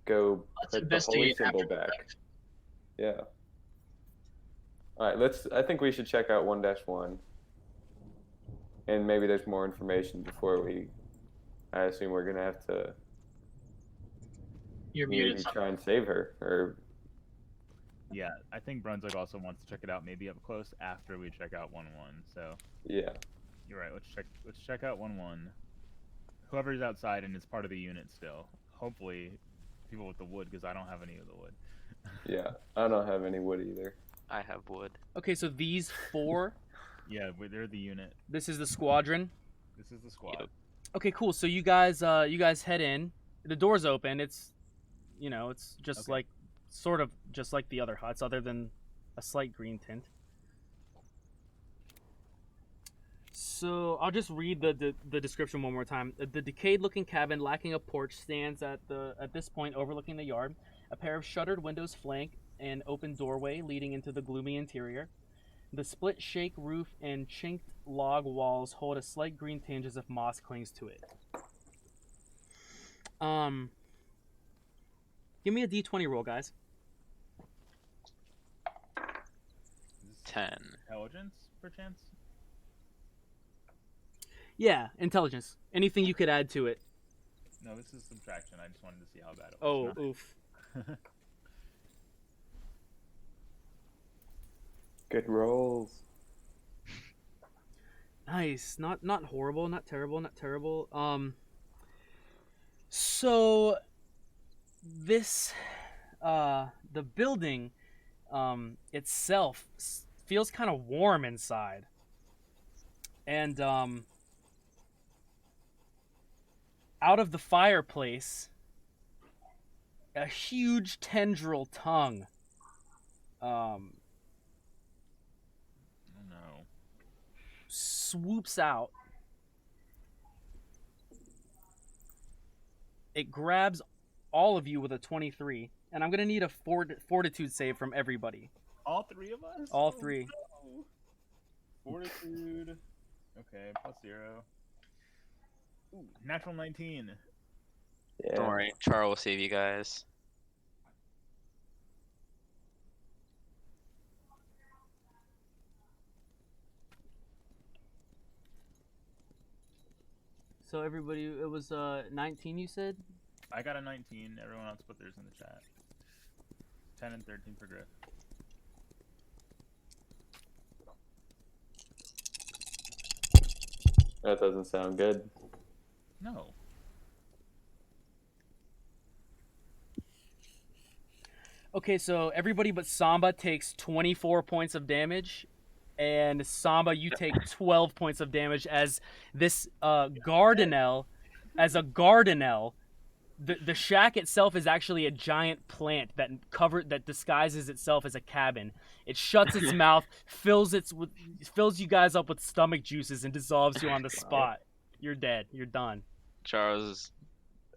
S3: go
S5: Let's
S3: put the holy
S5: investigate
S3: symbol
S5: after the
S3: back.
S5: fact.
S3: Yeah. All right. I think we should check out 1-1, and maybe there's more information before we. I assume we're gonna have to
S5: You're
S3: maybe
S5: muted.
S3: try and save her, or
S2: Yeah, I think Brunswick also wants to check it out maybe up close after we check out 1-1. So
S3: yeah.
S2: you're right. Let's check out 1-1. Whoever's outside and is part of the unit still. Hopefully, people with the wood, because I don't have any of the wood.
S3: Yeah. I don't have any wood either.
S4: I have wood.
S1: Okay, so these 4,
S2: Yeah, they're the unit.
S1: this is the squadron.
S2: This is the squad.
S4: Yep.
S1: Okay, cool. So you guys head in. The door's open. It's it's just
S2: Okay.
S1: like sort of just like the other huts, other than a slight green tint. So I'll just read the description one more time. The decayed-looking cabin, lacking a porch, stands at this point overlooking the yard. A pair of shuttered windows flank an open doorway leading into the gloomy interior. The split shake roof and chinked log walls hold a slight green tinge as if moss clings to it. Give me a d20 roll, guys.
S4: 10.
S2: Intelligence, perchance?
S1: Yeah, intelligence. Anything you could add to it.
S2: No, this is subtraction. I just wanted to see how bad it
S1: Oh,
S2: was.
S1: oof.
S3: Good rolls.
S1: Nice. Not horrible, not terrible, not terrible. So this the building itself feels kind of warm inside. And out of the fireplace, a huge tendril tongue
S2: Oh no.
S1: swoops out. It grabs all of you with a 23, and I'm gonna need a fortitude save from everybody.
S2: All three of us?
S1: All three.
S2: No. Fortitude. Okay, +0. Ooh, natural 19.
S3: Yeah.
S4: Don't worry, Char will save you guys.
S1: So everybody, it was 19. You said.
S2: I got a 19. Everyone else put theirs in the chat. 10 and 13 for Griff.
S3: That doesn't sound good.
S2: No.
S1: Okay, so everybody but Samba takes 24 points of damage, and Samba, you take 12 points of damage as this Gardenelle, the shack itself is actually a giant plant that disguises itself as a cabin. It shuts its mouth, fills you guys up with stomach juices, and dissolves you on the spot. You're dead. You're done.
S4: Charles.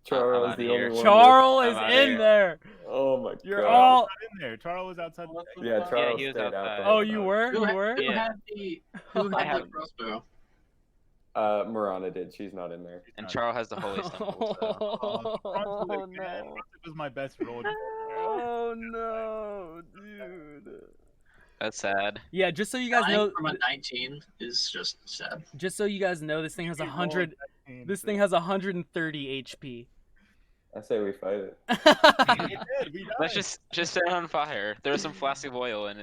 S3: Charles
S4: I'm
S3: is the
S4: outta here.
S3: only one.
S1: Charles
S4: I'm
S1: is
S4: outta
S1: in
S4: here.
S1: there.
S3: Oh my
S1: You're
S3: god.
S1: all.
S2: Not in there. Charles was outside.
S3: Yeah, Charles
S4: he was
S3: stayed out
S4: outside.
S3: the
S1: Oh,
S3: whole
S1: you
S3: time.
S1: were.
S5: Who,
S1: You
S5: had,
S1: were.
S5: who
S4: Yeah.
S5: had the who
S4: I
S5: had the
S4: have-
S5: crossbow?
S3: Miranda did. She's not in there.
S4: And Charles has the holy symbol. So.
S1: Oh no.
S2: It was my best roll.
S1: Oh no, dude.
S4: That's sad.
S1: Yeah, just so you guys
S5: Dying
S1: know,
S5: from a 19 is just sad.
S1: just so you guys know, this thing has 100. This thing has 130 HP.
S3: I say we fight it.
S4: Let's just set it on fire. There's some flask of oil in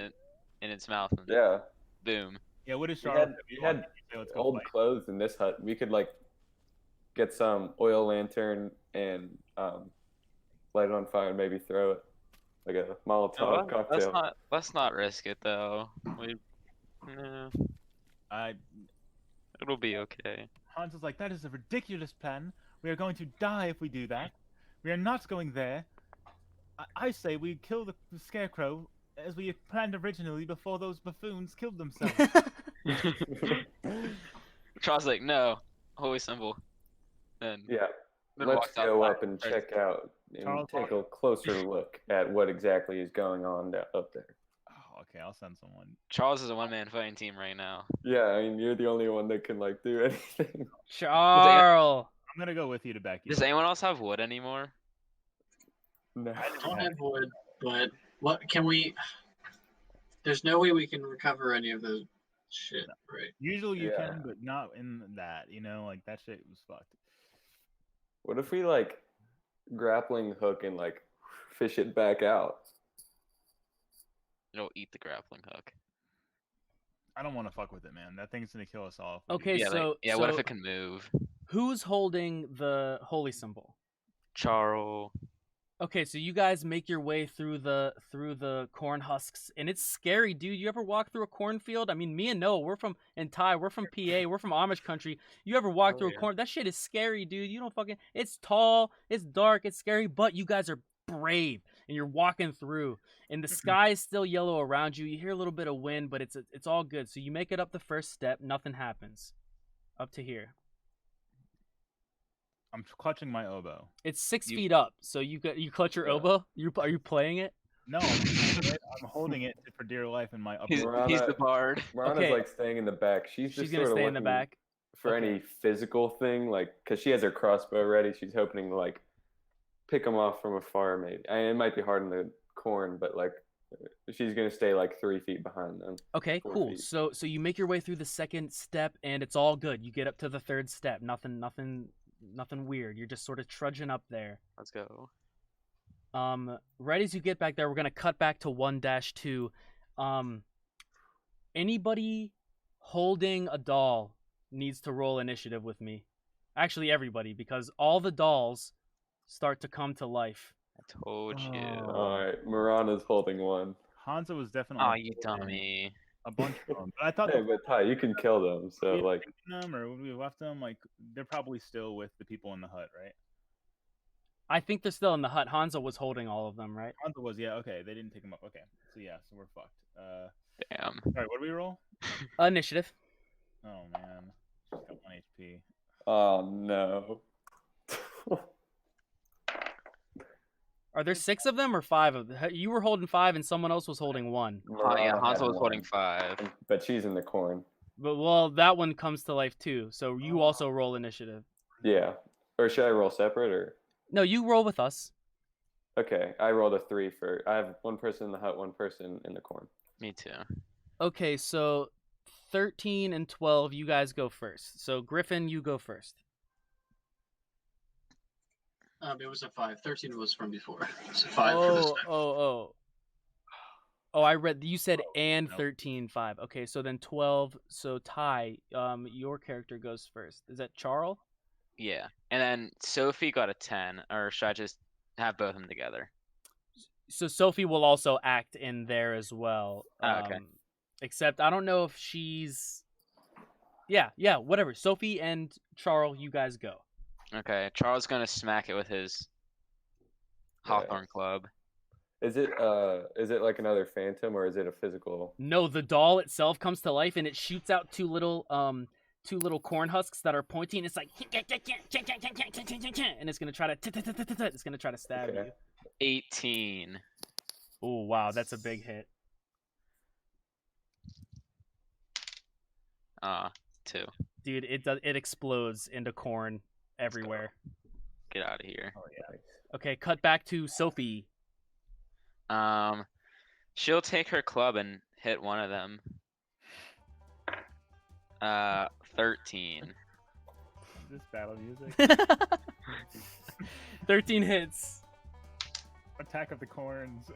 S4: its mouth. And
S3: Yeah.
S4: Boom.
S2: Yeah, what is
S3: We
S2: Charles?
S3: had old clothes in this hut. We could like get some oil lantern and light it on fire and maybe throw it like a Molotov cocktail.
S4: Let's not risk it though. No, it'll be okay.
S2: Hans was like, that is a ridiculous plan. We are going to die if we do that. We are not going there. I say we kill the scarecrow as we had planned originally before those buffoons killed themselves.
S4: Charles like, no, holy symbol. Then
S3: Yeah.
S4: then
S3: Let's
S4: walks out
S3: go
S4: the
S3: up and
S4: back.
S3: check out and
S2: Charles
S3: take a closer look at what exactly is going on up there.
S2: Oh, okay, I'll send someone.
S4: Charles is a one-man fighting team right now.
S3: Yeah, I mean you're the only one that can like do anything.
S1: Charles.
S2: I'm gonna go with you to back you.
S4: Does
S2: up.
S4: anyone else have wood anymore?
S3: No.
S5: I don't have wood, but what can we? There's no way we can recover any of the shit, right?
S2: Usually you
S3: Yeah.
S2: can, but not in that. You know, like that shit was fucked.
S3: What if we like grappling hook and like fish it back out?
S4: It'll eat the grappling hook.
S2: I don't want to fuck with it, man. That thing's gonna kill us all. if we do
S1: Okay,
S4: Yeah,
S1: so
S4: what
S1: so
S4: if it can move?
S1: who's holding the holy symbol?
S4: Charles.
S1: Okay, so you guys make your way through the corn husks, and it's scary, dude. You ever walk through a cornfield? I mean, me and Noah, we're from PA, we're from Amish country. You ever walk
S4: Oh,
S1: through a
S4: yeah.
S1: corn? That shit is scary, dude. You don't fucking. It's tall, it's dark, it's scary, but you guys are brave, and you're walking through, and the sky is still yellow around you. You hear a little bit of wind, but it's all good. So you make it up the first step, nothing happens, up to here.
S2: I'm clutching my oboe.
S1: It's 6
S4: You-
S1: feet up, so you clutch your
S3: Yeah.
S1: oboe. Are you playing it?
S2: No, I'm holding it for dear life in my upper.
S4: He's
S3: Miranda-
S4: the bard.
S3: Miranda's
S1: Okay.
S3: like staying in the back. She's just
S1: gonna
S3: sort of
S1: stay in the
S3: looking
S1: back.
S3: for
S1: Okay.
S3: any physical thing, like because she has her crossbow ready. She's hoping to like pick them off from afar. Maybe it might be hard in the corn, but like She's gonna stay like 3 feet behind them.
S1: Okay,
S3: 4
S1: cool.
S3: feet.
S1: So you make your way through the second step, and it's all good. You get up to the third step. Nothing weird. You're just sort of trudging up there.
S4: Let's go.
S1: Right as you get back there, we're gonna cut back to 1-2. Anybody holding a doll needs to roll initiative with me. Actually, everybody, because all the dolls start to come to life.
S4: I told you.
S3: All right, Miranda's holding one.
S2: Hanzo was definitely.
S4: Oh, you dummy.
S2: A bunch of them. But I thought
S3: Hey, but Ty, you can kill them. So
S2: we had
S3: like,
S2: taken them or we left them. Like they're probably still with the people in the hut, right?
S1: I think they're still in the hut. Hanzo was holding all of them, right?
S2: Hanzo was, yeah. Okay, they didn't take them up. Okay, so yeah, so we're fucked.
S4: Damn.
S2: Sorry, what do we roll?
S1: Initiative.
S2: Oh man, she's got 1 HP.
S3: oh no.
S1: Are there 6 of them or 5 of them? You were holding 5 and someone else was holding 1.
S4: Oh, yeah,
S3: Miranda had
S4: Hanzo was holding
S3: one,
S4: 5.
S3: but she's in the corn.
S1: But well, that one comes to life too. So you also roll initiative.
S3: Yeah. Or should I roll separate or?
S1: No, you roll with us.
S3: Okay, I rolled a 3 for. I have one person in the hut, one person in the corn.
S4: Me too.
S1: Okay, so 13 and 12, you guys go first. So Griffin, you go first.
S5: It was a 5. 13 was from before. It's a 5 for this time.
S1: Oh, I read you said and
S2: no.
S1: 13 5. Okay, so then 12. So Ty, your character goes first. Is that Charles?
S4: Yeah. And then Sophie got a 10. Or should I just have both of them together?
S1: So Sophie will also act in there as well.
S4: Okay.
S1: Except I don't know if she's. Yeah, whatever. Sophie and Charles, you guys go.
S4: Okay. Charles gonna smack it with his Hawthorne club.
S3: Is it like another phantom or is it a physical?
S1: No, the doll itself comes to life and it shoots out two little corn husks that are pointing. It's like and it's gonna try to stab
S3: Okay.
S1: you.
S4: 18.
S1: Oh wow, that's a big hit.
S4: 2.
S1: Dude, it explodes into corn everywhere.
S4: Get out of here.
S2: Oh yeah.
S1: Okay, cut back to Sophie.
S4: She'll take her club and hit one of them. 13.
S2: Is this battle music?
S1: 13 hits.
S2: Attack of the corns.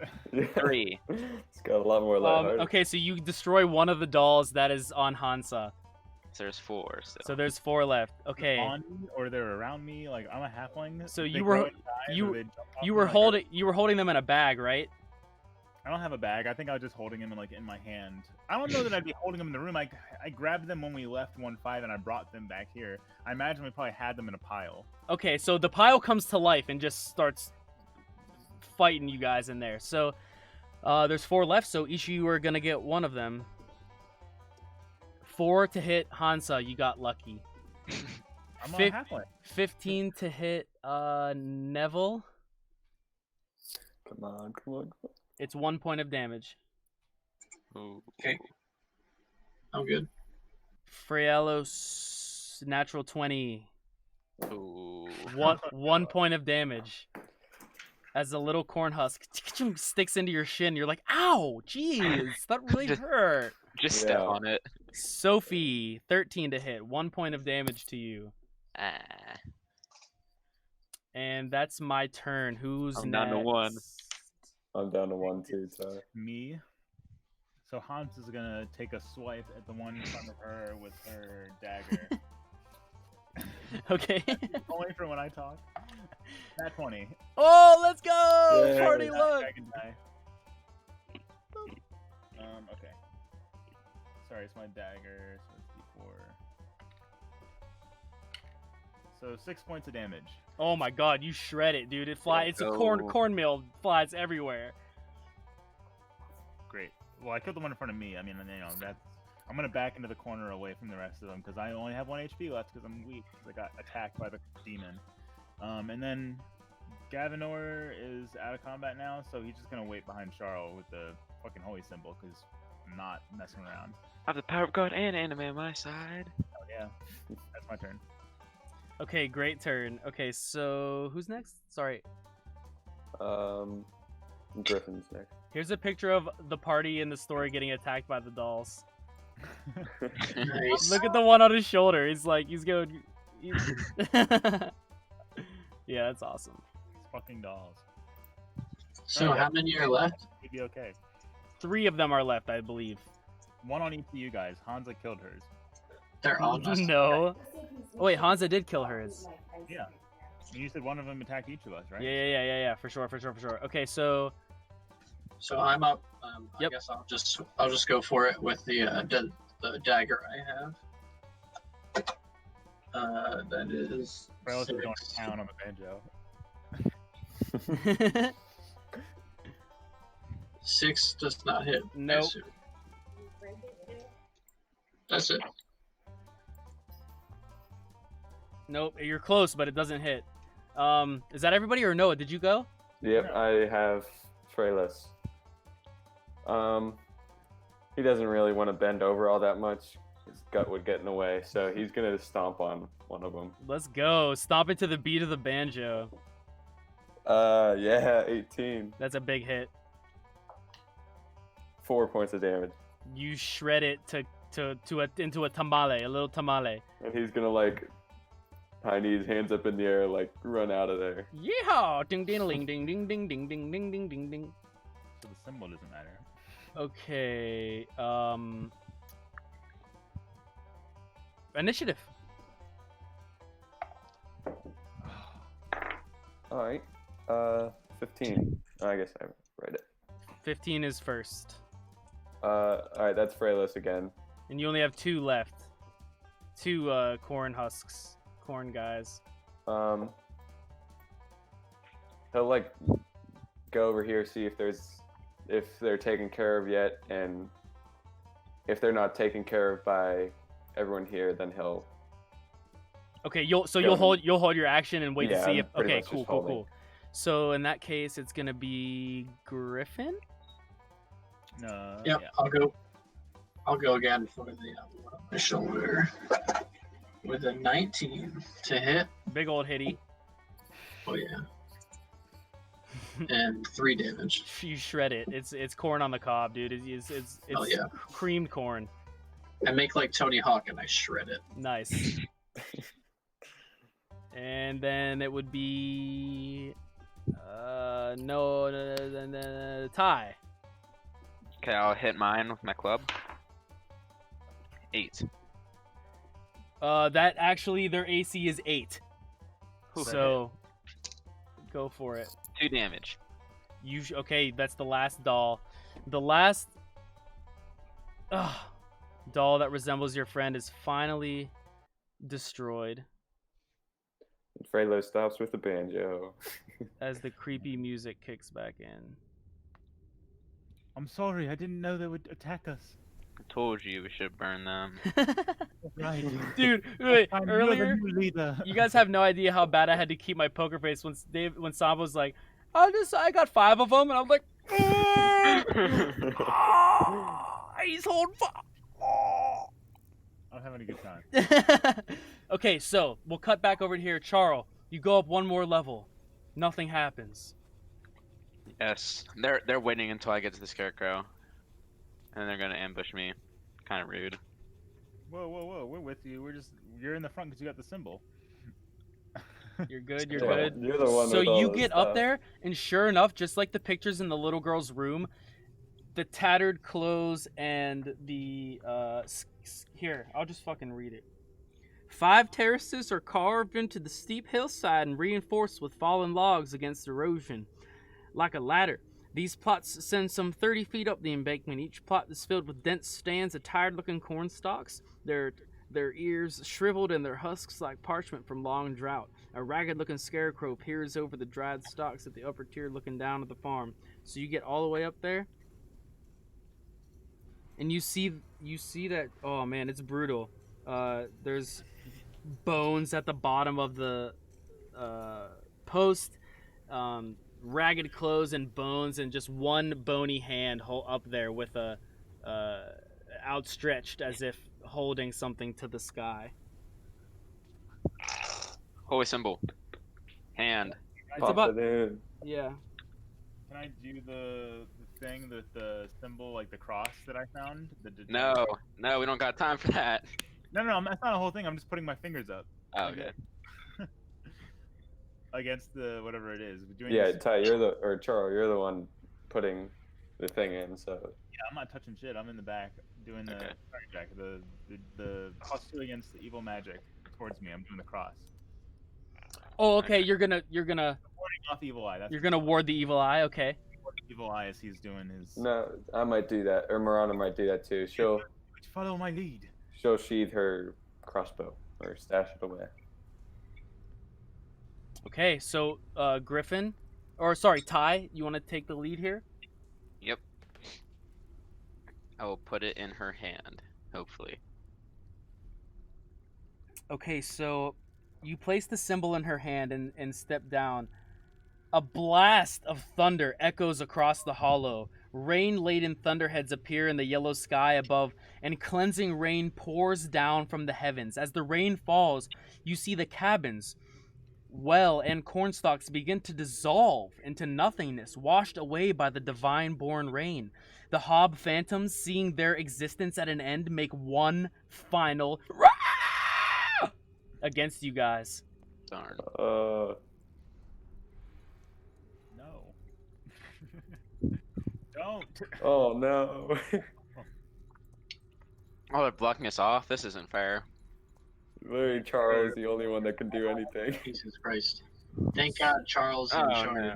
S4: 3.
S3: It's got a lot more lighthearted.
S1: Okay, so you destroy one of the dolls that is on Hansa.
S4: So there's 4.
S1: So there's 4 left. Okay.
S2: On me, or they're around me. Like I'm a halfling.
S1: So
S2: They
S1: you
S2: grow
S1: were-
S2: in size,
S1: you-
S2: or they jump off
S1: You
S2: me,
S1: were
S2: like,
S1: holding them in a bag, right?
S2: I don't have a bag. I think I was just holding them in my hand. I don't know that I'd be holding them in the room. I grabbed them when we left 1-5 and I brought them back here. I imagine we probably had them in a pile.
S1: Okay, so the pile comes to life and just starts fighting you guys in there. So there's 4 left, so each of you are gonna get one of them. 4 to hit Hansa, you got lucky.
S2: I'm
S1: Fif-
S2: on halfway.
S1: 15 to hit Neville.
S3: Come on.
S1: It's 1 point of damage.
S4: Ooh.
S5: Okay. I'm good.
S1: Frielos, natural 20.
S4: Ooh.
S1: 1 point of damage. As the little corn husk sticks into your shin, you're like, ow, jeez, that really hurt.
S4: Just step
S3: Yeah.
S4: on it.
S1: Sophie, 13 to hit, 1 point of damage to you.
S4: Ah.
S1: And that's my turn. Who's
S4: I'm
S1: next?
S4: down to 1.
S3: I'm down to 1 too, Ty.
S2: Me. So Hans is gonna take a swipe at the one in front of her with her dagger.
S1: Okay.
S2: Only for when I talk. Nat 20.
S1: Oh, let's go!
S3: Yeah.
S1: Party
S2: That
S1: look!
S2: dragon die. Okay. Sorry, it's my dagger. So it's D4. So 6 points of damage.
S1: Oh my god, you shred it, dude. It flies. It's a
S4: go.
S1: cornmeal flies everywhere.
S2: Great. Well, I killed the one in front of me. I mean, that's. I'm gonna back into the corner away from the rest of them because I only have 1 HP left because I'm weak. 'Cause I got attacked by the demon. And then Gavinor is out of combat now, so he's just gonna wait behind Charles with the fucking holy symbol because I'm not messing around.
S4: I have the power of God and anime on my side.
S2: Oh yeah, that's my turn.
S1: Okay, great turn. Okay, so who's next? Sorry.
S3: Griffin's next.
S1: Here's a picture of the party in the story getting attacked by the dolls.
S5: Nice.
S1: Look at the one on his shoulder. He's like, he's going. Yeah, that's awesome.
S2: It's fucking dolls.
S5: So how many are left?
S2: You'd be okay.
S1: 3 of them are left, I believe.
S2: One on each of you guys. Hansa killed hers.
S5: They're all us.
S1: No. Oh wait, Hansa did kill hers.
S2: Yeah. And you said one of them attacked each of us, right?
S1: Yeah. For sure. Okay, so
S5: So I'm up.
S1: Yep.
S5: I guess I'll just go for it with the dagger I have. That is.
S2: Frail is
S5: 6.
S2: going to town on the banjo.
S5: 6 does not hit. I
S1: Nope.
S5: assume. That's it.
S1: Nope, you're close, but it doesn't hit. Is that everybody or Noah? Did you go?
S3: Yep, I have Freylis. He doesn't really want to bend over all that much. His gut would get in the way, so he's gonna stomp on one of them.
S1: Let's go. Stomp it to the beat of the banjo.
S3: Yeah, 18.
S1: That's a big hit.
S3: 4 points of damage.
S1: You shred it into a tamale, a little tamale.
S3: And he's gonna like tiny his hands up in the air, like run out of there.
S1: Yeehaw! Ding ding ding ding ding ding ding ding ding ding ding ding.
S2: So the symbol doesn't matter.
S1: Okay. Initiative.
S3: All right. 15. I guess I read it.
S1: 15 is first,
S3: All right, that's Freylis again.
S1: and you only have 2 left. 2 corn husks, corn guys.
S3: He'll like go over here, see if they're taken care of yet, and if they're not taken care of by everyone here, then he'll.
S1: Okay, you'll
S3: Go.
S1: hold your action and wait to
S3: Yeah,
S1: see
S3: I'm
S1: if.
S3: pretty
S1: Okay,
S3: much
S1: cool.
S3: just holding.
S1: So in that case, it's gonna be Griffin.
S2: No.
S5: Yep,
S2: Yeah.
S5: I'll go again for the one on my shoulder with a 19 to hit.
S1: Big old hitty.
S5: Oh yeah. And 3 damage.
S1: You shred it. It's corn on the cob, dude. It's
S5: Oh, yeah.
S1: creamed corn.
S5: I make like Tony Hawk and I shred it.
S1: Nice. And then it would be tie.
S4: Okay, I'll hit mine with my club. 8.
S1: That actually their AC is 8.
S4: Whew.
S1: So go for it.
S4: 2 damage.
S1: Okay, that's the last doll. The last doll that resembles your friend is finally destroyed
S3: Freylo stops with the banjo.
S1: as the creepy music kicks back in.
S2: I'm sorry, I didn't know they would attack us.
S4: I told you we should burn them.
S2: Right.
S1: Dude, wait,
S2: I'm
S1: earlier
S2: the new leader.
S1: you guys have no idea how bad I had to keep my poker face when Samba was like, I got 5 of them, and I'm like, he's holding 5.
S2: I'm having a good time.
S1: Okay, so we'll cut back over here. Charles, you go up 1 more level. Nothing happens.
S4: Yes, they're waiting until I get to the scarecrow, and they're gonna ambush me. Kind of rude.
S2: Whoa, we're with you. You're in the front because you got the symbol.
S1: You're good. You're
S3: Yeah,
S1: good.
S3: You're the one
S1: So
S3: with all
S1: you
S3: this
S1: get up
S3: stuff.
S1: there, and sure enough, just like the pictures in the little girl's room, the tattered clothes and the here, I'll just fucking read it. 5 terraces are carved into the steep hillside and reinforced with fallen logs against erosion. Like a ladder, these plots send some 30 feet up the embankment. Each plot is filled with dense stands of tired-looking corn stalks. Their ears shriveled and their husks like parchment from long drought. A ragged-looking scarecrow peers over the dried stalks at the upper tier, looking down at the farm. So you get all the way up there, and you see that. Oh man, it's brutal. There's bones at the bottom of the post. Ragged clothes and bones, and just one bony hand up there with a outstretched as if holding something to the sky.
S4: Holy symbol. Hand.
S1: It's about
S3: Dude.
S1: yeah.
S2: Can I do the thing that the symbol, like the cross that I found?
S4: No, no, we don't got time for that.
S2: No, that's not a whole thing. I'm just putting my fingers up.
S4: Oh,
S2: Like
S4: okay.
S2: that. Against the whatever it is. Doing
S3: Yeah,
S2: this,
S3: Ty, or Charles, you're the one putting the thing in. So
S2: yeah, I'm not touching shit. I'm in the back doing the
S4: Okay.
S2: sorry, Jack, the hostile against the evil magic towards me. I'm doing the cross.
S1: Oh, okay. You're gonna
S2: Warding off evil eye. That's
S1: you're gonna ward the evil eye. Okay.
S2: evil eye as he's doing his.
S3: no, I might do that, or Miranda might do that too. She'll
S2: Follow my lead.
S3: sheath her crossbow or stash it away.
S1: Okay. So, Griffin, or sorry, Ty, you want to take the lead here?
S4: Yep. I will put it in her hand, hopefully.
S1: Okay. So, you place the symbol in her hand and step down. A blast of thunder echoes across the hollow. Rain-laden thunderheads appear in the yellow sky above, and cleansing rain pours down from the heavens. As the rain falls, you see the cabins, well, and cornstalks begin to dissolve into nothingness, washed away by the divine-born rain. The Hob phantoms, seeing their existence at an end, make one final against you guys.
S4: Darn.
S2: No. Don't.
S3: Oh no.
S4: Oh, they're blocking us off? This isn't fair.
S3: Literally, Charles is the only one that can do anything.
S5: Jesus Christ. Thank God Charles and
S4: Oh,
S5: Shard.
S4: no.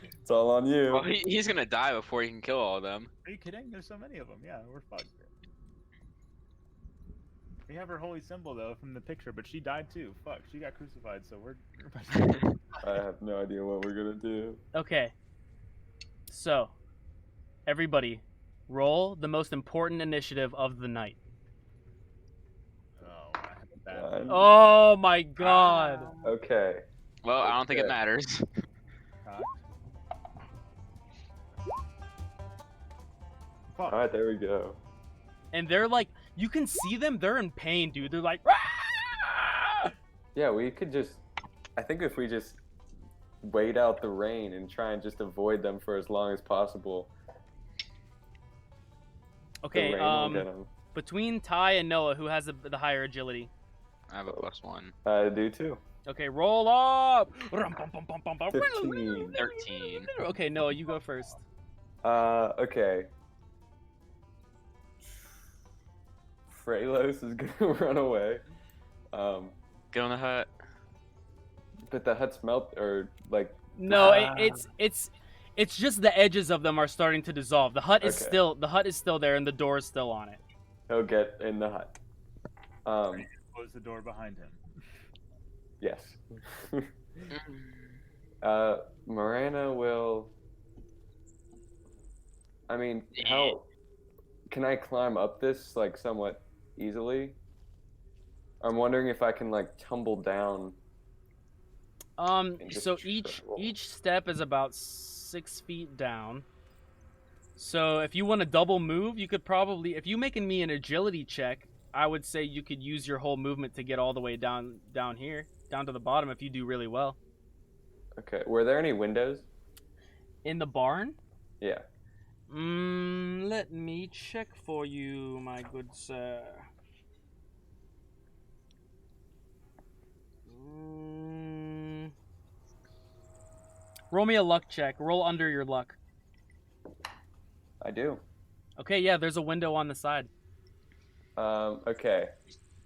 S3: It's all on you.
S4: Well, he's gonna die before he can kill all of them.
S2: Are you kidding? There's so many of them. Yeah, we're fucked. We have her holy symbol though from the picture, but she died too. Fuck, she got crucified, so we're.
S3: I have no idea what we're gonna do.
S1: Okay. So, everybody, roll the most important initiative of the night.
S2: Oh, I have a bad.
S1: Oh my god.
S3: Okay.
S4: Well, I don't think it
S3: Okay.
S4: matters.
S2: Cocked.
S3: All
S2: Fuck.
S3: right, there we go.
S1: And they're like, you can see them, they're in pain, dude. They're like, "Rah!"
S3: Yeah, we could just. I think if we just wait out the rain and try and just avoid them for as long as possible,
S1: Okay,
S3: the rain will get them.
S1: between Ty and Noah, who has the higher agility?
S4: I have a +1.
S3: I do too.
S1: Okay, roll up.
S3: 15.
S4: 13.
S1: Okay, Noah, you go first.
S3: Okay. Freylos is gonna run away.
S4: Get on the hut.
S3: But the huts melt, or like.
S1: No, it's just the edges of them are starting to dissolve. The hut is
S3: Okay.
S1: still there, and the door is still on it.
S3: He'll get in the hut.
S2: Close the door behind him.
S3: Yes. Miranda will. I mean, how can I climb up this like somewhat easily? I'm wondering if I can like tumble down. And just
S1: So
S3: travel.
S1: each step is about 6 feet down. So if you want to double move, you could probably, if you making me an agility check, I would say you could use your whole movement to get all the way down here, down to the bottom if you do really well.
S3: Okay. Were there any windows?
S1: In the barn?
S3: Yeah.
S1: Let me check for you, my good sir. Roll me a luck check. Roll under your luck.
S3: I do.
S1: Okay, yeah, there's a window on the side.
S3: Okay.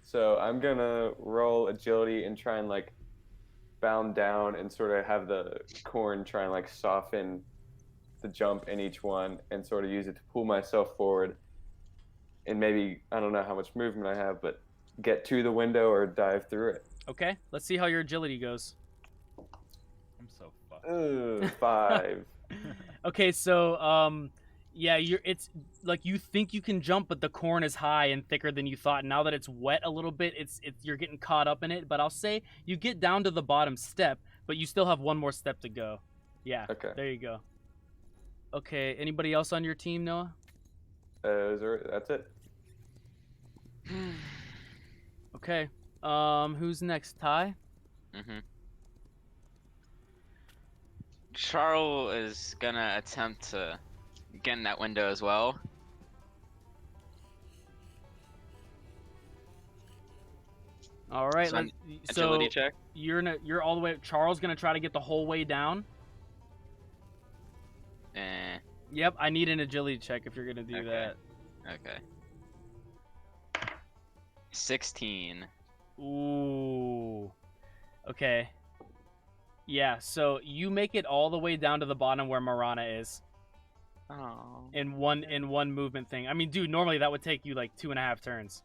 S3: So I'm gonna roll agility and try and like bound down and sort of have the corn try and like soften the jump in each one and sort of use it to pull myself forward. And maybe, I don't know how much movement I have, but get to the window or dive through it.
S1: Okay, let's see how your agility goes.
S2: I'm so fucked.
S3: Ugh, 5.
S1: Okay, so yeah, it's like you think you can jump, but the corn is high and thicker than you thought. Now that it's wet a little bit, you're getting caught up in it. But I'll say you get down to the bottom step, but you still have one more step to go. Yeah.
S3: Okay.
S1: There you go. Okay. Anybody else on your team, Noah?
S3: That's it.
S1: Okay. Who's next? Ty?
S4: Mm-hmm. Charles is gonna attempt to get in that window as well.
S1: All right.
S4: So
S1: Let's,
S4: agility
S1: so
S4: check.
S1: you're all the way. Charles gonna try to get the whole way down. Yep. I need an agility check if you're gonna do
S4: Okay.
S1: that.
S4: Okay. 16.
S1: Ooh. Okay. Yeah. So you make it all the way down to the bottom where Miranda is
S4: Oh.
S1: in one movement thing. I mean, dude, normally that would take you like 2.5 turns.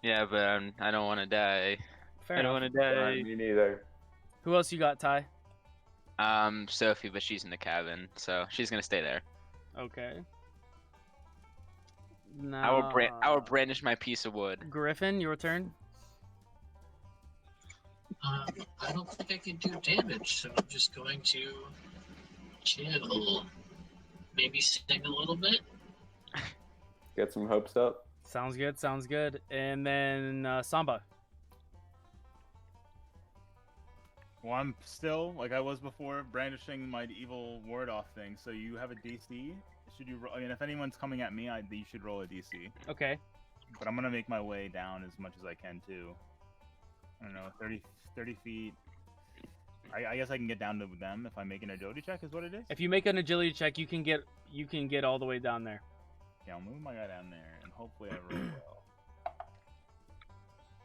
S4: Yeah, but I don't want to die.
S1: Fair
S4: I don't
S1: enough.
S4: want to die.
S3: Me neither.
S1: Who else you got, Ty?
S4: Sophie, but she's in the cabin, so she's gonna stay there.
S1: Okay.
S4: I will brandish my piece of wood.
S1: Griffin, your turn.
S5: I don't think I can do damage, so I'm just going to chill. Maybe sing a little bit.
S3: Get some hopes up.
S1: Sounds good. Sounds good. And then Samba.
S2: Well, I'm still, like I was before, brandishing my evil ward off thing. So you have a DC. Should you? I mean, if anyone's coming at me, you should roll a DC.
S1: Okay.
S2: But I'm gonna make my way down as much as I can too. I don't know, 30 feet. I guess I can get down to them if I make an agility check. Is what it is.
S1: If you make an agility check, you can get all the way down there.
S2: Yeah, I'll move my guy down there, and hopefully I roll well.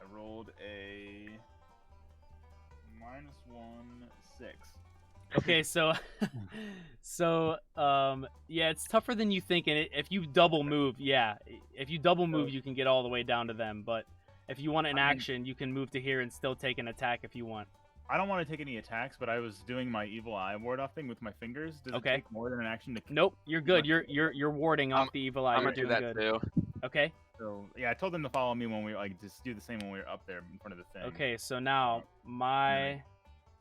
S2: I rolled a -1, 6.
S1: Okay, so yeah, it's tougher than you think, and if you double move, you can get all the way down to them. But if you want an action, you can move to here and still take an attack if you want.
S2: I don't want to take any attacks, but I was doing my evil eye ward off thing with my fingers. Does
S1: Okay.
S2: it take more than an action to?
S1: Nope, you're good. You're warding off the evil eye.
S4: I'm
S1: You're
S4: gonna do
S1: doing
S4: that
S1: good.
S4: too.
S1: Okay.
S2: So yeah, I told them to follow me when we just do the same when we were up there in front of the thing.
S1: Okay, so now my
S3: Yeah,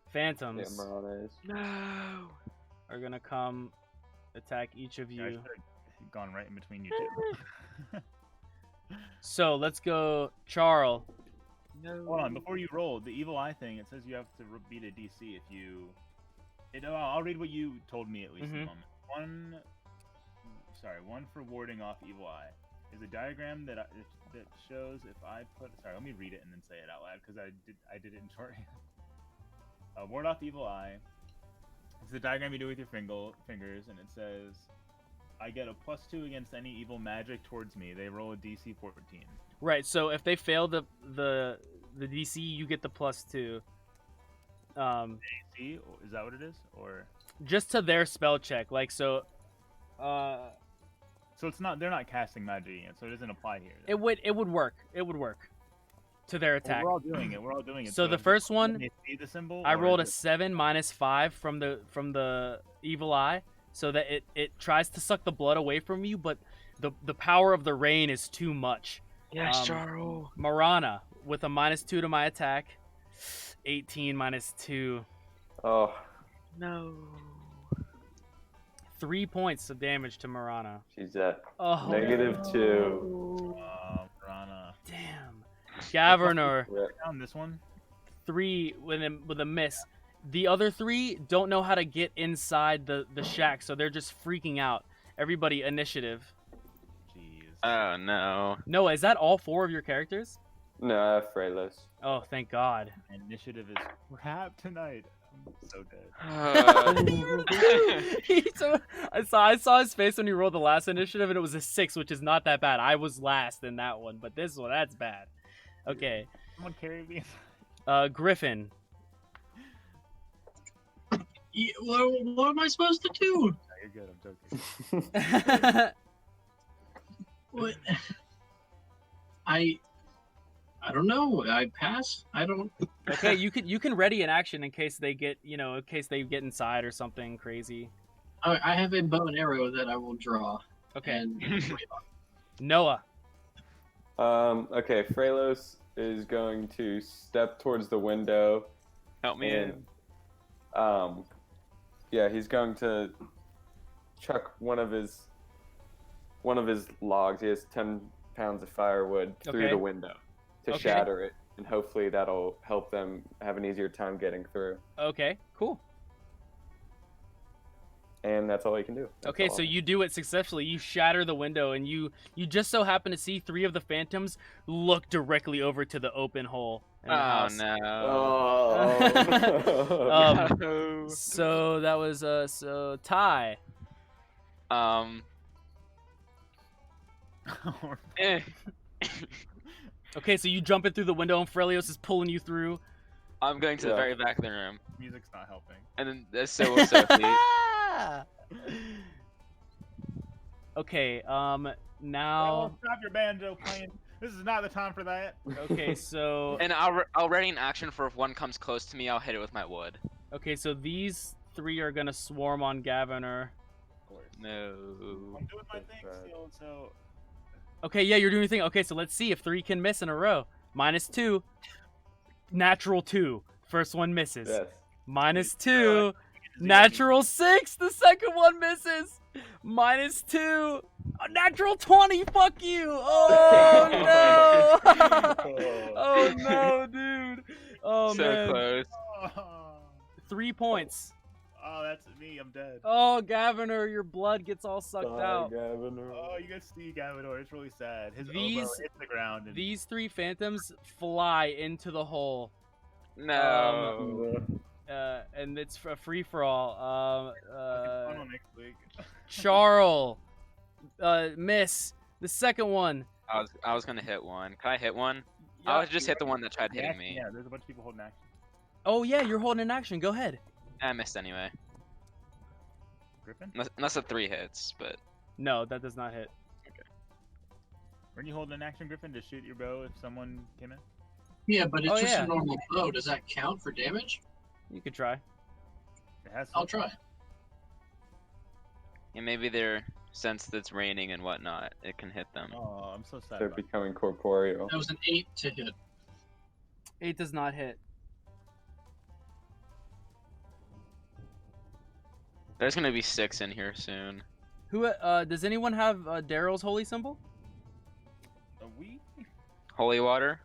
S1: phantoms
S3: Miranda is.
S4: No.
S1: are gonna come attack each of
S2: Yeah, I
S1: you.
S2: should have gone right in between you two.
S1: So let's go, Charles.
S4: No.
S2: Hold on, before you roll the evil eye thing, it says you have to beat a DC if you. I'll read what you told me at least.
S1: Mhm.
S2: A moment. One for warding off evil eye is a diagram that shows if I put. Sorry, let me read it and then say it out loud because I did it in shorthand. Ward off evil eye. It's the diagram you do with your fingers, and it says, I get a +2 against any evil magic towards me. They roll a DC 14.
S1: Right. So if they fail the DC, you get the +2.
S2: See, is that what it is, or?
S1: Just to their spell check, like so.
S2: So it's not. They're not casting magic yet, so it doesn't apply here.
S1: It would work. It would work to their
S2: Well,
S1: attack.
S2: we're all doing it. We're all doing it.
S1: So the
S2: is it
S1: first
S2: when
S1: one,
S2: they see the symbol,
S1: I
S2: or
S1: rolled a
S2: is it-
S1: 7 -5 from the evil eye, so that it tries to suck the blood away from you, but the power of the rain is too much.
S4: Yes, Charles.
S1: Miranda with a -2 to my attack. 18 -2.
S3: Oh,
S4: No.
S1: 3 points of damage to Miranda.
S3: she's at
S1: Oh,
S3: -2.
S2: Rana.
S1: damn. Governor,
S3: Yeah.
S2: Down this one.
S1: 3 with a miss. The other 3 don't know how to get inside the shack, so they're just freaking out. Everybody, initiative.
S2: Jeez.
S4: Oh no.
S1: Noah, is that all 4 of your characters?
S3: No, I have Freylos.
S1: Oh, thank God.
S2: Initiative is crap tonight. I'm so dead.
S1: I saw his face when he rolled the last initiative, and it was a 6, which is not that bad. I was last in that one, but this one, that's bad. Okay,
S2: Someone carry me.
S1: Griffin.
S5: What am I supposed to do?
S2: No, you're good. I'm joking.
S5: What? I don't know. I pass. I don't.
S1: Okay, you can ready an action in case they get inside or something crazy.
S5: I have a bow and arrow that I will draw.
S1: Okay,
S5: And
S1: Noah.
S3: Okay, Freylos is going to step towards the window
S4: Help me in.
S3: and yeah, he's going to chuck one of his logs. He has 10 pounds of firewood through
S1: Okay.
S3: the window to
S1: Okay.
S3: shatter it and hopefully that'll help them have an easier time getting through.
S1: Okay, cool.
S3: And that's all you can do. That's
S1: Okay,
S3: all.
S1: so you do it successfully. You shatter the window, and you just so happen to see 3 of the phantoms look directly over to the open hole in the
S4: Oh
S1: house.
S4: no.
S3: Oh.
S4: No.
S1: So that was so Ty.
S4: Eh.
S1: Okay, so you jump in through the window, and Frelios is pulling you through.
S4: I'm going to the
S3: Yeah.
S4: very back of the room,
S2: Music's not helping.
S4: and then so will Sophie.
S1: Okay,
S2: Oh,
S1: now.
S2: stop your banjo playing. This is not the time for that.
S1: Okay, so.
S4: And I'll ready an action for if one comes close to me, I'll hit it with my wood.
S1: Okay, so these 3 are gonna swarm on Gaviner.
S4: No.
S2: I'm doing my thing
S3: That's bad.
S2: still, so
S1: Okay, yeah, you're doing your thing. Okay, so let's see if 3 can miss in a row. -2. Natural 2. First one misses.
S3: Yes.
S1: -2. Natural 6. The second one misses. -2. Natural 20. Fuck you. Oh no. Oh no, dude. Oh
S4: So
S1: man.
S4: close.
S1: 3 points.
S2: Oh, that's me. I'm dead.
S1: Oh, Gaviner, your blood gets all sucked
S3: Bye,
S1: out.
S3: Gavin.
S2: Oh, you guys see Gavador. It's really sad. His
S1: These-
S2: oboe hits the ground. And...
S1: These 3 phantoms fly into the hole.
S4: No.
S1: And it's a free for all.
S2: Funnel next week.
S1: Charles, miss the second one.
S4: I was gonna hit one. Can I hit one?
S1: Yeah.
S4: I would just hit the one that tried hitting me.
S2: Yeah, there's a bunch of people holding action.
S1: Oh yeah, you're holding an action. Go ahead.
S4: I missed anyway.
S2: Griffin?
S4: Unless the 3 hits, but
S1: No, that does not hit.
S2: Weren't you holding an action, Griffin, to shoot your bow if someone came in?
S5: Yeah, but it's
S1: Oh,
S5: just
S1: yeah.
S5: a normal bow. Does that count for damage?
S1: You could try.
S2: It has.
S5: I'll try.
S4: yeah, maybe since it's raining and whatnot, it can hit them.
S2: Oh, I'm so sad.
S3: They're
S2: About
S3: becoming corporeal.
S5: That was an 8 to hit.
S1: 8 does not hit.
S4: There's gonna be 6 in here soon.
S1: Who? Does anyone have Daryl's holy symbol?
S2: We
S4: Holy water.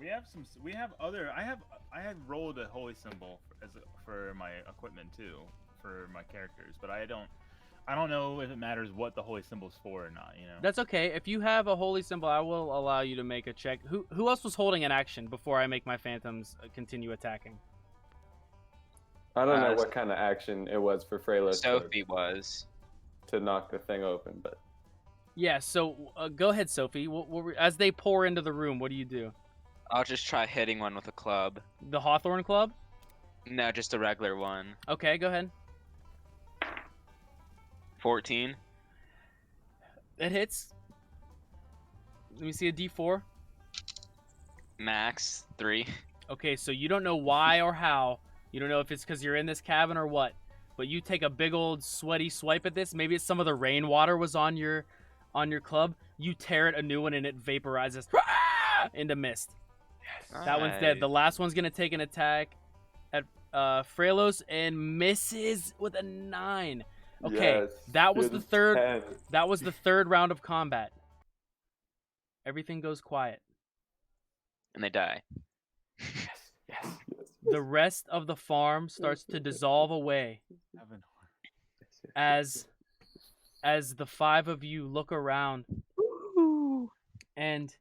S2: have some. We have other. I had rolled a holy symbol for my equipment too, for my characters, but I don't know if it matters what the holy symbol's for or not. You know.
S1: That's okay. If you have a holy symbol, I will allow you to make a check. Who else was holding an action before I make my phantoms continue attacking?
S3: I don't know
S4: Uh,
S3: what kind of action it was for Freyla
S4: Sophie was.
S3: to knock the thing open, but
S1: Yeah. So go ahead, Sophie. As they pour into the room, what do you do?
S4: I'll just try hitting one with a club.
S1: The Hawthorne Club?
S4: No, just a regular one.
S1: Okay, go ahead.
S4: 14.
S1: It hits. Let me see a D4.
S4: Max 3.
S1: Okay, so you don't know why or how. You don't know if it's because you're in this cabin or what. But you take a big old sweaty swipe at this. Maybe it's some of the rainwater was on your club. You tear it a new one and it vaporizes into mist. That one's dead. The last one's gonna take an attack at Frelos and misses with a 9. Okay,
S3: yes,
S1: that was the
S3: it's
S1: third.
S3: 10.
S1: That was the third round of combat. Everything goes quiet.
S4: And they die.
S3: Yes.
S1: The rest of the farm starts to dissolve away as the 5 of you look around, and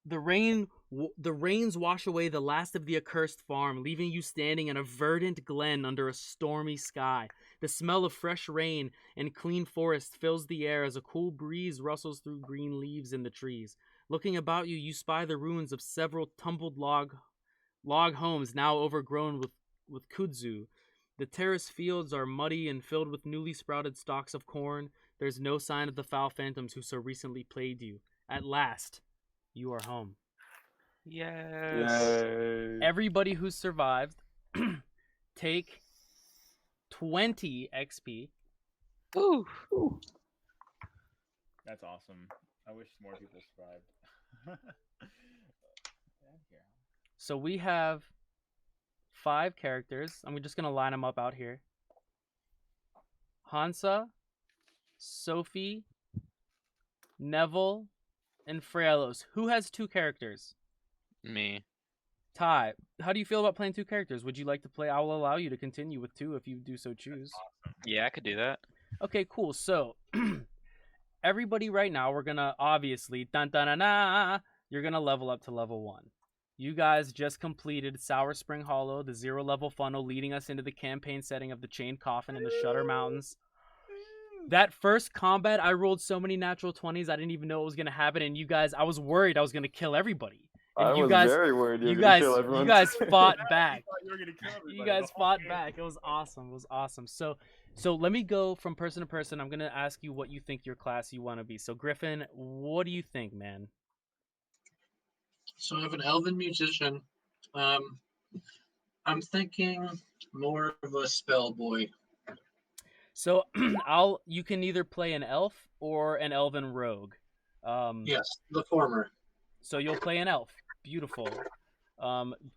S1: the rains wash away the last of the accursed farm, leaving you standing in a verdant glen under a stormy sky. The smell of fresh rain and clean forest fills the air as a cool breeze rustles through green leaves in the trees. Looking about you, you spy the ruins of several tumbled log homes now overgrown with kudzu. The terrace fields are muddy and filled with newly sprouted stalks of corn. There's no sign of the foul phantoms who so recently plagued you. At last, you are home.
S4: Yes.
S3: Yay.
S1: Everybody who survived take 20 XP.
S4: Ooh.
S2: That's awesome. I wish more people survived.
S1: So we have 5 characters. I'm just going to line them up out here. Hansa, Sophie, Neville, and Fraelos. Who has 2 characters?
S4: Me.
S1: Ty, how do you feel about playing 2 characters? Would you like to play? I will allow you to continue with 2 if you do so choose.
S4: Yeah, I could do that.
S1: Okay, cool. So, everybody right now, we're gonna obviously, you're gonna level up to level 1. You guys just completed Sour Spring Hollow, the 0 level funnel leading us into the campaign setting of the Chained Coffin in the Shutter Mountains. That first combat, I rolled so many natural 20s, I didn't even know it was gonna happen, and you guys, I was worried I was gonna kill everybody. And
S3: I
S1: you
S3: was
S1: guys,
S3: very worried you
S1: you
S3: were gonna
S1: guys,
S3: kill everyone.
S1: you guys fought
S2: I
S1: back.
S2: thought you were gonna kill everybody
S1: You
S2: the
S1: guys
S2: whole
S1: fought
S2: game.
S1: back. It was awesome. It was awesome. So let me go from person to person. I'm gonna ask you what you think your class you want to be. So Griffin, what do you think, man?
S5: So I have an elven musician. I'm thinking more of a spell boy.
S1: So you can either play an elf or an elven rogue.
S5: Yes, the former.
S1: So you'll play an elf. Beautiful.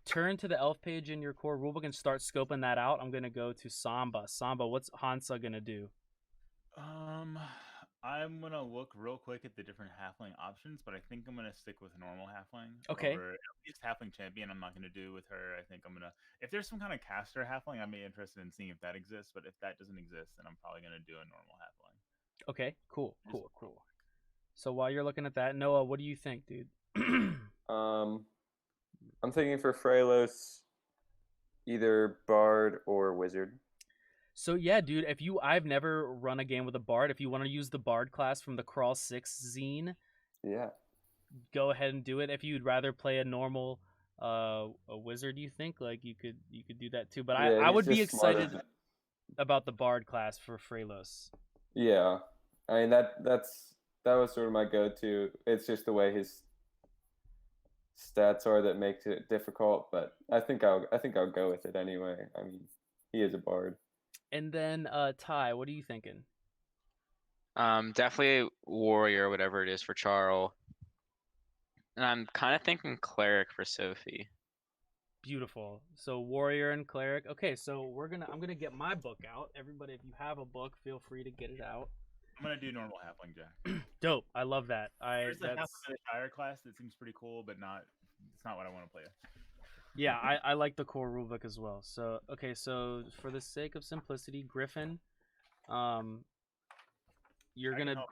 S1: Turn to the elf page in your core rulebook and start scoping that out. I'm gonna go to Samba. Samba, what's Hansa gonna do?
S2: I'm gonna look real quick at the different halfling options, but I think I'm gonna stick with normal halfling.
S1: Okay.
S2: Over at least halfling champion, I'm not gonna do with her. I think I'm gonna, if there's some kind of caster halfling, I'm interested in seeing if that exists. But if that doesn't exist, then I'm probably gonna do a normal halfling.
S1: Okay, cool. So while you're looking at that, Noah, what do you think, dude?
S3: I'm thinking for Fraelos, either bard or wizard.
S1: So yeah, dude, I've never run a game with a bard. If you want to use the bard class from the Crawl 6 zine,
S3: Yeah.
S1: go ahead and do it. If you'd rather play a normal a wizard, you think like you could do that too. But I
S3: he's
S1: would be
S3: just smarter.
S1: excited about the bard class for Fraelos.
S3: Yeah, I mean that was sort of my go-to. It's just the way his stats are that makes it difficult, but I think I'll go with it anyway. I mean, he is a bard.
S1: And then Ty, what are you thinking?
S4: Definitely warrior, whatever it is for Charles. And I'm kind of thinking cleric for Sophie.
S1: Beautiful. So warrior and cleric. Okay, so I'm gonna get my book out. Everybody, if you have a book, feel free to get it out.
S2: I'm gonna do normal halfling, Jack.
S1: Dope. I love that.
S2: There's a halfling in the Shire class that seems pretty cool, but it's not what I want to play.
S1: Yeah, I like the core rulebook as well. So okay, so for the sake of simplicity, Griffin, you're gonna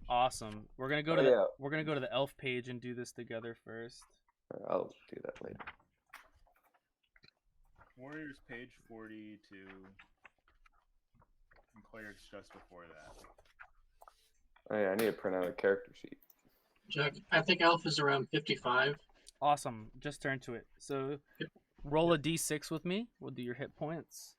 S1: awesome. We're gonna go to we're gonna go to the elf page and do this together first.
S3: I'll do that later.
S2: Warriors page 42. And cleric's just before that.
S3: Oh yeah, I need to print out a character sheet.
S5: Jack, I think elf is around 55.
S1: Awesome. Just turn to it. So roll a d6 with me. We'll do your hit points.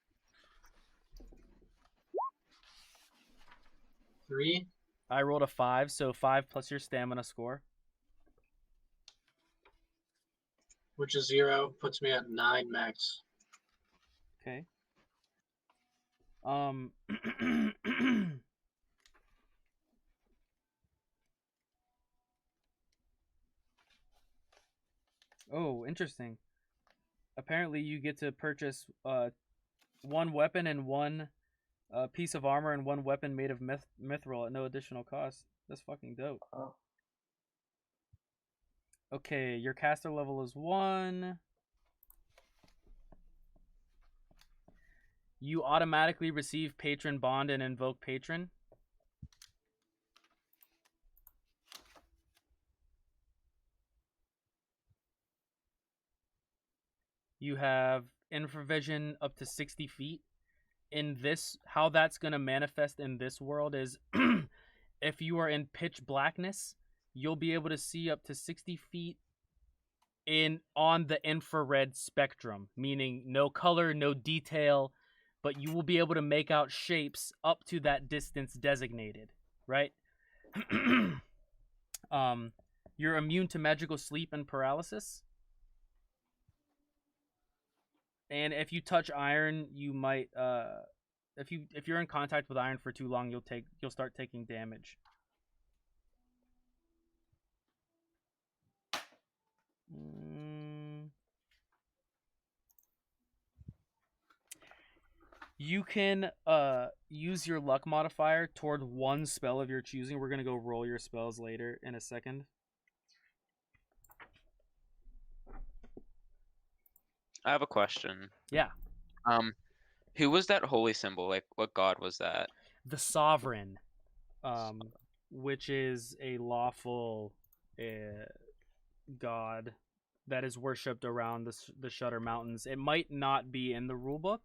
S5: 3.
S1: I rolled a 5, so 5 plus your stamina score.
S5: Which is 0, puts me at 9 max.
S1: Okay. Oh, interesting. Apparently you get to purchase 1 weapon and 1 piece of armor and 1 weapon made of mithril at no additional cost. That's fucking dope.
S3: Oh.
S1: Okay, your caster level is 1. You automatically receive patron bond and invoke patron. You have infravision up to 60 feet. In this, how that's going to manifest in this world is if you are in pitch blackness, you'll be able to see up to 60 feet on the infrared spectrum, meaning no color, no detail, but you will be able to make out shapes up to that distance designated, right? You're immune to magical sleep and paralysis. And if you touch iron, you might if you're in contact with iron for too long, you'll start taking damage. You can use your luck modifier toward one spell of your choosing. We're gonna go roll your spells later in a second.
S4: I have a question.
S1: Yeah.
S4: Who was that holy symbol? Like, what god was that?
S1: The Sovereign, which is a lawful god that is worshipped around the Shutter Mountains. It might not be in the rulebook.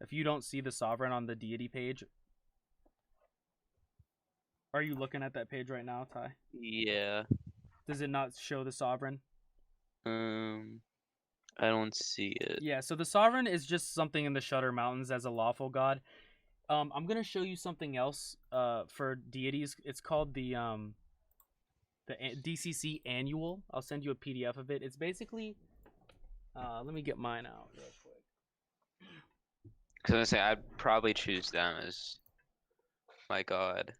S1: If you don't see the Sovereign on the deity page, are you looking at that page right now, Ty?
S4: Yeah.
S1: Does it not show the Sovereign?
S4: I don't see it.
S1: Yeah, so the Sovereign is just something in the Shutter Mountains as a lawful god. I'm gonna show you something else for deities. It's called the DCC Annual. I'll send you a PDF of it. It's basically let me get mine out real quick.
S4: Because I was gonna say I'd probably choose them as my god.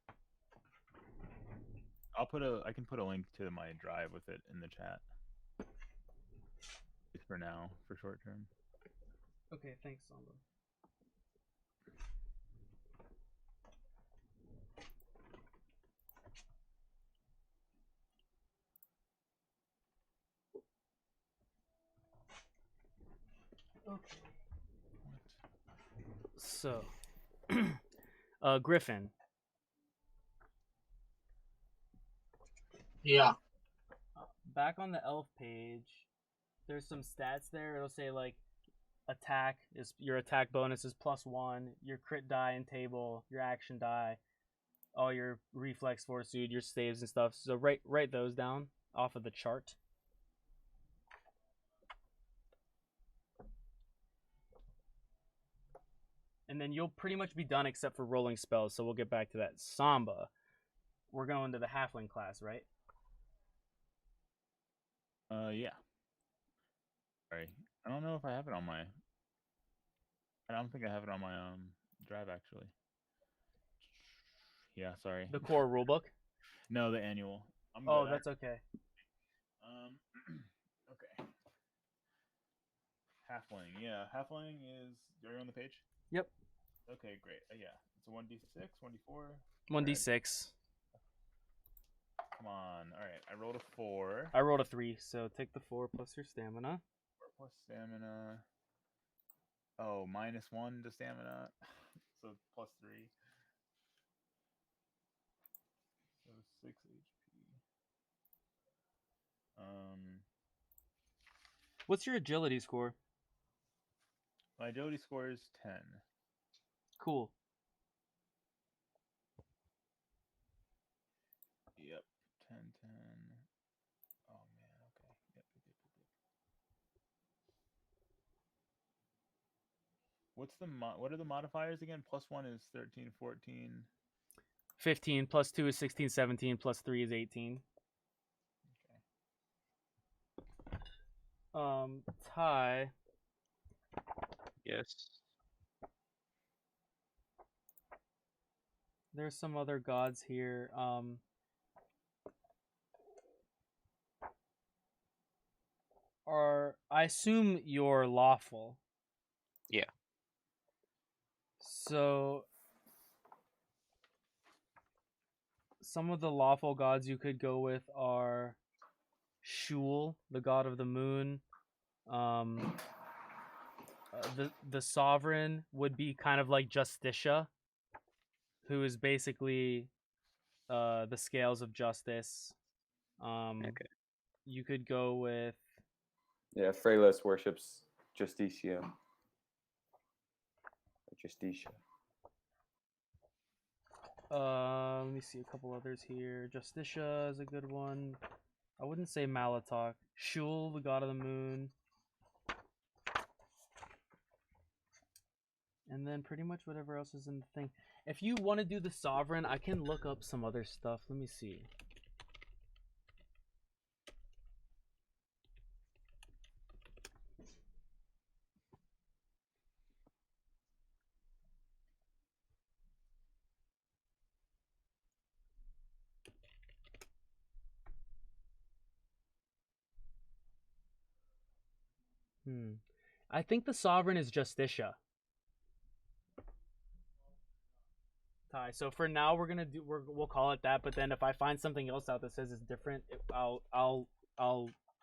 S2: I can put a link to my drive with it in the chat. It's for now, for short term.
S1: Okay, thanks, Samba. Okay. So, Griffin.
S5: Yeah.
S1: Back on the elf page, there's some stats there. It'll say like attack is your attack bonus is +1, your crit die and table, your action die, all your reflex fortitude, your saves and stuff. So write those down off of the chart. And then you'll pretty much be done except for rolling spells, so we'll get back to that. Samba. We're going to the halfling class, right?
S2: Yeah. Sorry. I don't know if I have it on my... I don't think I have it on my drive, actually. Yeah, sorry.
S1: The core rulebook?
S2: No, the annual.
S1: Oh, that's okay.
S2: Okay. Halfling. Yeah, halfling is... Are you on the page?
S1: Yep.
S2: Okay, great. Yeah. It's a 1d6, 1d4.
S1: 1d6.
S2: Come on. All right. I rolled a 4.
S1: I rolled a 3, so take the 4 plus your stamina.
S2: 4 plus stamina. Oh, -1 to stamina. So +3. So 6 HP.
S1: What's your agility score?
S2: My agility score is 10.
S1: Cool.
S2: Yep. 10, 10. Oh, man. Okay. Yep. What are the modifiers again? +1 is 13, 14.
S1: 15 plus 2 is 16, 17 plus 3 is 18.
S2: Okay.
S1: Ty.
S4: Yes.
S1: There's some other gods here. I assume you're lawful.
S4: Yeah.
S1: So some of the lawful gods you could go with are Shul, the god of the moon. The sovereign would be kind of like Justicia, who is basically the scales of justice.
S4: Okay.
S1: You could go with
S3: Yeah, Freylas worships Justicia. Justicia.
S1: let me see a couple others here. Justicia is a good one. I wouldn't say Malatok. Shul, the god of the moon. And then pretty much whatever else is in the thing. If you want to do the sovereign, I can look up some other stuff. Let me see. I think the sovereign is Justicia. Tie. So for now, we'll call it that. But then if I find something else out that says it's different,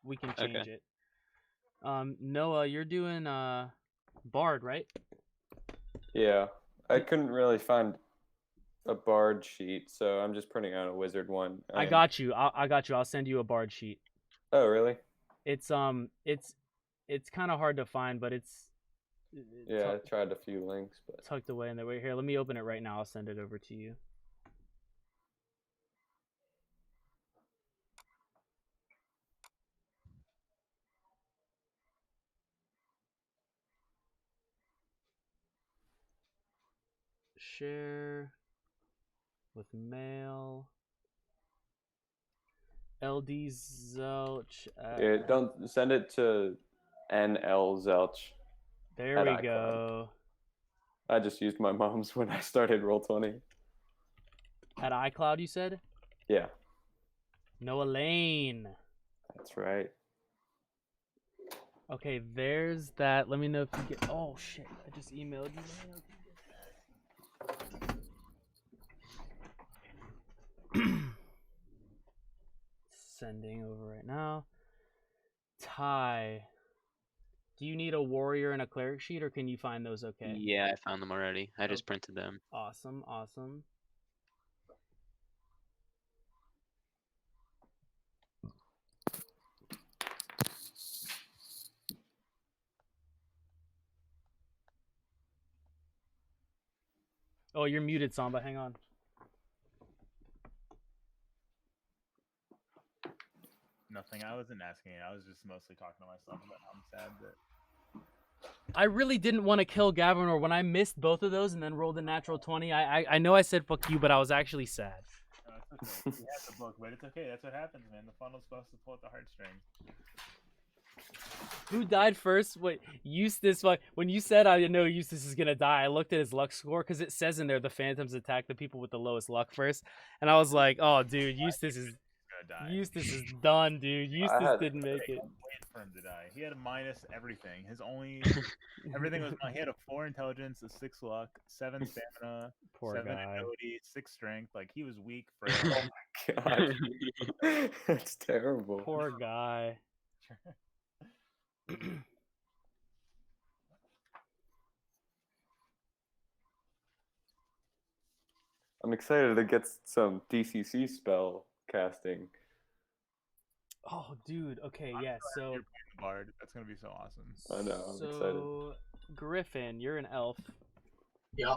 S1: we can change it. Noah, you're doing Bard, right?
S3: Yeah, I couldn't really find a Bard sheet, so I'm just printing out a Wizard one.
S1: I got you. I got you. I'll send you a Bard sheet.
S3: Oh, really?
S1: It's kind of hard to find, but it's
S3: yeah. I tried a few links, but
S1: tucked away in there. Wait, here, let me open it right now. I'll send it over to you. Share with mail. LD Zelch.
S3: yeah, don't send it to NL Zelch.
S1: There we go.
S3: I just used my mom's when I started Roll20.
S1: At iCloud, you said?
S3: Yeah,
S1: Noah Lane.
S3: that's right.
S1: Okay, there's that. Let me know if you get. Oh shit! I just emailed you. Sending over right now. Ty, do you need a warrior and a cleric sheet, or can you find those okay?
S4: Yeah, I found them already. I just printed them.
S1: Awesome, awesome. Oh, you're muted, Samba. Hang on.
S2: Nothing. I wasn't asking it. I was just mostly talking to myself about how I'm sad that.
S1: I really didn't want to kill Gavin, or when I missed both of those and then rolled a natural 20. I know I said fuck you, but I was actually sad.
S2: No, it's okay. You had the book, but it's okay. That's what happens, man. The funnel's supposed to pull at the heartstrings.
S1: Who died first? Wait, Eustace. When you said I know Eustace is gonna die, I looked at his luck score because it says in there the Phantoms attack the people with the lowest luck first, and I was like, oh, dude, Eustace is done, dude. Eustace didn't make it.
S2: Wait for him to die. He had a minus everything. His only everything was he had a 4 intelligence, a 6 luck, 7 stamina,
S1: Poor
S2: 7
S1: guy.
S2: ability, 6 strength. Like he was weak for.
S3: Oh my god, that's terrible.
S1: Poor guy.
S3: I'm excited to get some DCC spell casting.
S1: Oh, dude. Okay, yeah. So
S2: You're playing the Bard. That's gonna be so awesome.
S3: I know. I'm excited.
S1: Griffin, you're an elf.
S5: Yeah.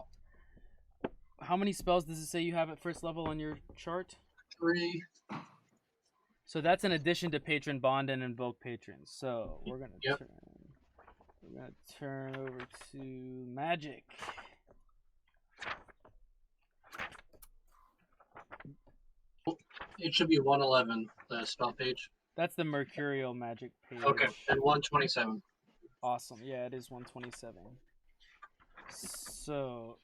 S1: How many spells does it say you have at first level on your chart?
S5: 3.
S1: So that's in addition to Patron Bond and Invoke Patrons. So we're gonna turn over to Magic.
S5: It should be 111, the spell page.
S1: That's the Mercurial Magic page.
S5: Okay, and 127.
S1: Awesome. Yeah, it is 127. So,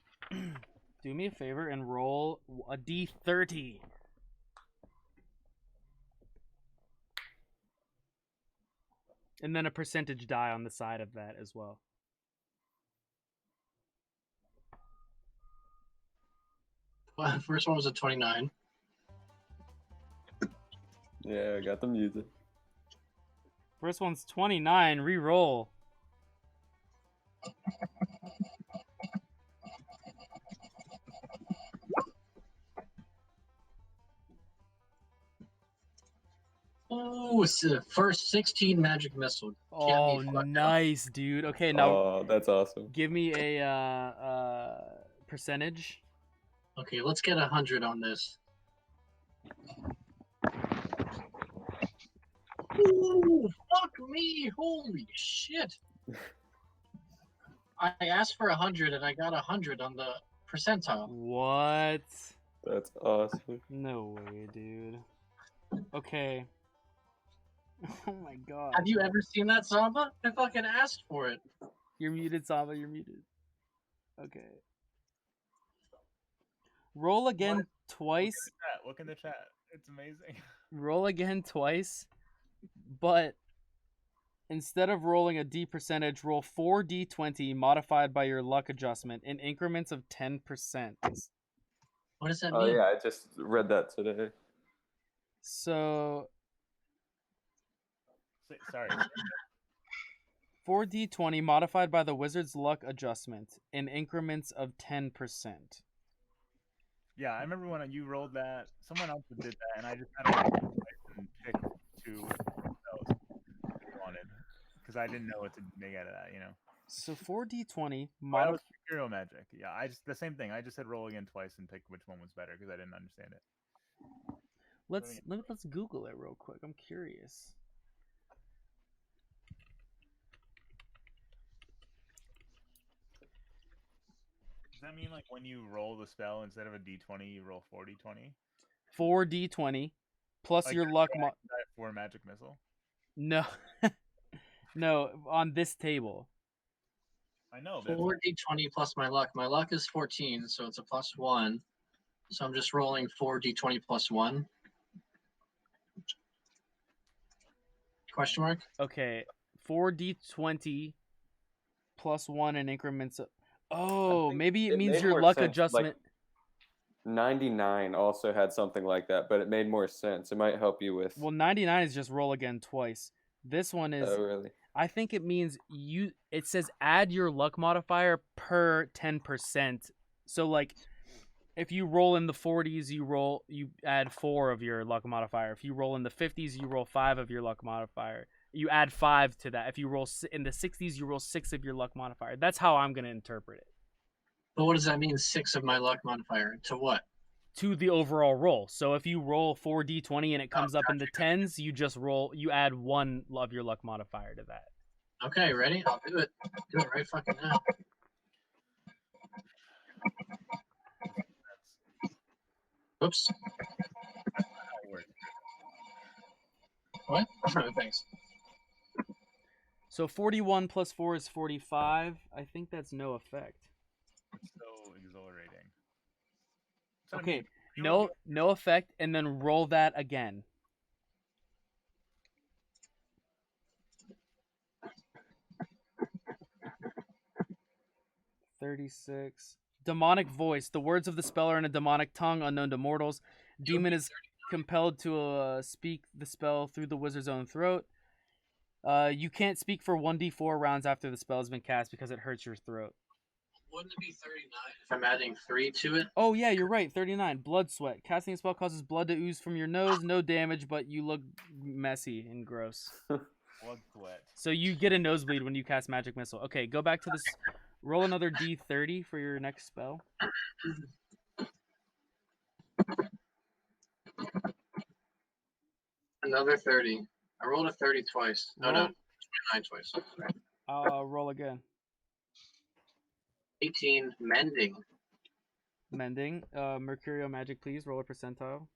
S1: do me a favor and roll a d30. And then a percentage die on the side of that as well.
S5: Well, first one was a 29.
S3: Yeah, I got the music.
S1: First one's 29. Reroll.
S5: Oh, it's the first 16 magic missile.
S1: Oh, nice, dude. Okay, now.
S3: Oh, that's awesome.
S1: Give me a percentage.
S5: Okay, let's get 100 on this. Ooh, fuck me! Holy shit! I asked for 100 and I got 100 on the percentile.
S1: What?
S3: That's awesome.
S1: No way, dude. Okay. Oh my god.
S5: Have you ever seen that, Samba? I fucking asked for it.
S1: You're muted, Saba. You're muted. Okay. Roll again twice.
S2: Look in the chat. It's amazing.
S1: Roll again twice, but instead of rolling a D percentage, roll 4d20 modified by your luck adjustment in increments of 10%.
S5: What does that
S3: Oh
S5: mean?
S3: yeah, I just read that today.
S1: So
S2: Sorry.
S1: 4d20 modified by the wizard's luck adjustment in increments of 10%.
S2: Yeah, I remember when you rolled that. Someone else did that, and I just had to roll twice and pick two spells I wanted because I didn't know what to make out of that.
S1: So 4d20
S2: Well, that was
S1: modified.
S2: hero magic. Yeah, the same thing. I just said roll again twice and pick which one was better because I didn't understand it.
S1: Let's Google it real quick. I'm curious.
S2: Does that mean like when you roll the spell instead of a d20, you roll 4d20?
S1: 4d20 plus
S2: Like
S1: your luck.
S2: For magic missile.
S1: No, no, on this table.
S2: I know.
S5: 4d20 plus my luck. My luck is 14, so it's a +1. So I'm just rolling 4d20 plus 1. Question mark?
S1: Okay, 4d20 plus 1 in increments of... Oh, maybe it means
S3: made
S1: your
S3: more
S1: luck
S3: sense,
S1: adjustment...
S3: Like 99 also had something like that, but it made more sense. It might help you with.
S1: Well, 99 is just roll again twice. This one is...
S3: Oh, really?
S1: I think it means it says add your luck modifier per 10%. So like if you roll in the 40s, you add 4 of your luck modifier. If you roll in the 50s, you roll 5 of your luck modifier. You add 5 to that. If you roll in the 60s, you roll 6 of your luck modifier. That's how I'm going to interpret it.
S5: But what does that mean, 6 of my luck modifier? To what?
S1: To the overall roll. So if you roll 4d20 and it comes up in the 10s, you add 1 of your luck modifier to that.
S5: Okay, ready? I'll do it. Do it right fucking now. Oops. What? Thanks.
S1: So 41 plus 4 is 45. I think that's no effect.
S2: It's so exhilarating.
S1: Okay, no effect, and then roll that again. $36. Demonic voice. The words of the spell are in a demonic tongue unknown to mortals. Demon is compelled to speak the spell through the wizard's own throat. You can't speak for 1d4 rounds after the spell has been cast because it hurts your throat.
S5: Wouldn't it be 39 if I'm adding 3 to it?
S1: Oh, yeah, you're right. 39. Blood sweat. Casting a spell causes blood to ooze from your nose. No damage, but you look messy and gross.
S2: Blood sweat.
S1: So you get a nosebleed when you cast Magic Missile. Okay, go back to this. Roll another d30 for your next spell.
S5: Another 30. I rolled a 30 twice. No, 29 twice.
S1: Roll again.
S5: 18. Mending.
S1: Mending. Mercurial magic, please. Roll a percentile.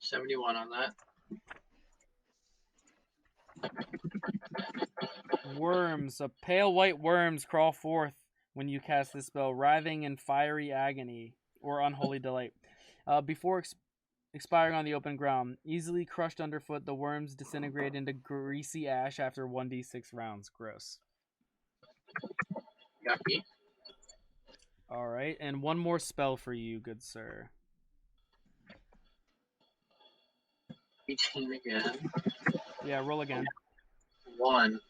S5: $71 on that.
S1: Worms. Pale white worms crawl forth when you cast this spell, writhing in fiery agony or unholy delight. Before expiring on the open ground, easily crushed underfoot, the worms disintegrate into greasy ash after 1d6 rounds. Gross.
S5: Yucky.
S1: All right, and one more spell for you, good sir.
S5: 18 again.
S1: Yeah, roll again.
S5: 1.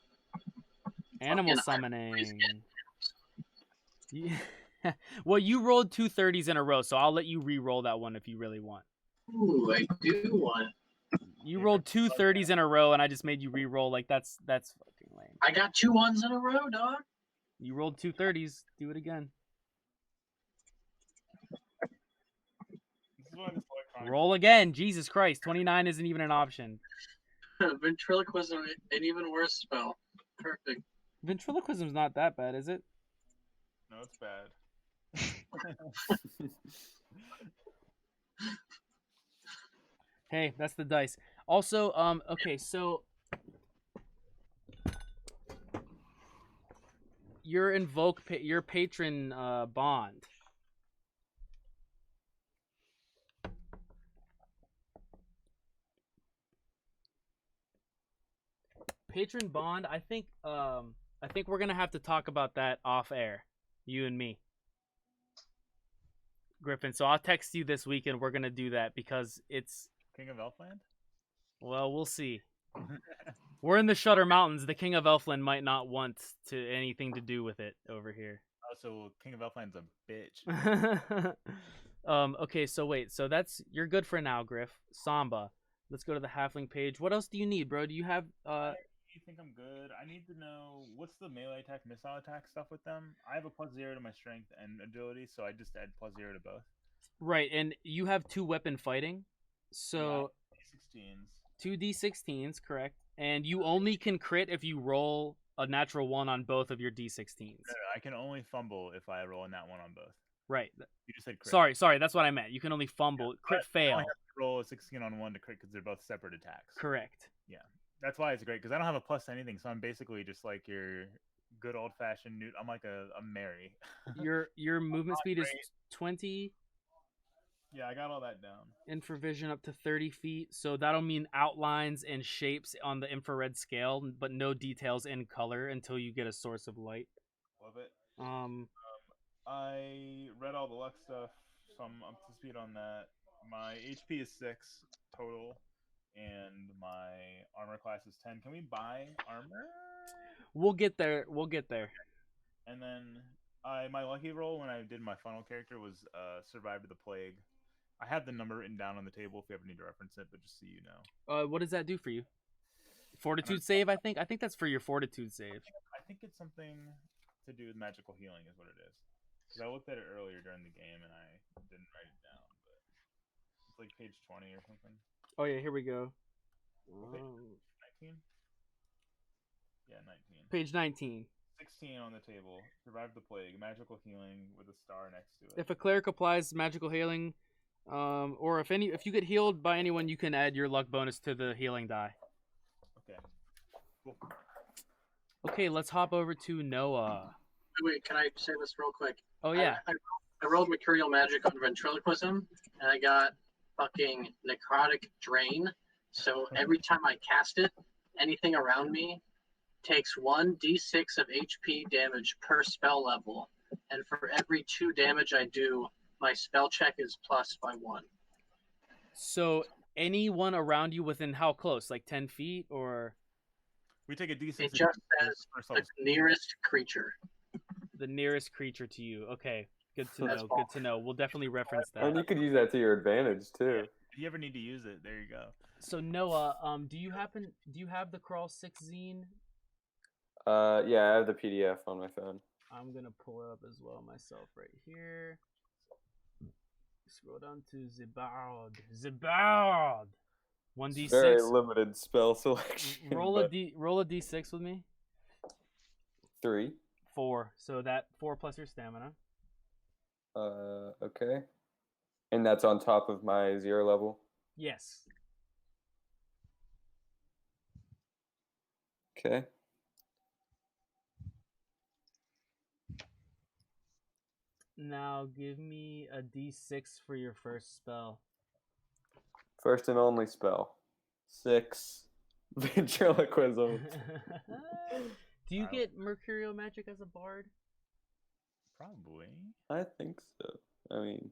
S1: Animal summoning. Well, you rolled 2 30s in a row, so I'll let you re-roll that one if you really want.
S5: Ooh, I do want.
S1: You rolled 2 30s in a row, and I just made you re-roll. Like that's fucking lame.
S5: I got 2 1s in a row, dog.
S1: You rolled 2 30s. Do it again. Roll again. Jesus Christ. 29 isn't even an option.
S5: Ventriloquism, an even worse spell. Perfect.
S1: Ventriloquism's not that bad, is it?
S2: No, it's bad.
S1: Hey, that's the dice. Also, okay, so your patron bond. patron bond. I think we're gonna have to talk about that off air, you and me, Griffin. So I'll text you this week, and we're gonna do that because it's
S2: King of Elfland?
S1: well, we'll see. We're in the Shutter Mountains. The King of Elfland might not want to anything to do with it over here.
S2: Oh, so King of Elfland's a bitch.
S1: Okay, so wait, so you're good for now, Griff. Samba. Let's go to the halfling page. What else do you need, bro? Do you have
S2: You think I'm good? I need to know what's the melee attack, missile attack stuff with them. I have a +0 to my strength and agility, so I just add +0 to both.
S1: right, and you have 2 weapon fighting. So
S2: 16s.
S1: 2 D16s, correct. And you only can crit if you roll a natural 1 on both of your D16s.
S2: No, I can only fumble if I roll a nat 1 on both.
S1: Right.
S2: You just said crit.
S1: Sorry, that's what I meant. You can only fumble. Crit
S2: I
S1: fail.
S2: only have to roll a 16 on 1 to crit because they're both separate attacks.
S1: Correct.
S2: That's why it's great because I don't have a plus to anything, so I'm basically just like your good old fashioned newt. I'm like a Mary.
S1: Your movement speed is
S2: great.
S1: 20.
S2: Yeah, I got all that down.
S1: Infravision up to 30 feet, so that'll mean outlines and shapes on the infrared scale, but no details in color until you get a source of light.
S2: Love it.
S1: I
S2: read all the luck stuff, so I'm up to speed on that. My HP is 6 total, and my armor class is 10. Can we buy armor?
S1: We'll get there.
S2: And then my lucky roll when I did my funnel character was survived the plague. I have the number written down on the table if you ever need to reference it, but just so you know.
S1: What does that do for you? Fortitude save, I think. I think that's for your fortitude save.
S2: I think it's something to do with magical healing is what it is. Because I looked at it earlier during the game and I didn't write it down, but it's like page 20 or something.
S1: Oh yeah, here we go.
S2: 19? Yeah, 19.
S1: Page 19.
S2: 16 on the table. Survive the plague. Magical healing with a star next to it.
S1: If a cleric applies magical healing, or if you get healed by anyone, you can add your luck bonus to the healing die.
S2: Okay. Cool.
S1: Okay, let's hop over to Noah.
S5: Wait, can I say this real quick?
S1: Oh yeah.
S5: I rolled Mercurial Magic on Ventriloquism, and I got fucking Necrotic Drain. So every time I cast it, anything around me takes 1d6 of HP damage per spell level. And for every 2 damage I do, my spell check is plus by 1.
S1: So anyone around you within how close? Like 10 feet or?
S2: We take a D6.
S5: It just says the nearest creature.
S1: The nearest creature to you. Okay, good to
S5: That's
S1: know.
S5: all.
S1: Good to know. We'll definitely reference that.
S3: And you could use that to your advantage too.
S2: If you ever need to use it, there you go.
S1: So Noah, do you have the Crawl 6 zine?
S3: Yeah, I have the PDF on my phone.
S1: I'm gonna pull it up as well myself right here. Scroll down to Zibard. 1d6.
S3: Very limited spell selection.
S1: Roll a d6 with me.
S3: 3.
S1: 4. So that 4 plus your stamina.
S3: Okay. And that's on top of my 0 level.
S1: Yes.
S3: Okay.
S1: Now give me a d6 for your first spell.
S3: First and only spell. 6. Ventriloquism.
S1: Do you get Mercurial Magic as a bard?
S2: Probably.
S3: I think so. I mean,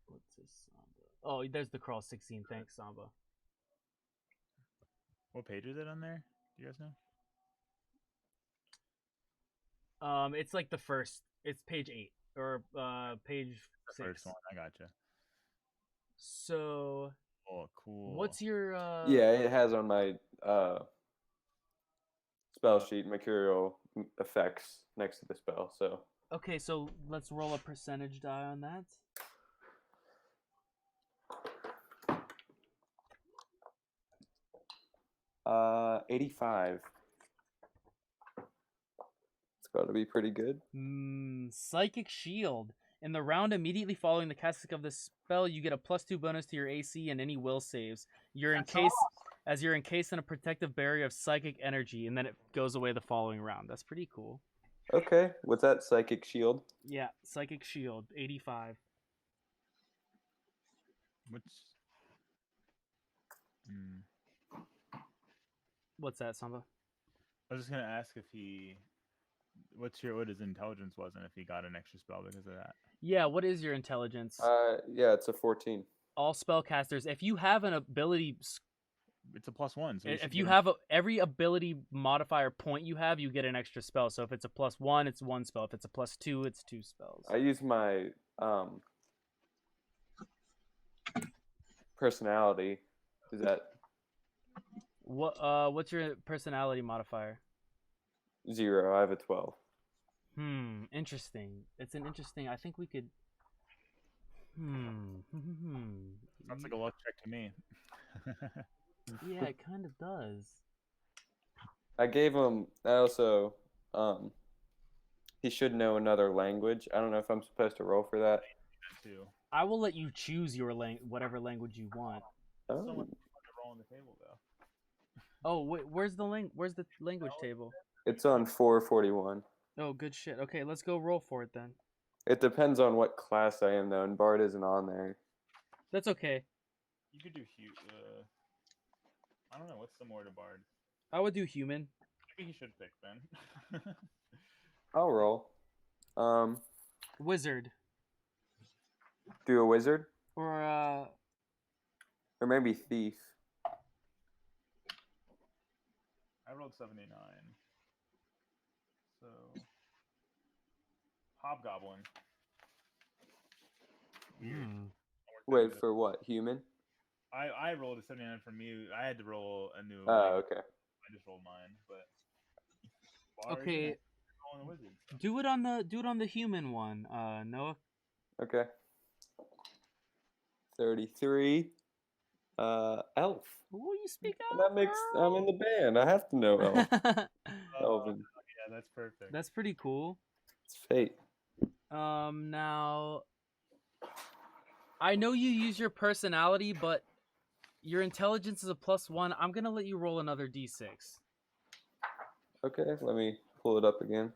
S1: What's this Samba? Oh, there's the Crawl 16. Thanks, Samba.
S2: What page is it on there? Do you guys know?
S1: It's like the first. It's page 8 or page
S2: The
S1: 6.
S2: first one. I gotcha.
S1: So,
S2: Oh, cool.
S1: what's your
S3: yeah, it has on my spell sheet mercurial effects next to the spell. So
S1: Okay, so let's roll a percentage die on that.
S3: uh, 85. It's got to be pretty good.
S1: Psychic Shield. In the round immediately following the casting of this spell, you get a +2 bonus to your AC and any will saves. You're encased in a protective barrier of psychic energy, and then it goes away the following round. That's pretty cool.
S3: Okay, what's that? Psychic shield.
S1: Yeah, Psychic Shield, 85.
S2: Which? Hmm.
S1: What's that, Samba?
S2: I was just gonna ask if he, what his intelligence was, and if he got an extra spell because of that.
S1: Yeah, what is your intelligence?
S3: Yeah, it's a 14.
S1: All spellcasters, if you have an ability,
S2: It's a +1. So
S1: if you have every ability modifier point you have, you get an extra spell. So if it's a +1, it's 1 spell. If it's a +2, it's 2 spells.
S3: I use my personality. Is that
S1: What's your personality modifier?
S3: 0? I have a 12.
S1: Interesting. It's an interesting. I think we could.
S2: Sounds like a luck check to me.
S1: Yeah, it kind of does.
S3: I gave him. I also. He should know another language. I don't know if I'm supposed to roll for that.
S2: Too.
S1: I will let you choose your whatever language you want.
S3: Oh.
S2: Someone to roll on the table though.
S1: Oh, wait, where's the language table?
S3: It's on 441.
S1: Oh, good shit. Okay, let's go roll for it then.
S3: It depends on what class I am though, and Bard isn't on there.
S1: That's okay.
S2: You could do I don't know what's similar to Bard.
S1: I would do human.
S2: Maybe he should pick then.
S3: I'll roll.
S1: Wizard.
S3: Do a wizard
S1: Or
S3: or maybe thief.
S2: I rolled 79. So Hobgoblin. Weird.
S3: Wait, for what? Human?
S2: I rolled a 79 from you. I had to roll a new.
S3: Oh, okay.
S2: I just rolled mine, but. Bard,
S1: okay,
S2: rolling a wizard.
S1: do it on the human one, Noah.
S3: Okay. 33. Elf.
S1: Oh, you speak out.
S3: That makes. I'm in the band. I have to know elf. Elven.
S2: Yeah, that's perfect.
S1: That's pretty cool.
S3: It's fate.
S1: Now, I know you use your personality, but your intelligence is a +1. I'm gonna let you roll another d6.
S3: Okay, let me pull it up again.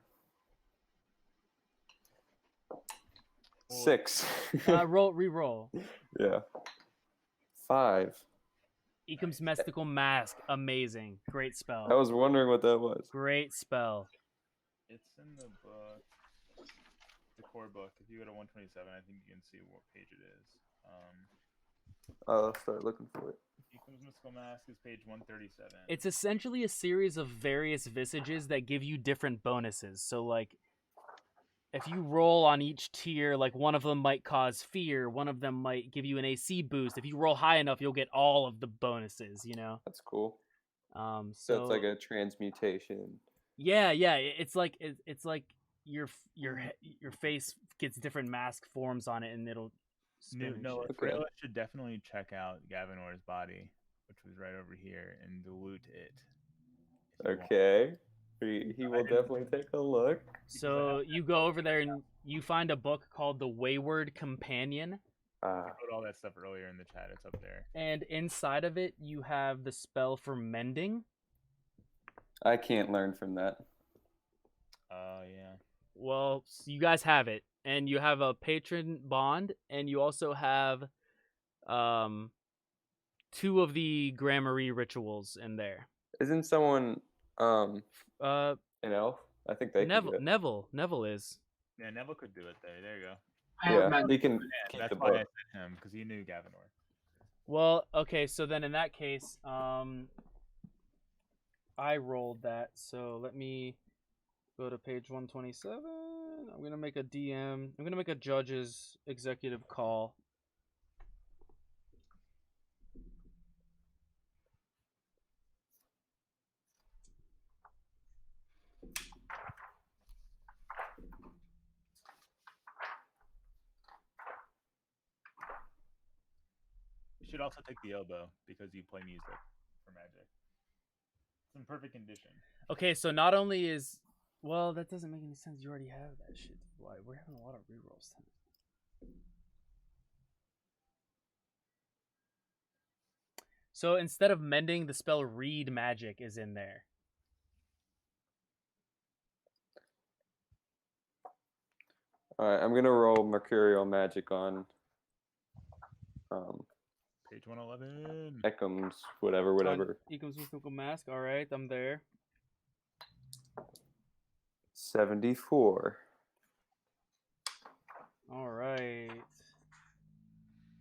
S3: 6.
S1: Re-roll.
S3: Yeah. 5.
S1: Ecum's Mystical Mask, amazing, great spell.
S3: I was wondering what that was.
S1: Great spell.
S2: It's in the book, the core book. If you go to 127, I think you can see what page it is.
S3: I'll start looking for it.
S2: Ecum's Mystical Mask is page 137.
S1: It's essentially a series of various visages that give you different bonuses. So, like, if you roll on each tier, like, one of them might cause fear, one of them might give you an AC boost. If you roll high enough, you'll get all of the bonuses, you know?
S3: That's cool.
S1: So
S3: So it's like a transmutation.
S1: Yeah, it's like your face gets different mask forms on it, and it'll spin.
S2: No,
S1: and shit.
S3: Okay.
S2: Freya should definitely check out Gavinor's body, which was right over here, and loot it. if you want.
S3: Okay. He will definitely take a look.
S1: So you go over there and you find a book called The Wayward Companion,
S3: Ah,
S2: I wrote all that stuff earlier in the chat. It's up there.
S1: and inside of it you have the spell for mending.
S3: I can't learn from that.
S2: Oh, yeah.
S1: Well, you guys have it, and you have a patron bond, and you also have 2 of the Gramarye rituals in there.
S3: Isn't someone an
S1: Uh,
S3: elf? I think they can do it.
S1: Neville is.
S2: Yeah, Neville could do it there. There you go.
S5: I have
S3: Yeah,
S5: my-
S3: he can
S2: Yeah,
S3: keep
S2: that's
S3: the
S2: why I
S3: book.
S2: sent him, because he knew Gavinor.
S1: Well, okay, so then in that case, I rolled that, so let me go to page 127. I'm gonna make a DM. I'm gonna make a judge's executive call.
S2: You should also take the elbow, because you play music for magic. It's in perfect condition.
S1: Okay, so not only is, well, that doesn't make any sense. You already have that shit. Why we're having a lot of rerolls tonight. So instead of mending, the spell read magic is in there.
S3: All right, I'm gonna roll mercurial magic on
S2: Page 111.
S3: Ekham's whatever.
S1: Ecoms with Google Mask. All right, I'm there.
S3: 74.
S1: All right.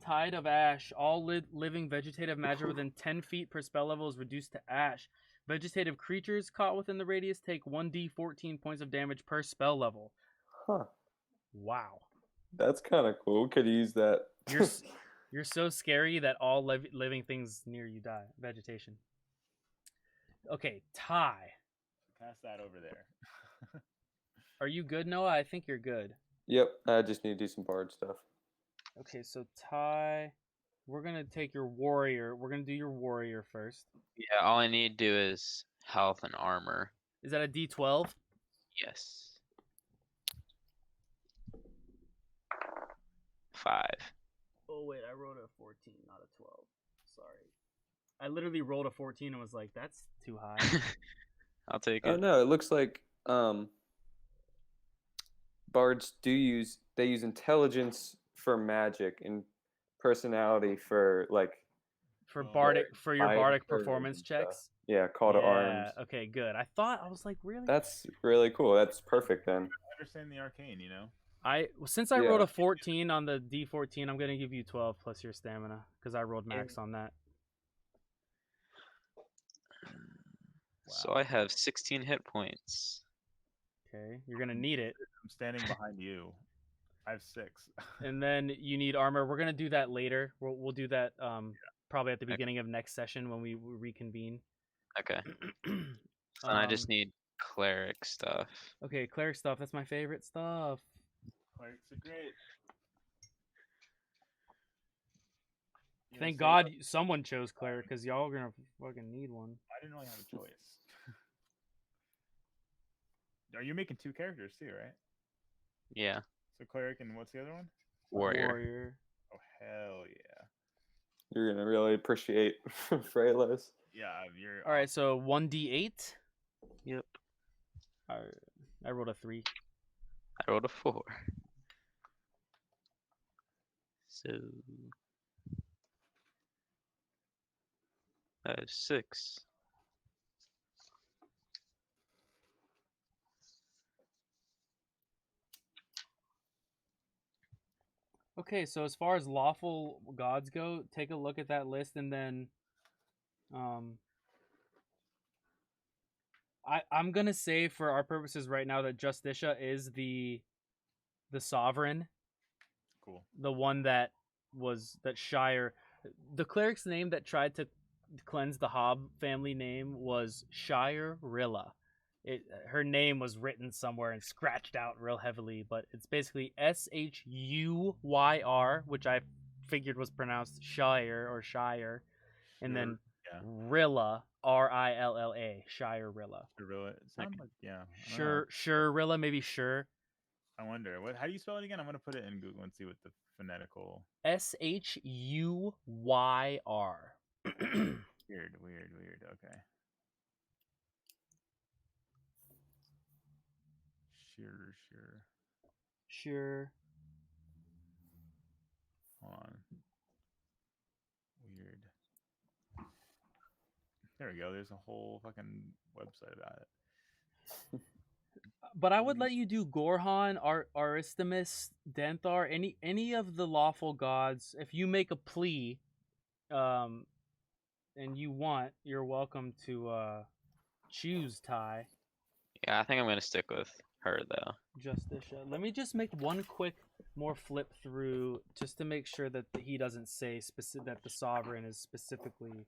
S1: Tide of Ash. All living vegetative matter within 10 feet per spell level is reduced to ash. Vegetative creatures caught within the radius take 1d14 points of damage per spell level.
S3: Huh.
S1: Wow.
S3: That's kind of cool. Could use that.
S1: You're so scary that all living things near you die. Vegetation. Okay, Ty.
S2: Pass that over there.
S1: Are you good, Noah? I think you're good.
S3: Yep, I just need to do some bard stuff.
S1: Okay, so Ty, we're gonna take your warrior. We're gonna do your warrior first.
S4: Yeah, all I need to do is health and armor.
S1: Is that a D12?
S4: Yes. 5.
S1: Oh wait, I rolled a 14, not a 12. Sorry. I literally rolled a 14 and was like, that's too high.
S4: I'll take
S3: Oh
S4: it.
S3: no, it looks like bards use intelligence for magic and personality for like
S1: For
S2: Oh,
S1: bardic for your
S3: hide
S1: bardic
S3: curves
S1: performance
S3: and stuff.
S1: checks.
S3: Yeah, call to arms.
S1: Okay, good. I was like, really?
S3: That's really cool. That's perfect then.
S2: I understand the arcane, you know?
S1: Since I rolled
S3: Yeah.
S1: a 14 on the D14, I'm gonna give you 12 plus your stamina because I rolled max on that.
S4: So I have 16 hit points.
S1: Okay, you're gonna need it,
S2: I'm standing behind you. I have 6.
S1: and then you need armor. We're gonna do that later. We'll do that probably at the
S4: Okay.
S1: beginning of next session when we reconvene.
S4: Okay. Then I just need cleric stuff.
S1: Okay, cleric stuff. That's my favorite stuff.
S2: Clerics are great. You
S1: Thank
S2: wanna
S1: God someone chose cleric because y'all are gonna fucking need one.
S2: I didn't really have a choice. Are you making 2 characters too, right?
S4: Yeah.
S2: So cleric and what's the other one?
S4: Warrior.
S2: Oh hell yeah.
S3: You're gonna really appreciate Freylos.
S2: Yeah, you're
S1: All right, so 1d8.
S4: Yep.
S1: I rolled a 3.
S4: I rolled a 4. So I have 6.
S1: Okay, so as far as lawful gods go, take a look at that list, and then, I'm gonna say for our purposes right now that Justicia is the sovereign,
S2: cool.
S1: the one that Shire, the cleric's name that tried to cleanse the Hobb family name was Shire Rilla. Her name was written somewhere and scratched out real heavily, but it's basically Shuyr, which I figured was pronounced Shire or Shire, and then
S2: Yeah.
S1: Rilla, Rilla, Shire Rilla.
S2: Rilla. It sounds like I don't know.
S1: Sure Rilla, maybe sure.
S2: I wonder how do you spell it again? I'm gonna put it in Google and see what the phonetical.
S1: Shuyr.
S2: Weird. Okay.
S1: Sure.
S2: Hold on. Weird. There we go. There's a whole fucking website about it.
S1: But I would let you do Gorhan, Aristimus, Danthar, any of the lawful gods. If you make a plea, and you want, you're welcome to choose Ty.
S4: Yeah, I think I'm gonna stick with her though.
S1: Justicia. Let me just make one quick more flip through just to make sure that he doesn't say that the sovereign is specifically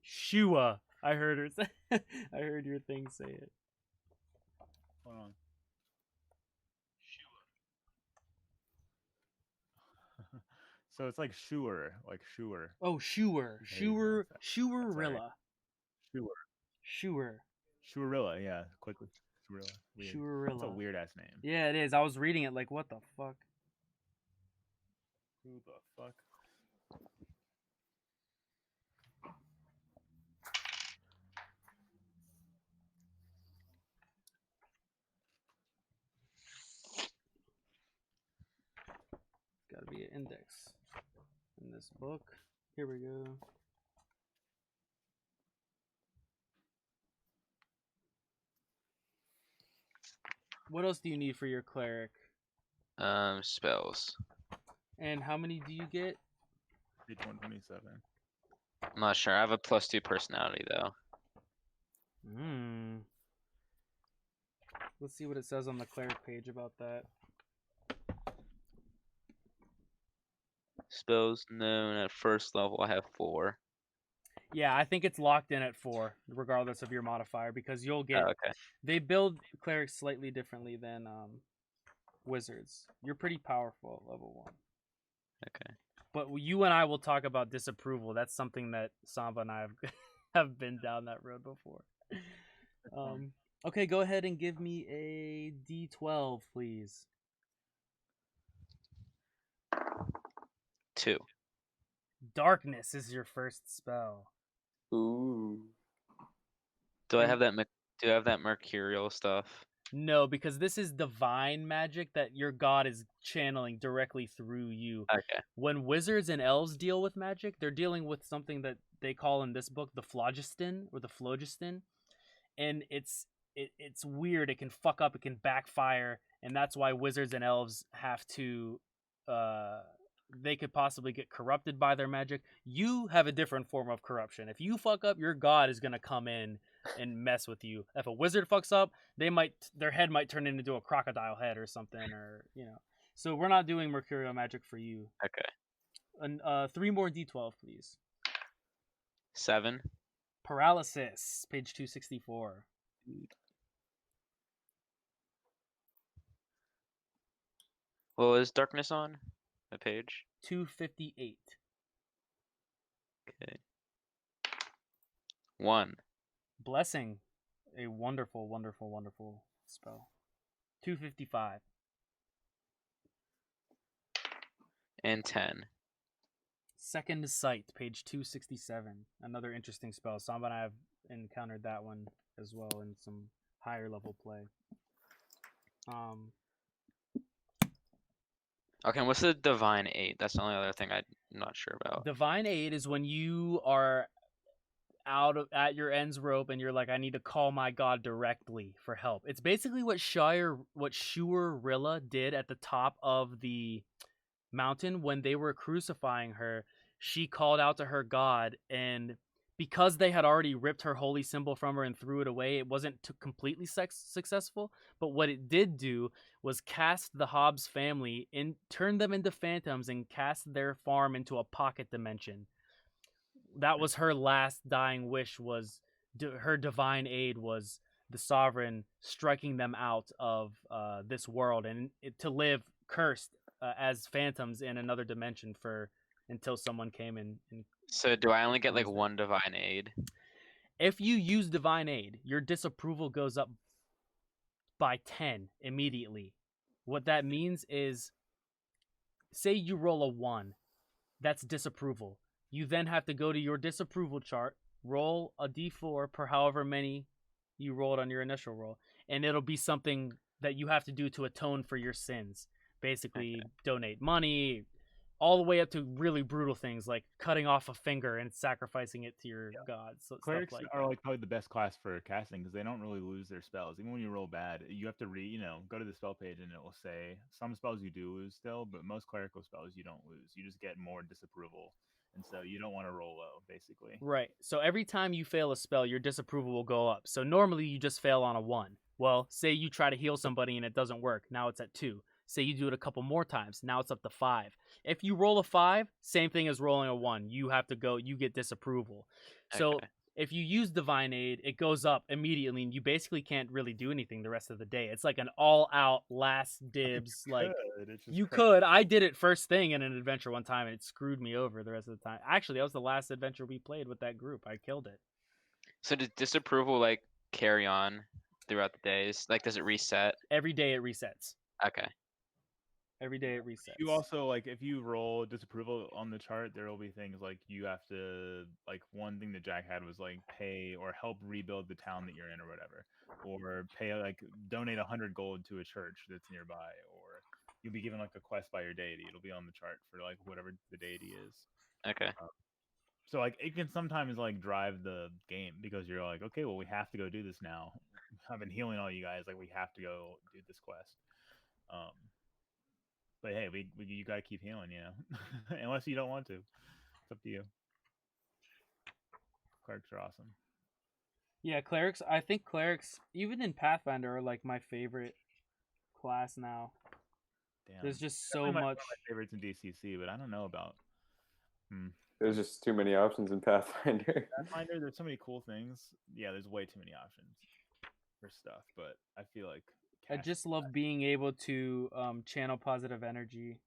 S1: Shua. I heard her say. I heard your thing say it.
S2: Hold on. So it's like Shure,
S1: Oh, Shure.
S2: Shuerilla. Shuerilla, yeah, quickly. Shuerilla. Weird. That's a
S1: Shuerilla.
S2: weird ass name.
S1: Yeah, it is. I was reading it like, what the fuck?
S2: Who the fuck?
S1: Gotta be. index in this book. Here we go. What else do you need for your cleric?
S4: Spells.
S1: And how many do you get?
S2: Page 127.
S4: I'm not sure. I have a +2 personality though.
S1: Let's see what it says on the cleric page about that.
S4: Spells known at first level, I have 4.
S1: Yeah, I think it's locked in at 4, regardless of your modifier, because you'll get.
S4: Oh, okay.
S1: They build clerics slightly differently than wizards. You're pretty powerful at level 1.
S4: Okay.
S1: But you and I will talk about disapproval. That's something that Samba and I have been down that road before. Okay, go ahead and give me a D12, please.
S4: 2.
S1: Darkness is your first spell.
S3: Ooh.
S4: Do I have that? Do I have that mercurial stuff?
S1: No, because this is divine magic that your god is channeling directly through you.
S4: Okay.
S1: When wizards and elves deal with magic, they're dealing with something that they call in this book the phlogiston or the phlogiston, and it's weird. It can fuck up. It can backfire, and that's why wizards and elves have to. They could possibly get corrupted by their magic. You have a different form of corruption. If you fuck up, your god is gonna come in and mess with you. If a wizard fucks up, their head might turn into a crocodile head or something, or So we're not doing mercurial magic for you.
S4: Okay.
S1: And 3 more D12, please.
S4: 7.
S1: Paralysis, page 264.
S4: What was darkness on? The page?
S1: 258.
S4: Okay. 1.
S1: Blessing, a wonderful, wonderful, wonderful spell. 255.
S4: And 10.
S1: Second Sight, page 267. Another interesting spell. Samba and I have encountered that one as well in some higher level play.
S4: Okay, and what's the Divine 8? That's the only other thing I'm not sure about.
S1: Divine Aid is when you are at your end's rope and you're like, I need to call my god directly for help. It's basically what Shurilla did at the top of the mountain when they were crucifying her. She called out to her god, and because they had already ripped her holy symbol from her and threw it away, it wasn't completely successful. But what it did do was cast the Hobbs family turn them into phantoms and cast their farm into a pocket dimension. That was her last dying wish. Was her divine aid was the sovereign striking them out of this world and to live cursed as phantoms in another dimension until someone came in.
S4: So do I only get like 1 Divine Aid?
S1: If you use divine aid, your disapproval goes up by 10 immediately. What that means is, say you roll a 1, that's disapproval. You then have to go to your disapproval chart, roll a d4 per however many you rolled on your initial roll, and it'll be something that you have to do to atone for your sins. Basically, donate money, all the way up to really brutal things like cutting off a finger and sacrificing it to your god. So
S2: Clerics
S1: stuff like
S2: are
S1: that.
S2: like probably the best class for casting because they don't really lose their spells. Even when you roll bad, you have to go to the spell page and it will say some spells you do lose still, but most clerical spells you don't lose. You just get more disapproval. And so you don't want to roll low, basically.
S1: Right. So every time you fail a spell, your disapproval will go up. So normally you just fail on a 1. Well, say you try to heal somebody and it doesn't work. Now it's at 2. Say you do it a couple more times. Now it's up to 5. If you roll a 5, same thing as rolling a 1. You have to go, you get disapproval. So if you use divine aid, it goes up immediately and you basically can't really do anything the rest of the day. It's like an all-out last dibs. Like you could. I did it first thing in an adventure one time and it screwed me over the rest of the time. Actually, that was the last adventure we played with that group. I killed it.
S4: So does disapproval like carry on throughout the days? Like does it reset?
S1: Every day it resets.
S4: Okay.
S1: Every day it resets.
S2: You also, like, if you roll disapproval on the chart, there will be things like you have to, like, one thing that Jack had was, like, pay or help rebuild the town that you're in or whatever. Or pay, like, donate 100 gold to a church that's nearby. Or you'll be given like a quest by your deity. It'll be on the chart for like whatever the deity is.
S4: Okay.
S2: So like it can sometimes like drive the game because you're like, okay, well we have to go do this now. I've been healing all you guys, like we have to go do this quest. But hey, we you gotta keep healing, you know, unless you don't want to. It's up to you. Clerics are awesome.
S1: Yeah, clerics. I think clerics, even in Pathfinder, are like my favorite class now.
S2: Damn.
S1: There's just so
S2: Definitely
S1: much.
S2: one of my favorites in DCC, but I don't know about.
S3: There's just too many options in Pathfinder.
S2: Pathfinder, there's so many cool things. Yeah, there's way too many options for stuff, but I feel like
S1: I just love being able to channel positive energy.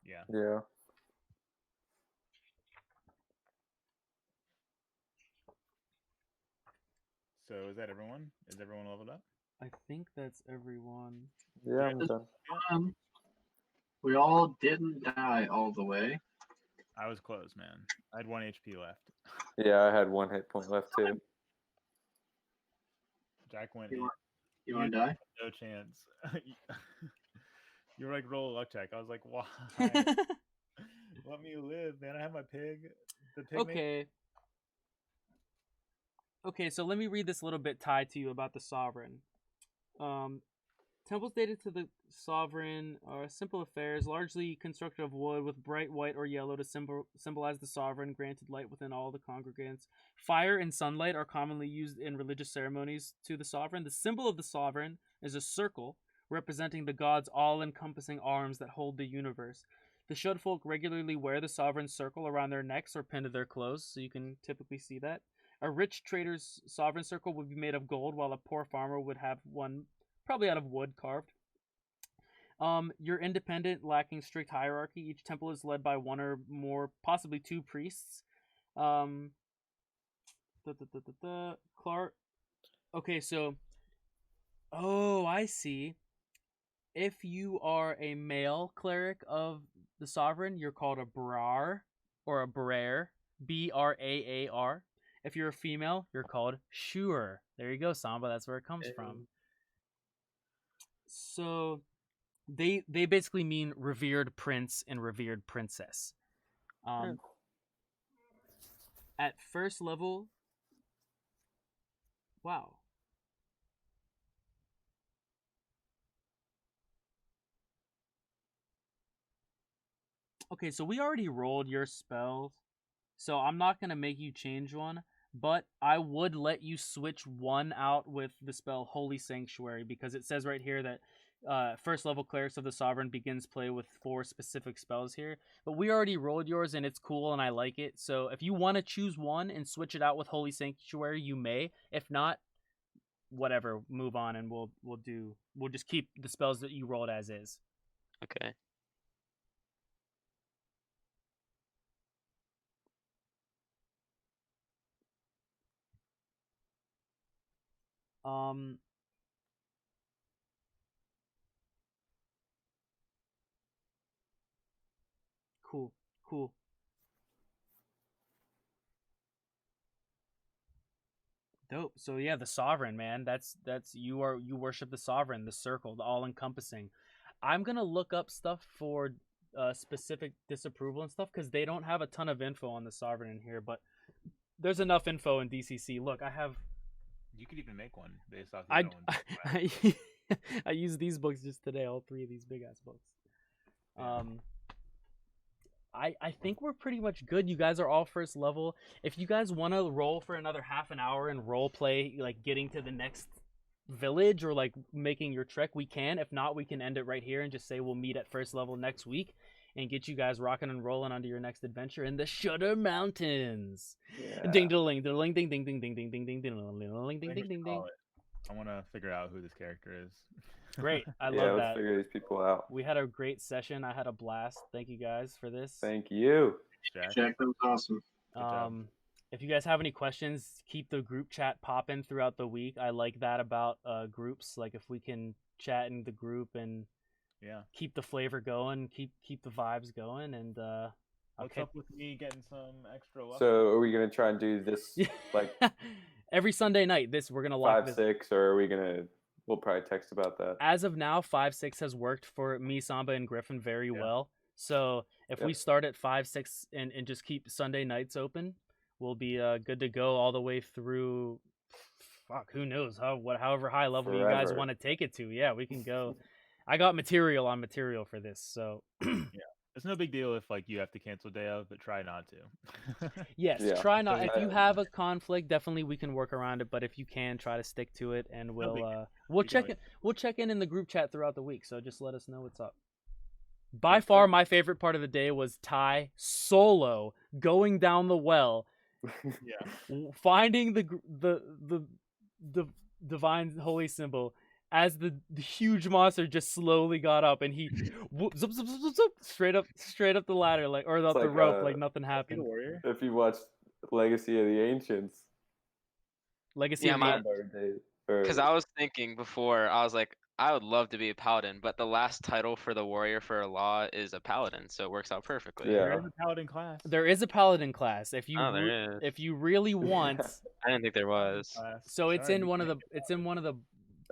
S2: Yeah.
S3: Yeah.
S2: So is that everyone? Is everyone leveled up?
S1: I think that's everyone.
S3: Yeah, I'm done.
S5: We all didn't die all the way.
S2: I was close, man. I had 1 HP left.
S3: Yeah, I had 1 hit point left too.
S2: Jack went.
S5: You want to die?
S2: No chance. You were like, roll a luck check. I was like, why? Let me live, man. I have my pig. The pig.
S1: Okay, so let me read this little bit tied to you about the sovereign. Temples dated to the sovereign are simple affairs, largely constructed of wood with bright white or yellow to symbolize the sovereign, granted light within all the congregants. Fire and sunlight are commonly used in religious ceremonies to the sovereign. The symbol of the sovereign is a circle, representing the god's all-encompassing arms that hold the universe. The Shud folk regularly wear the sovereign's circle around their necks or pinned to their clothes, so you can typically see that. A rich trader's sovereign circle would be made of gold, while a poor farmer would have one probably out of wood carved. You're independent, lacking strict hierarchy. Each temple is led by one or more, possibly two priests. Clark. Okay, so. Oh, I see. If you are a male cleric of the sovereign, you're called a brar or a brer. Braar. If you're a female, you're called Shure. There you go, Samba. That's where it comes from. So they basically mean revered prince and revered princess. At first level, wow. Okay, so we already rolled your spells, so I'm not going to make you change one, but I would let you switch one out with the spell Holy Sanctuary, because it says right here that first level clerics of the sovereign begins play with 4 specific spells here. But we already rolled yours and it's cool and I like it. So if you want to choose one and switch it out with Holy Sanctuary, you may. If not, whatever, move on and we'll just keep the spells that you rolled as is.
S4: Okay.
S1: Cool. Dope. So yeah, the sovereign, man. That's you worship the sovereign, the circle, the all-encompassing. I'm gonna look up stuff for specific disapproval and stuff because they don't have a ton of info on the sovereign in here, but there's enough info in DCC. Look, I have.
S2: You could even make one based off.
S1: I used these books just today. All 3 of these big ass books. I think we're pretty much good. You guys are all first level. If you guys want to roll for another half an hour and role play, like getting to the next village or like making your trek, we can. If not, we can end it right here and just say we'll meet at first level next week and get you guys rocking and rolling onto your next adventure in the Shudder Mountains.
S3: Yeah.
S1: Ding ding ding ding ding ding ding ding ding ding ding ding ding ding ding.
S2: I want to figure out who this character is.
S1: Great. I
S3: Yeah,
S1: love
S3: let's
S1: that.
S3: figure these people out.
S1: We had a great session. I had a blast. Thank you guys for this.
S3: Thank you.
S5: Jack, that was awesome.
S2: Good job.
S1: If you guys have any questions, keep the group chat popping throughout the week. I like that about groups. Like if we can chat in the group and keep the flavor going, keep the vibes going, and
S2: what's up with me getting some extra luck?
S3: So are we gonna try and do this like
S1: every Sunday night? We're gonna lock
S3: 5-6, or are we gonna we'll probably text about that.
S1: As of now, 5-6 has worked for me, Samba, and Griffin very
S2: Yeah.
S1: well. So if we
S3: Yep.
S1: start at 5-6 and just keep Sunday nights open, we'll be good to go all the way through. Fuck, who knows however high level you guys
S3: Forever.
S1: want to take it to. Yeah, we can go. I got material on material for this, so
S2: It's no big deal if like you have to cancel day of, but try not to.
S1: yes,
S3: Yeah.
S1: try not. If you
S3: I-
S1: have a conflict, definitely we can work around it. But if you can, try to stick to it, and
S2: big
S1: we'll
S2: deal.
S1: we'll
S2: You can
S1: check
S2: always-
S1: it. We'll check in the group chat throughout the week. So just let us know what's up. By
S3: Okay.
S1: far, my favorite part of the day was Ty solo going down the well,
S2: Yeah.
S1: finding the divine holy symbol as the huge monster just slowly got up, and he zup, zup, zup, zup, zup, straight up the ladder, like, or up
S3: It's
S1: the
S3: like,
S1: rope, like nothing
S2: The
S1: happened.
S2: warrior.
S3: If you watched Legacy of the Ancients,
S1: Legacy
S4: Yeah,
S1: of
S4: my-
S1: the
S3: Lombard days, or-
S4: Because I was thinking before, I was like, I would love to be a paladin, but the last title for the warrior for a law is a paladin, so it works out perfectly.
S3: Yeah.
S2: There is a paladin class.
S1: There is a paladin class if you
S4: Oh, there is.
S1: if you really want.
S4: I didn't think there was.
S2: Class.
S1: So it's
S2: Sorry,
S1: in
S2: you
S1: one of
S2: can't
S1: the it's in one of the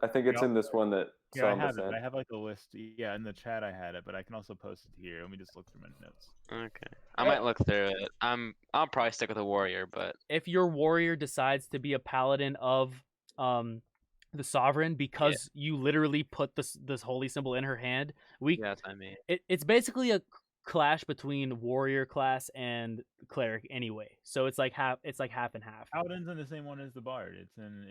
S3: I think it's in this one that
S2: Yeah, I
S3: Samba
S2: have it.
S3: sent.
S2: I have like a list. Yeah, in the chat I had it, but I can also post it here. Let me just look through my notes.
S4: Okay. I might look through it. I'll probably stick with a warrior, but
S1: if your warrior decides to be a paladin of the sovereign because you literally put this holy symbol in her hand,
S4: yeah, that's what I mean.
S1: it's basically a clash between warrior class and cleric anyway. So it's like half and half.
S2: Paladin's in the same one as the bard. It's in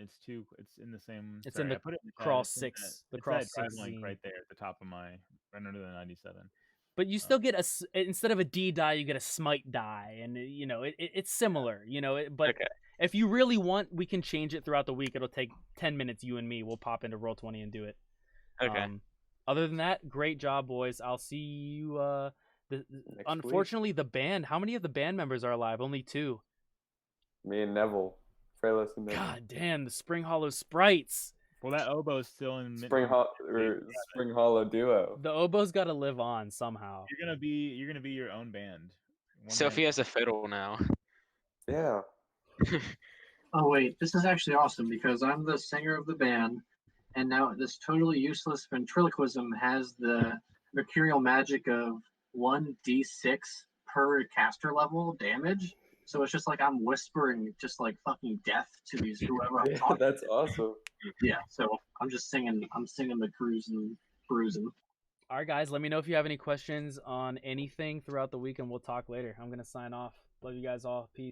S2: the same.
S1: It's in
S2: sorry,
S1: the
S2: I put it in the chat.
S1: cross
S2: It's in
S1: six-
S2: that-
S1: the
S2: it's
S1: cross
S2: that drive
S1: six
S2: link
S1: zine.
S2: right there at the top of my right under the 97.
S1: But you still get instead of a D die, you get a smite die, and you know it's similar. You know, but
S4: Okay.
S1: if you really want, we can change it throughout the week. It'll take 10 minutes. You and me, we'll pop into Roll20 and do it.
S4: Okay.
S1: Other than that, great job, boys. I'll see you.
S3: week.
S1: Unfortunately, the band. How many of the band members are alive? Only 2.
S3: Me and Neville, Freylis and Neville.
S1: God damn, the Spring Hollow Sprites.
S2: Well, that oboe is still in.
S3: Spring Hollow duo.
S1: The oboe's got to live on somehow.
S2: You're gonna be your own band. One
S4: Sophie
S2: man-
S4: has a fiddle now.
S3: Yeah.
S5: Oh wait, this is actually awesome because I'm the singer of the band, and now this totally useless ventriloquism has the mercurial magic of 1d6 per caster level damage. So it's just like I'm whispering just like fucking death to these whoever I'm talking.
S3: That's awesome.
S5: Yeah, so I'm just singing. I'm singing the cruising, bruising.
S1: All right, guys. Let me know if you have any questions on anything throughout the week, and we'll talk later. I'm gonna sign off. Love you guys all. Peace.